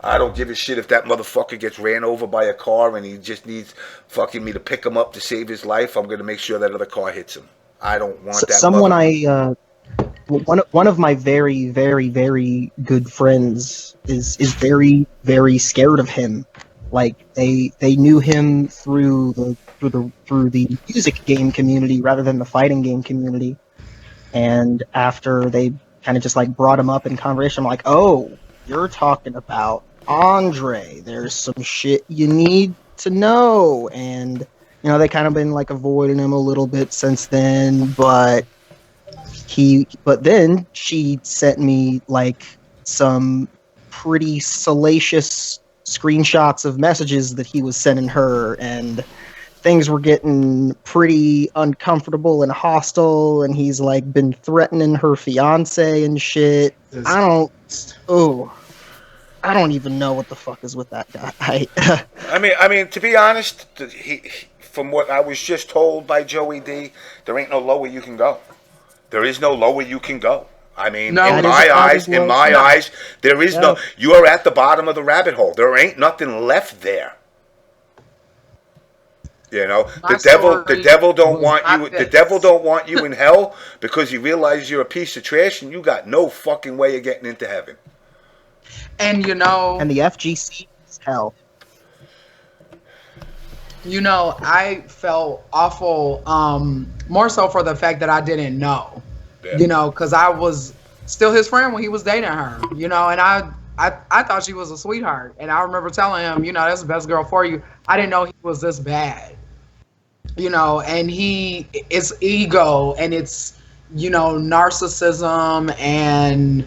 I don't give a shit if that motherfucker gets ran over by a car and he just needs fucking me to pick him up to save his life. I'm gonna make sure that other car hits him. I don't want that. Someone one of my very, very, very good friends is very, very scared of him. Like they knew him through the music game community rather than the fighting game community. And after they kind of just like brought him up in conversation, I'm like, oh, you're talking about Andre. There's some shit you need to know. And you know, they kind of been like avoiding him a little bit since then, but then she sent me like some pretty salacious screenshots of messages that he was sending her, and things were getting pretty uncomfortable and hostile, and he's like been threatening her fiance and shit. I don't even know what the fuck is with that guy. I mean, to be honest, from what I was just told by Joey D, there ain't no lower you can go. There is no lower you can go. I mean, in my eyes, there is no. You are at the bottom of the rabbit hole. There ain't nothing left there. You know, the devil don't want you. The devil don't want you in hell because he realizes you're a piece of trash and you got no fucking way of getting into heaven. And you know, and the FGC is hell. You know, I felt awful, more so for the fact that I didn't know, you know, because I was still his friend when he was dating her, you know, and I thought she was a sweetheart. And I remember telling him, you know, that's the best girl for you. I didn't know he was this bad, you know, and it's ego and it's, you know, narcissism and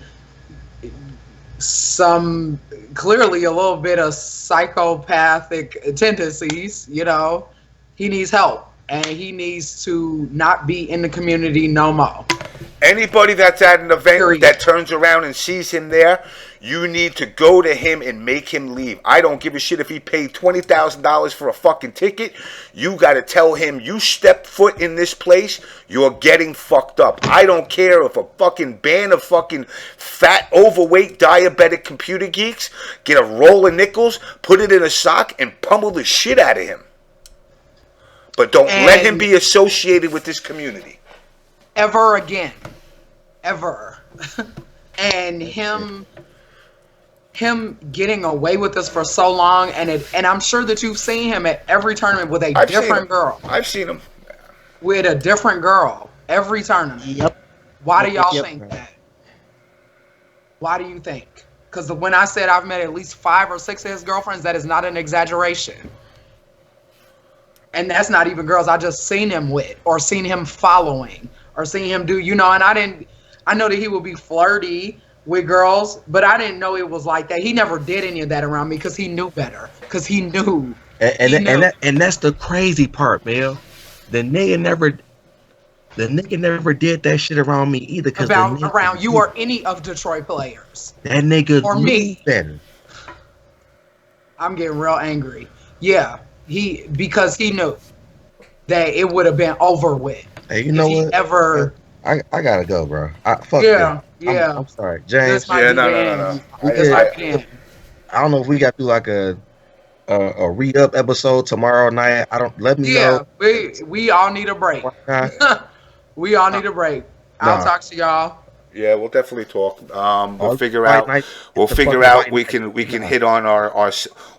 some clearly a little bit of psychopathic tendencies. You know, he needs help and he needs to not be in the community no more. Anybody that's at an event that turns around and sees him there, you need to go to him and make him leave. I don't give a shit if he paid $20,000 for a fucking ticket. You got to tell him, you stepped foot in this place, you're getting fucked up. I don't care if a fucking band of fucking fat, overweight, diabetic computer geeks get a roll of nickels, put it in a sock, and pummel the shit out of him. But don't let him be associated with this community. Ever again. Ever. And him getting away with this for so long, and I'm sure that you've seen him at every tournament with a different girl. I've seen him. With a different girl. Every tournament. Yep. Why do y'all think that? Why do you think? Because when I said I've met at least 5 or 6 of his girlfriends, that is not an exaggeration. And that's not even girls I just seen him with, or seen him following, or seen him do, you know, and I know that he would be flirty with girls, but I didn't know it was like that. He never did any of that around me because he knew better. Because he knew. And that's the crazy part, man. The nigga never did that shit around me either. Around you or any of Detroit players. That nigga or me. Better. I'm getting real angry. Yeah, because he knew that it would have been over with. Hey, you know what? I gotta go, bro. Fuck yeah. I'm sorry, James. No. I don't know if we got to do like a re-up episode tomorrow night. Let me know. We all need a break. We all need a break. I'll talk to y'all. Yeah, we'll definitely talk. We'll figure out. We can hit on our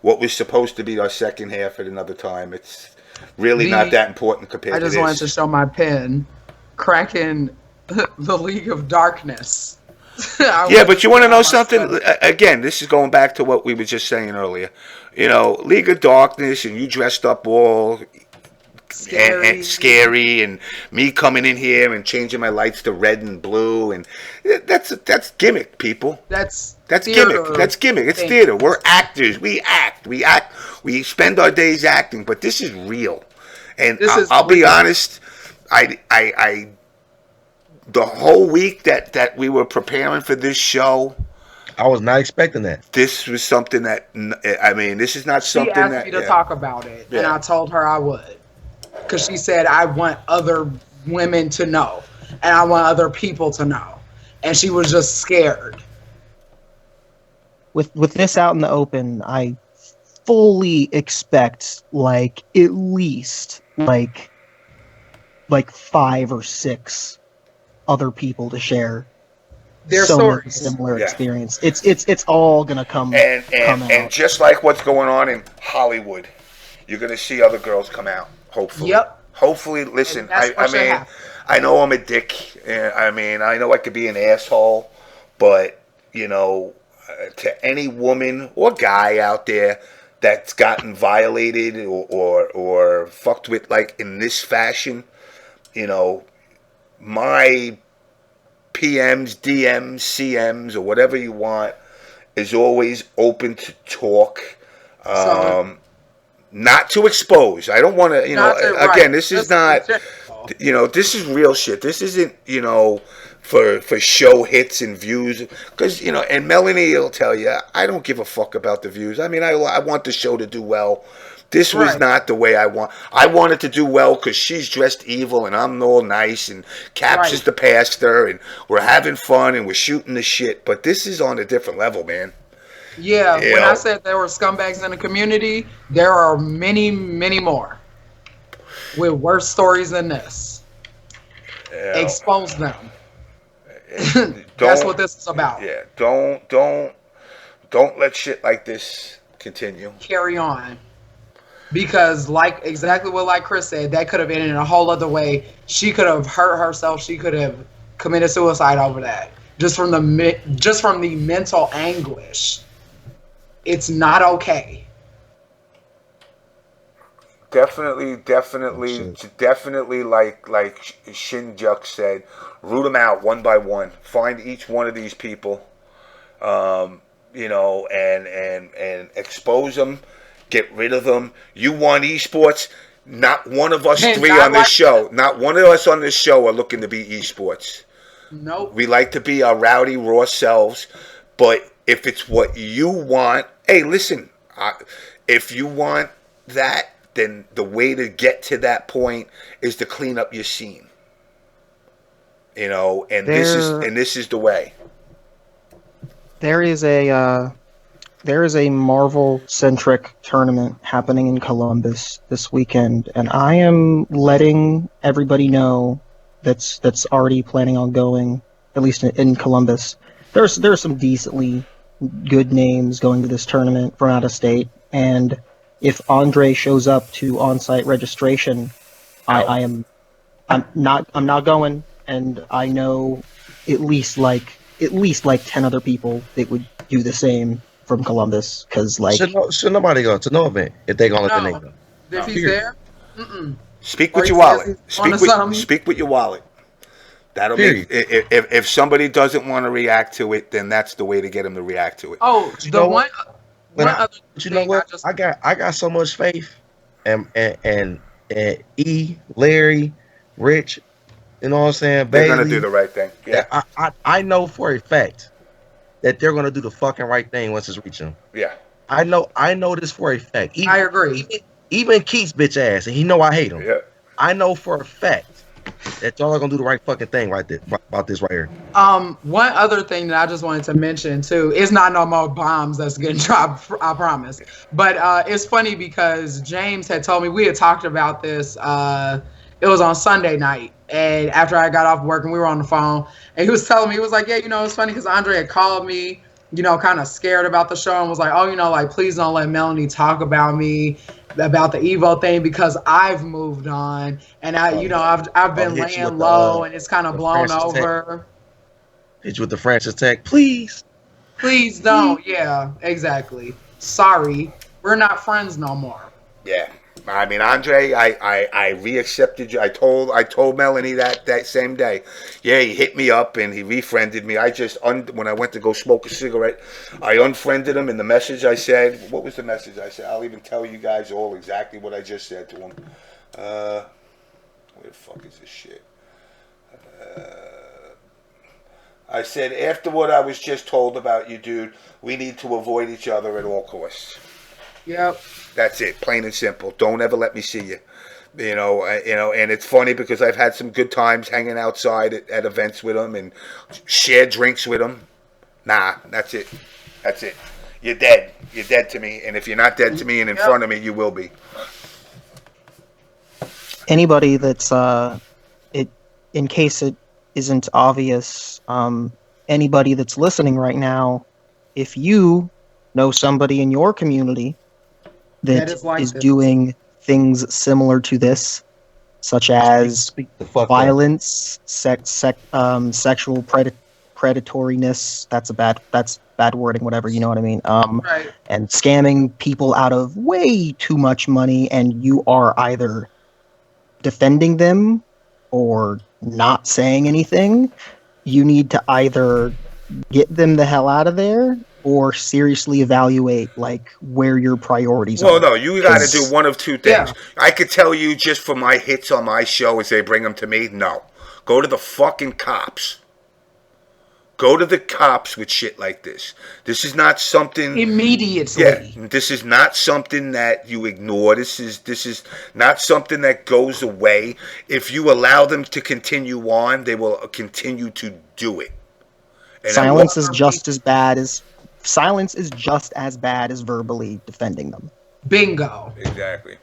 what was supposed to be our second half at another time. It's really not that important compared to this. I just wanted to show my pen, cracking the League of Darkness. Yeah, but you want to know something? Again, this is going back to what we were just saying earlier. You know, League of Darkness, and you dressed up all scary, and me coming in here and changing my lights to red and blue, and that's gimmick, people. That's gimmick. That's gimmick. It's theater. We're actors. We act. We spend our days acting, but this is real. And I'll be honest, I the whole week that we were preparing for this show, I was not expecting that. This was something that, I mean, this is not something that... She asked me to talk about it, and I told her I would. Because she said, I want other women to know, and I want other people to know. And she was just scared. with this out in the open, I fully expect like at least like 5 or 6 other people to share Their so many stories. similar Yeah. experience. It's all gonna come out. And just like what's going on in Hollywood, you're gonna see other girls come out. Hopefully. Yep. Hopefully, listen. And that's I what should mean, happen. I know I'm a dick. I mean, I know I could be an asshole, but you know, to any woman or guy out there that's gotten violated or fucked with like in this fashion, you know, my PMs, DMs, CMs, or whatever you want is always open to talk. Not to expose. I don't want to, again, this is not, this is real shit. This isn't, for show hits and views. Because, and Melanie will tell you, I don't give a fuck about the views. I mean, I want the show to do well. This was not the way I want. I want it to do well because she's dressed evil and I'm all nice and Caps is the pastor and we're having fun and we're shooting the shit. But this is on a different level, man. Yeah, when I said there were scumbags in the community, there are many, many more with worse stories than this. Expose them. That's what this is about. Yeah, don't let shit like this continue. Carry on. Because exactly what Chris said, that could have ended in a whole other way. She could have hurt herself. She could have committed suicide over that. Just from the mental anguish. It's not okay. Definitely, like Shinjuk said, root them out one by one. Find each one of these people, and expose them, get rid of them. You want esports? Not one of us three on this show. Not one of us on this show are looking to be esports. Nope. We like to be our rowdy, raw selves, but if it's what you want, hey, listen, if you want that, then the way to get to that point is to clean up your scene. This is the way. There is a Marvel-centric tournament happening in Columbus this weekend, and I am letting everybody know that's already planning on going, at least in Columbus. There's some decently good names going to this tournament from out of state, and if Andre shows up to on-site registration, I'm not going, and I know at least like 10 other people that would do the same from Columbus, because should nobody go to no event if they gonna let the nigga go. If he's there, speak with your wallet. Speak with your wallet. That'll make if somebody doesn't want to react to it, then that's the way to get them to react to it. Oh, I got so much faith, and Larry, Rich, you know what I'm saying? They're Bailey, gonna do the right thing. Yeah, I know for a fact that they're gonna do the fucking right thing once it's reaching them. Yeah, I know this for a fact. I agree. Even Keith's bitch ass, and he know I hate him. Yeah, I know for a fact that y'all are gonna do the right fucking thing about this right here. One other thing that I just wanted to mention too is not no more bombs that's getting dropped, I promise. But it's funny because James had told me, we had talked about this. It was on Sunday night, and after I got off work and we were on the phone, and he was telling me, he was like, yeah, it's funny because Andre had called me, kind of scared about the show and was like, oh, please don't let Melanie talk about me, about the Evo thing, because I've moved on and I've been laying low and it's kind of blown over. Hit you with the Francis Tech, please don't. Yeah, exactly. Sorry, we're not friends no more. Yeah. I mean, Andre, I reaccepted you. I told Melanie that same day. Yeah, he hit me up and he refriended me. I just when I went to go smoke a cigarette, I unfriended him. In the message I said, what was the message I said? I'll even tell you guys all exactly what I just said to him. Where the fuck is this shit? I said, after what I was just told about you, dude, we need to avoid each other at all costs. Yep. That's it, plain and simple. Don't ever let me see you. And it's funny because I've had some good times hanging outside at events with him and shared drinks with him. Nah, that's it. you're dead. You're dead to me. And if you're not dead to me and in front of me, you will be. Anybody that's in case it isn't obvious, anybody that's listening right now, if you know somebody in your community that is doing things similar to this, such as violence, sexual predatoriness, that's bad wording, whatever, you know what I mean, Right. and scamming people out of way too much money, and you are either defending them or not saying anything, you need to either get them the hell out of there or seriously evaluate like where your priorities are. Well, no, you got to do one of two things. Yeah. I could tell you just for my hits on my show as they bring them to me. No, go to the fucking cops. Go to the cops with shit like this. This is not something Immediately. Yeah, this is not something that you ignore. This is not something that goes away. If you allow them to continue on, they will continue to do it. And Silence is just as bad as verbally defending them. Bingo. Exactly.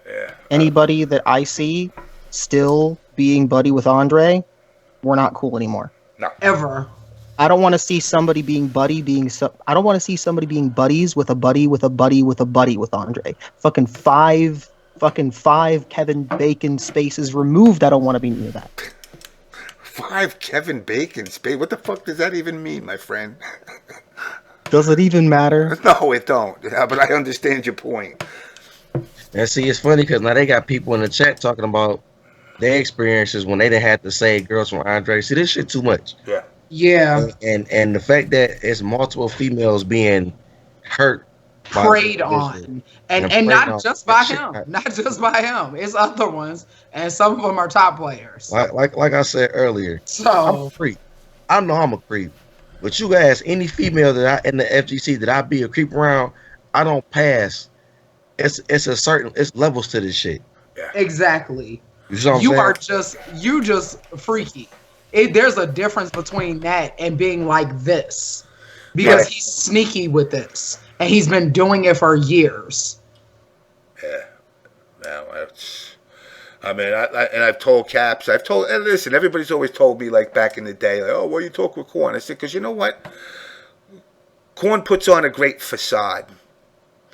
Yeah. Anybody that I see still being buddy with Andre, we're not cool anymore. No. Ever. I don't want to see somebody being I don't want to see somebody being buddies with a buddy with a buddy with a buddy with Andre. Fucking five Kevin Bacon spaces removed. I don't want to be near that. 5 Kevin Bacon space. What the fuck does that even mean, my friend? Does it even matter? No, it don't. Yeah, but I understand your point. And see, it's funny because now they got people in the chat talking about their experiences when they done had to save girls from Andre. See, this shit too much. Yeah. Yeah. And the fact that it's multiple females being hurt, preyed on, and not just by him, not just by him. It's other ones, and some of them are top players. Like I said earlier. So I'm a creep. I know I'm a creep, but you guys, any female that I in the FGC that I be a creep around, I don't pass. It's levels to this shit. Yeah. Exactly. You are just freaky. There's a difference between that and being like this, because he's sneaky with this, and he's been doing it for years. Yeah. No, I mean, I've told Caps, and listen, everybody's always told me, like, back in the day, like, oh, well, you talk with Korn. I said, because you know what? Korn puts on a great facade.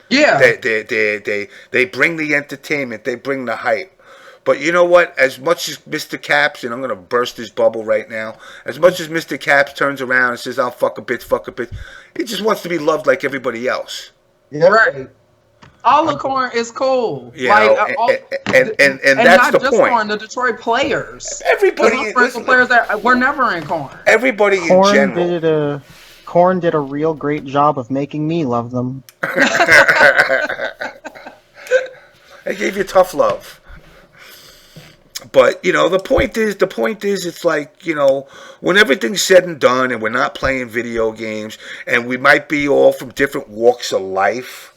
Yeah. They bring the entertainment. They bring the hype. But you know what? As much as Mr. Caps, and I'm going to burst his bubble right now, as much as Mr. Caps turns around and says, I'll fuck a bitch, he just wants to be loved like everybody else. Yeah. Right. All of Korn is cool. You know, and that's the point. And not just Korn, the Detroit players. Everybody. Players that were never in Korn. Everybody in general. Korn did a real great job of making me love them. They gave you tough love. But, you know, the point is, it's like, you know, when everything's said and done and we're not playing video games and we might be all from different walks of life,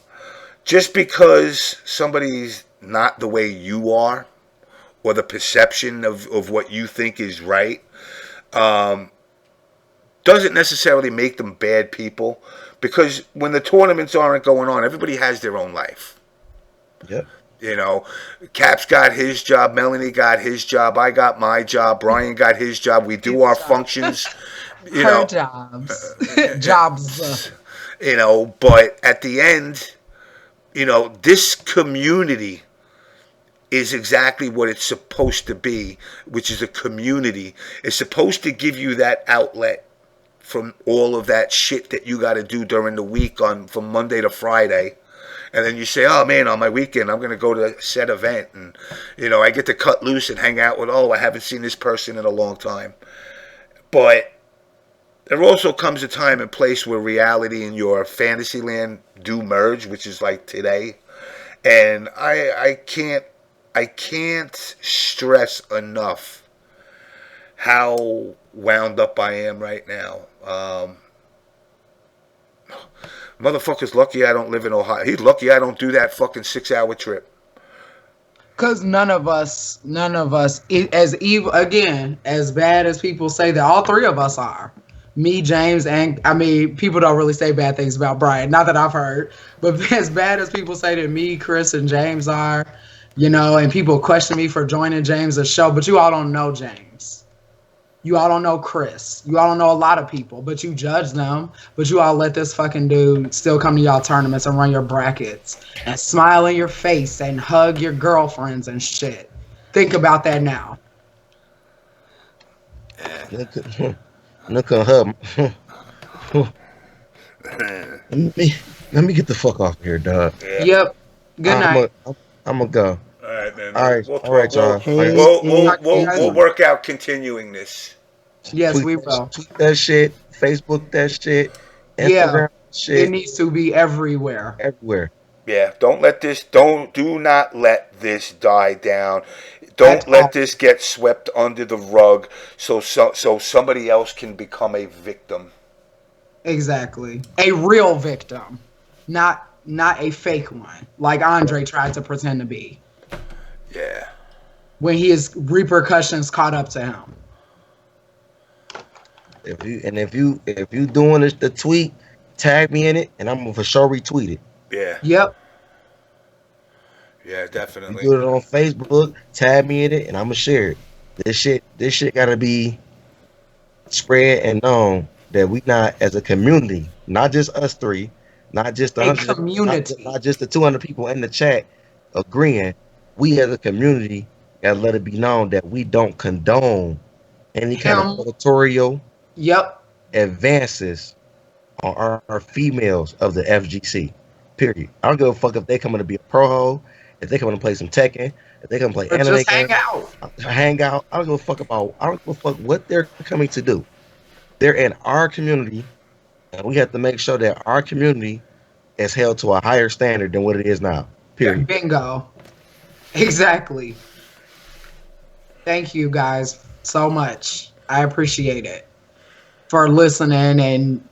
just because somebody's not the way you are or the perception of what you think is right, doesn't necessarily make them bad people, because when the tournaments aren't going on, everybody has their own life. Yep. You know, Caps got his job, Melanie got his job, I got my job, Brian got his job. We do our functions. Her jobs. Jobs. You know, but at the end, you know, this community is exactly what it's supposed to be, which is a community. It's supposed to give you that outlet from all of that shit that you got to do during the week from Monday to Friday. And then you say, oh, man, on my weekend, I'm going to go to a set event. And, you know, I get to cut loose and hang out with, I haven't seen this person in a long time. But there also comes a time and place where reality and your fantasy land do merge, which is like today. And I can't stress enough how wound up I am right now. Motherfucker's lucky I don't live in Ohio. He's lucky I don't do that fucking 6-hour trip. Because none of us, as evil, again, as bad as people say that all three of us are, me, James, and I mean, people don't really say bad things about Brian. Not that I've heard, but as bad as people say that me, Chris, and James are, you know, and people question me for joining James' show, but you all don't know James. You all don't know Chris. You all don't know a lot of people, but you judge them. But you all let this fucking dude still come to y'all tournaments and run your brackets and smile in your face and hug your girlfriends and shit. Think about that now. Look at her. Let me get the fuck off here, dog. Yeah. Yep. Good night. I'm gonna go. All right, man. All right, y'all. We'll work out continuing this. Yes, we will. Tweet that shit. Facebook that shit. Instagram Yeah, shit. it needs to be everywhere. Everywhere. Yeah, do not let this die down. Don't let this get swept under the rug so somebody else can become a victim. Exactly. A real victim. Not a fake one, like Andre tried to pretend to be. Yeah. When his repercussions caught up to him. If you doing the tweet, tag me in it, and I'm gonna for sure retweet it. Yeah. Yep. Yeah, definitely. You do it on Facebook, tag me in it, and I'm gonna share it. This shit gotta be spread and known that we not as a community, not just us three, not just the community, not just the 200 people in the chat agreeing. We as a community gotta let it be known that we don't condone any kind of editorial advances on our females of the FGC. Period. I don't give a fuck if they coming to be a pro ho, if they coming to play some Tekken, if they come play or anime just hang out. I don't give a fuck what they're coming to do. They're in our community, and we have to make sure that our community is held to a higher standard than what it is now. Period. Bingo. Exactly. Thank you guys so much. I appreciate it for listening, and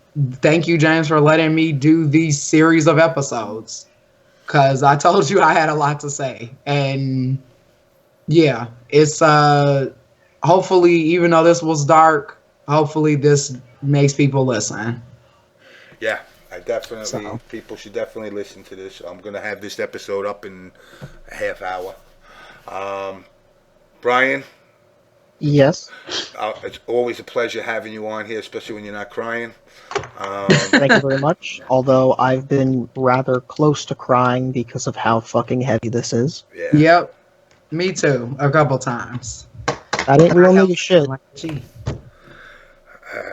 thank you, James, for letting me do these series of episodes. Because I told you I had a lot to say. And yeah, it's hopefully, even though this was dark, hopefully this makes people listen. Yeah, people should definitely listen to this. I'm going to have this episode up in a half hour. Brian? Yes? It's always a pleasure having you on here, especially when you're not crying. Thank you very much. Although I've been rather close to crying because of how fucking heavy this is. Yeah. Yep. Me too. A couple times. I didn't real nigga shit.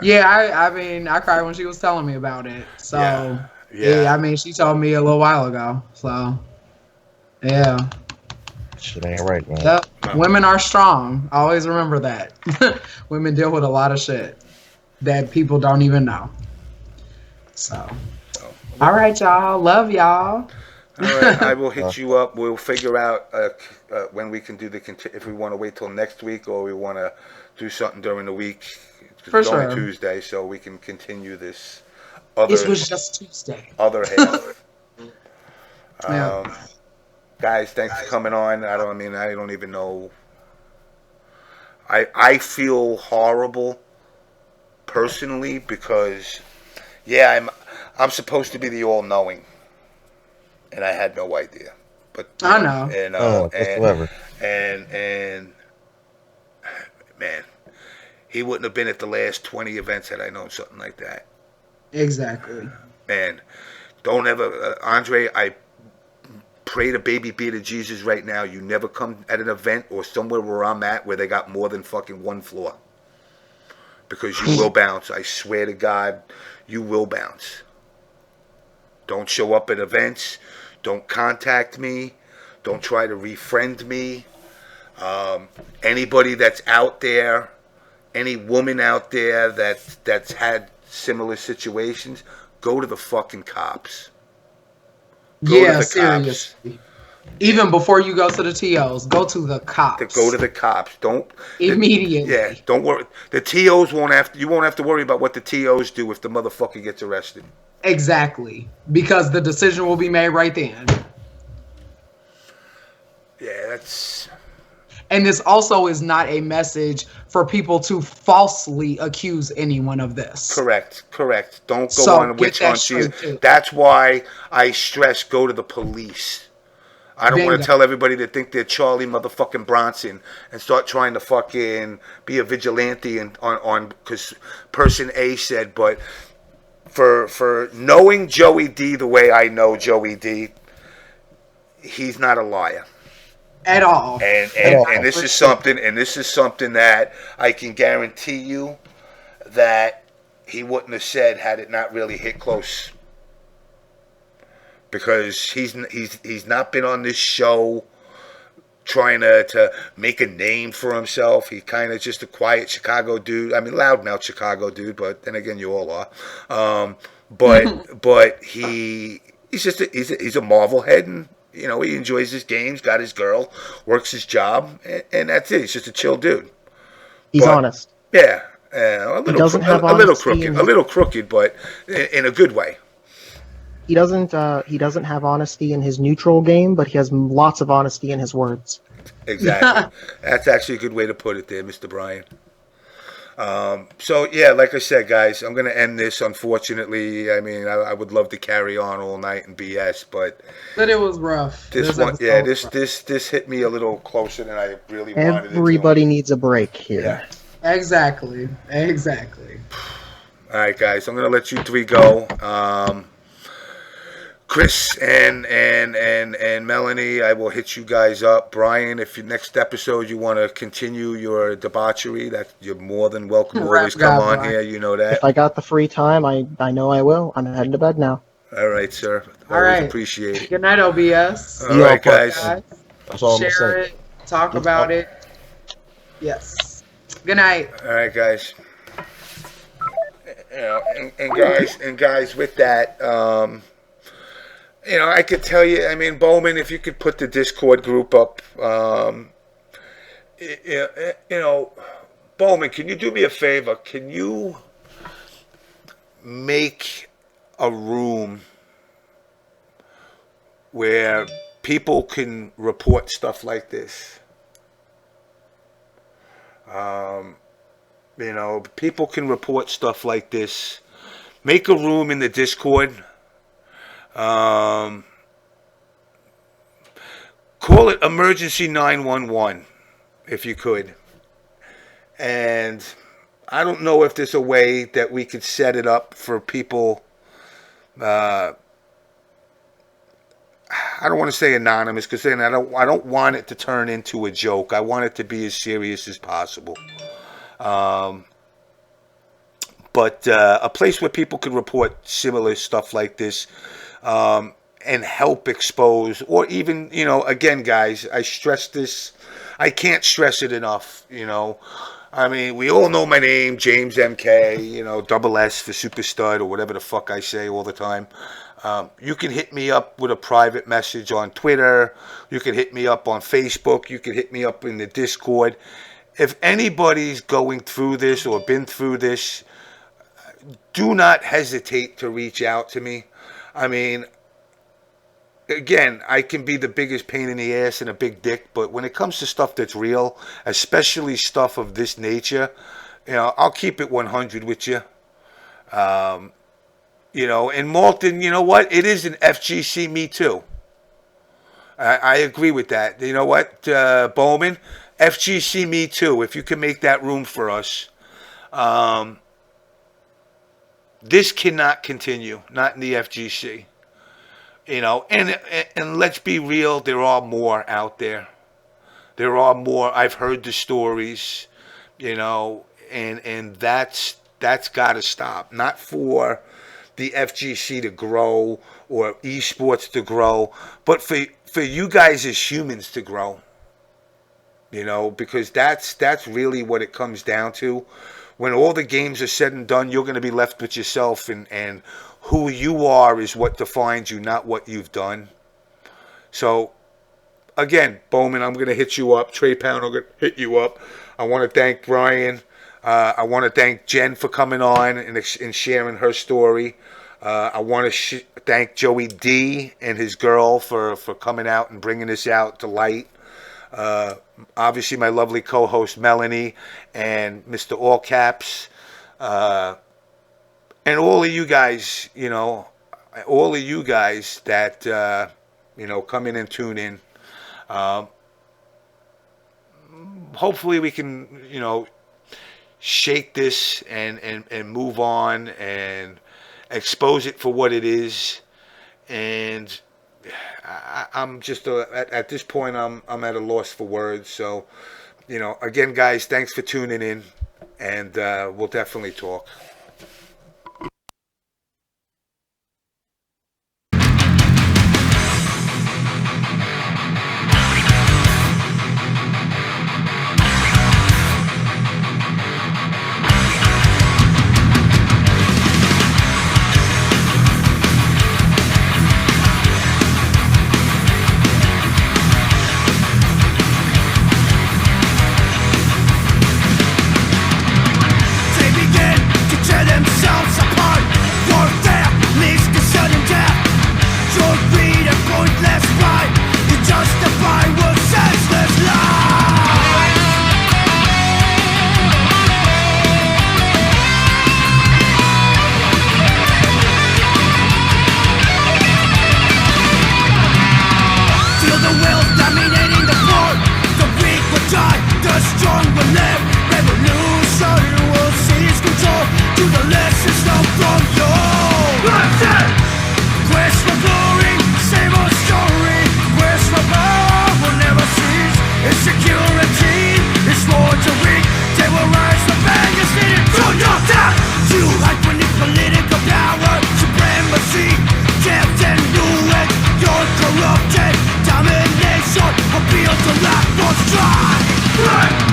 Yeah, I mean, I cried when she was telling me about it. So, yeah, I mean, she told me a little while ago. So, yeah. Shit ain't right, man. Yep. No. Women are strong. Always remember that. Women deal with a lot of shit that people don't even know. So, all right, y'all. Love y'all. All right, I will hit you up. We'll figure out when we can do if we want to wait till next week or we want to do something during the week. For it's sure. only Tuesday, so we can continue this. This was just Tuesday. Other half. Yeah. Guys, thanks for coming on. I don't even know. I feel horrible personally because, I'm supposed to be the all-knowing, and I had no idea. But I know. And man, he wouldn't have been at the last 20 events had I known something like that. Exactly. Man, don't ever, Andre. I pray to baby beer to Jesus right now. You never come at an event or somewhere where I'm at where they got more than fucking one floor. Because you will bounce. I swear to God, you will bounce. Don't show up at events. Don't contact me. Don't try to refriend me. Anybody that's out there, any woman out there that's had similar situations, go to the fucking cops. Seriously. Even before you go to the TOs, go to the cops. Go to the cops. Don't immediately. Don't worry. The TOs won't have to. You won't have to worry about what the TOs do if the motherfucker gets arrested. Exactly, because the decision will be made right then. Yeah, that's. And this also is not a message for people to falsely accuse anyone of this. Correct. Don't go So on a get witch that hunt. straight too. That's why I stress go to the police. I don't want Bingo. to tell everybody to think they're Charlie motherfucking Bronson and start trying to fucking be a vigilante and on because person A said. But for knowing Joey D the way I know Joey D, he's not a liar. At all. And this is something that I can guarantee you that he wouldn't have said had it not really hit close. Because he's not been on this show trying to make a name for himself. He's kind of just a quiet Chicago dude. I mean, loudmouth Chicago dude, but then again, you all are. But he's just a Marvel head, and you know he enjoys his games, got his girl, works his job, and that's it. He's just a chill dude. He's honest. Yeah, a little crooked, but in a good way. He doesn't have honesty in his neutral game, but he has lots of honesty in his words. Exactly. That's actually a good way to put it there, Mr. Brian. So, yeah, like I said, guys, I'm going to end this, unfortunately. I mean, I would love to carry on all night and BS, but it was rough. This hit me a little closer than I really wanted it to. Everybody needs a break here. Yeah. Exactly. All right, guys, I'm going to let you three go. Chris and Melanie, I will hit you guys up. Brian, if your next episode you want to continue your debauchery, that you're more than welcome to always come on here. You know that. If I got the free time, I know I will. I'm heading to bed now. All right, sir. All right. Appreciate it. Good night, OBS. All right, guys. That's all I'm gonna Share say. it. Talk about it. Yes. Good night. All right, guys. You know, and guys, with that, you know, I could tell you. I mean, Bowman, if you could put the Discord group up, you know, Bowman, can you do me a favor? Can you make a room where people can report stuff like this? You know, people can report stuff like this. Make a room in the Discord. Call it emergency 911 if you could. And I don't know if there's a way that we could set it up for people. I don't want to say anonymous because then I don't want it to turn into a joke. I want it to be as serious as possible. But a place where people could report similar stuff like this and help expose, or even, you know, again, guys, I stress this. I can't stress it enough, you know. I mean, we all know my name, James MK, you know, double S for Super Stud or whatever the fuck I say all the time. You can hit me up with a private message on Twitter. You can hit me up on Facebook. You can hit me up in the Discord. If anybody's going through this or been through this, do not hesitate to reach out to me. I mean, again, I can be the biggest pain in the ass and a big dick, but when it comes to stuff that's real, especially stuff of this nature, you know, I'll keep it 100 with you. You know, and Malton, you know what? It is an FGC Me Too. I agree with that. You know what, Bowman? FGC Me Too. If you can make that room for us. This cannot continue. Not in the FGC. You know, and let's be real, there are more out there. There are more. I've heard the stories, you know, and that's got to stop. Not for the FGC to grow or esports to grow, but for you guys as humans to grow. You know, because that's really what it comes down to. When all the games are said and done, you're going to be left with yourself, and who you are is what defines you, not what you've done. So, again, Bowman, I'm going to hit you up. Trey Pound, I'm going to hit you up. I want to thank Brian. I want to thank Jen for coming on and sharing her story. I want to thank Joey D and his girl for coming out and bringing this out to light. Obviously, my lovely co-host Melanie and Mr. All Caps, and all of you guys, all of you guys that come in and tune in. Hopefully, we can shake this and move on and expose it for what it is. And I'm just at this point I'm at a loss for words. So again, guys, thanks for tuning in, and we'll definitely talk. Domination appeals to lack was dry.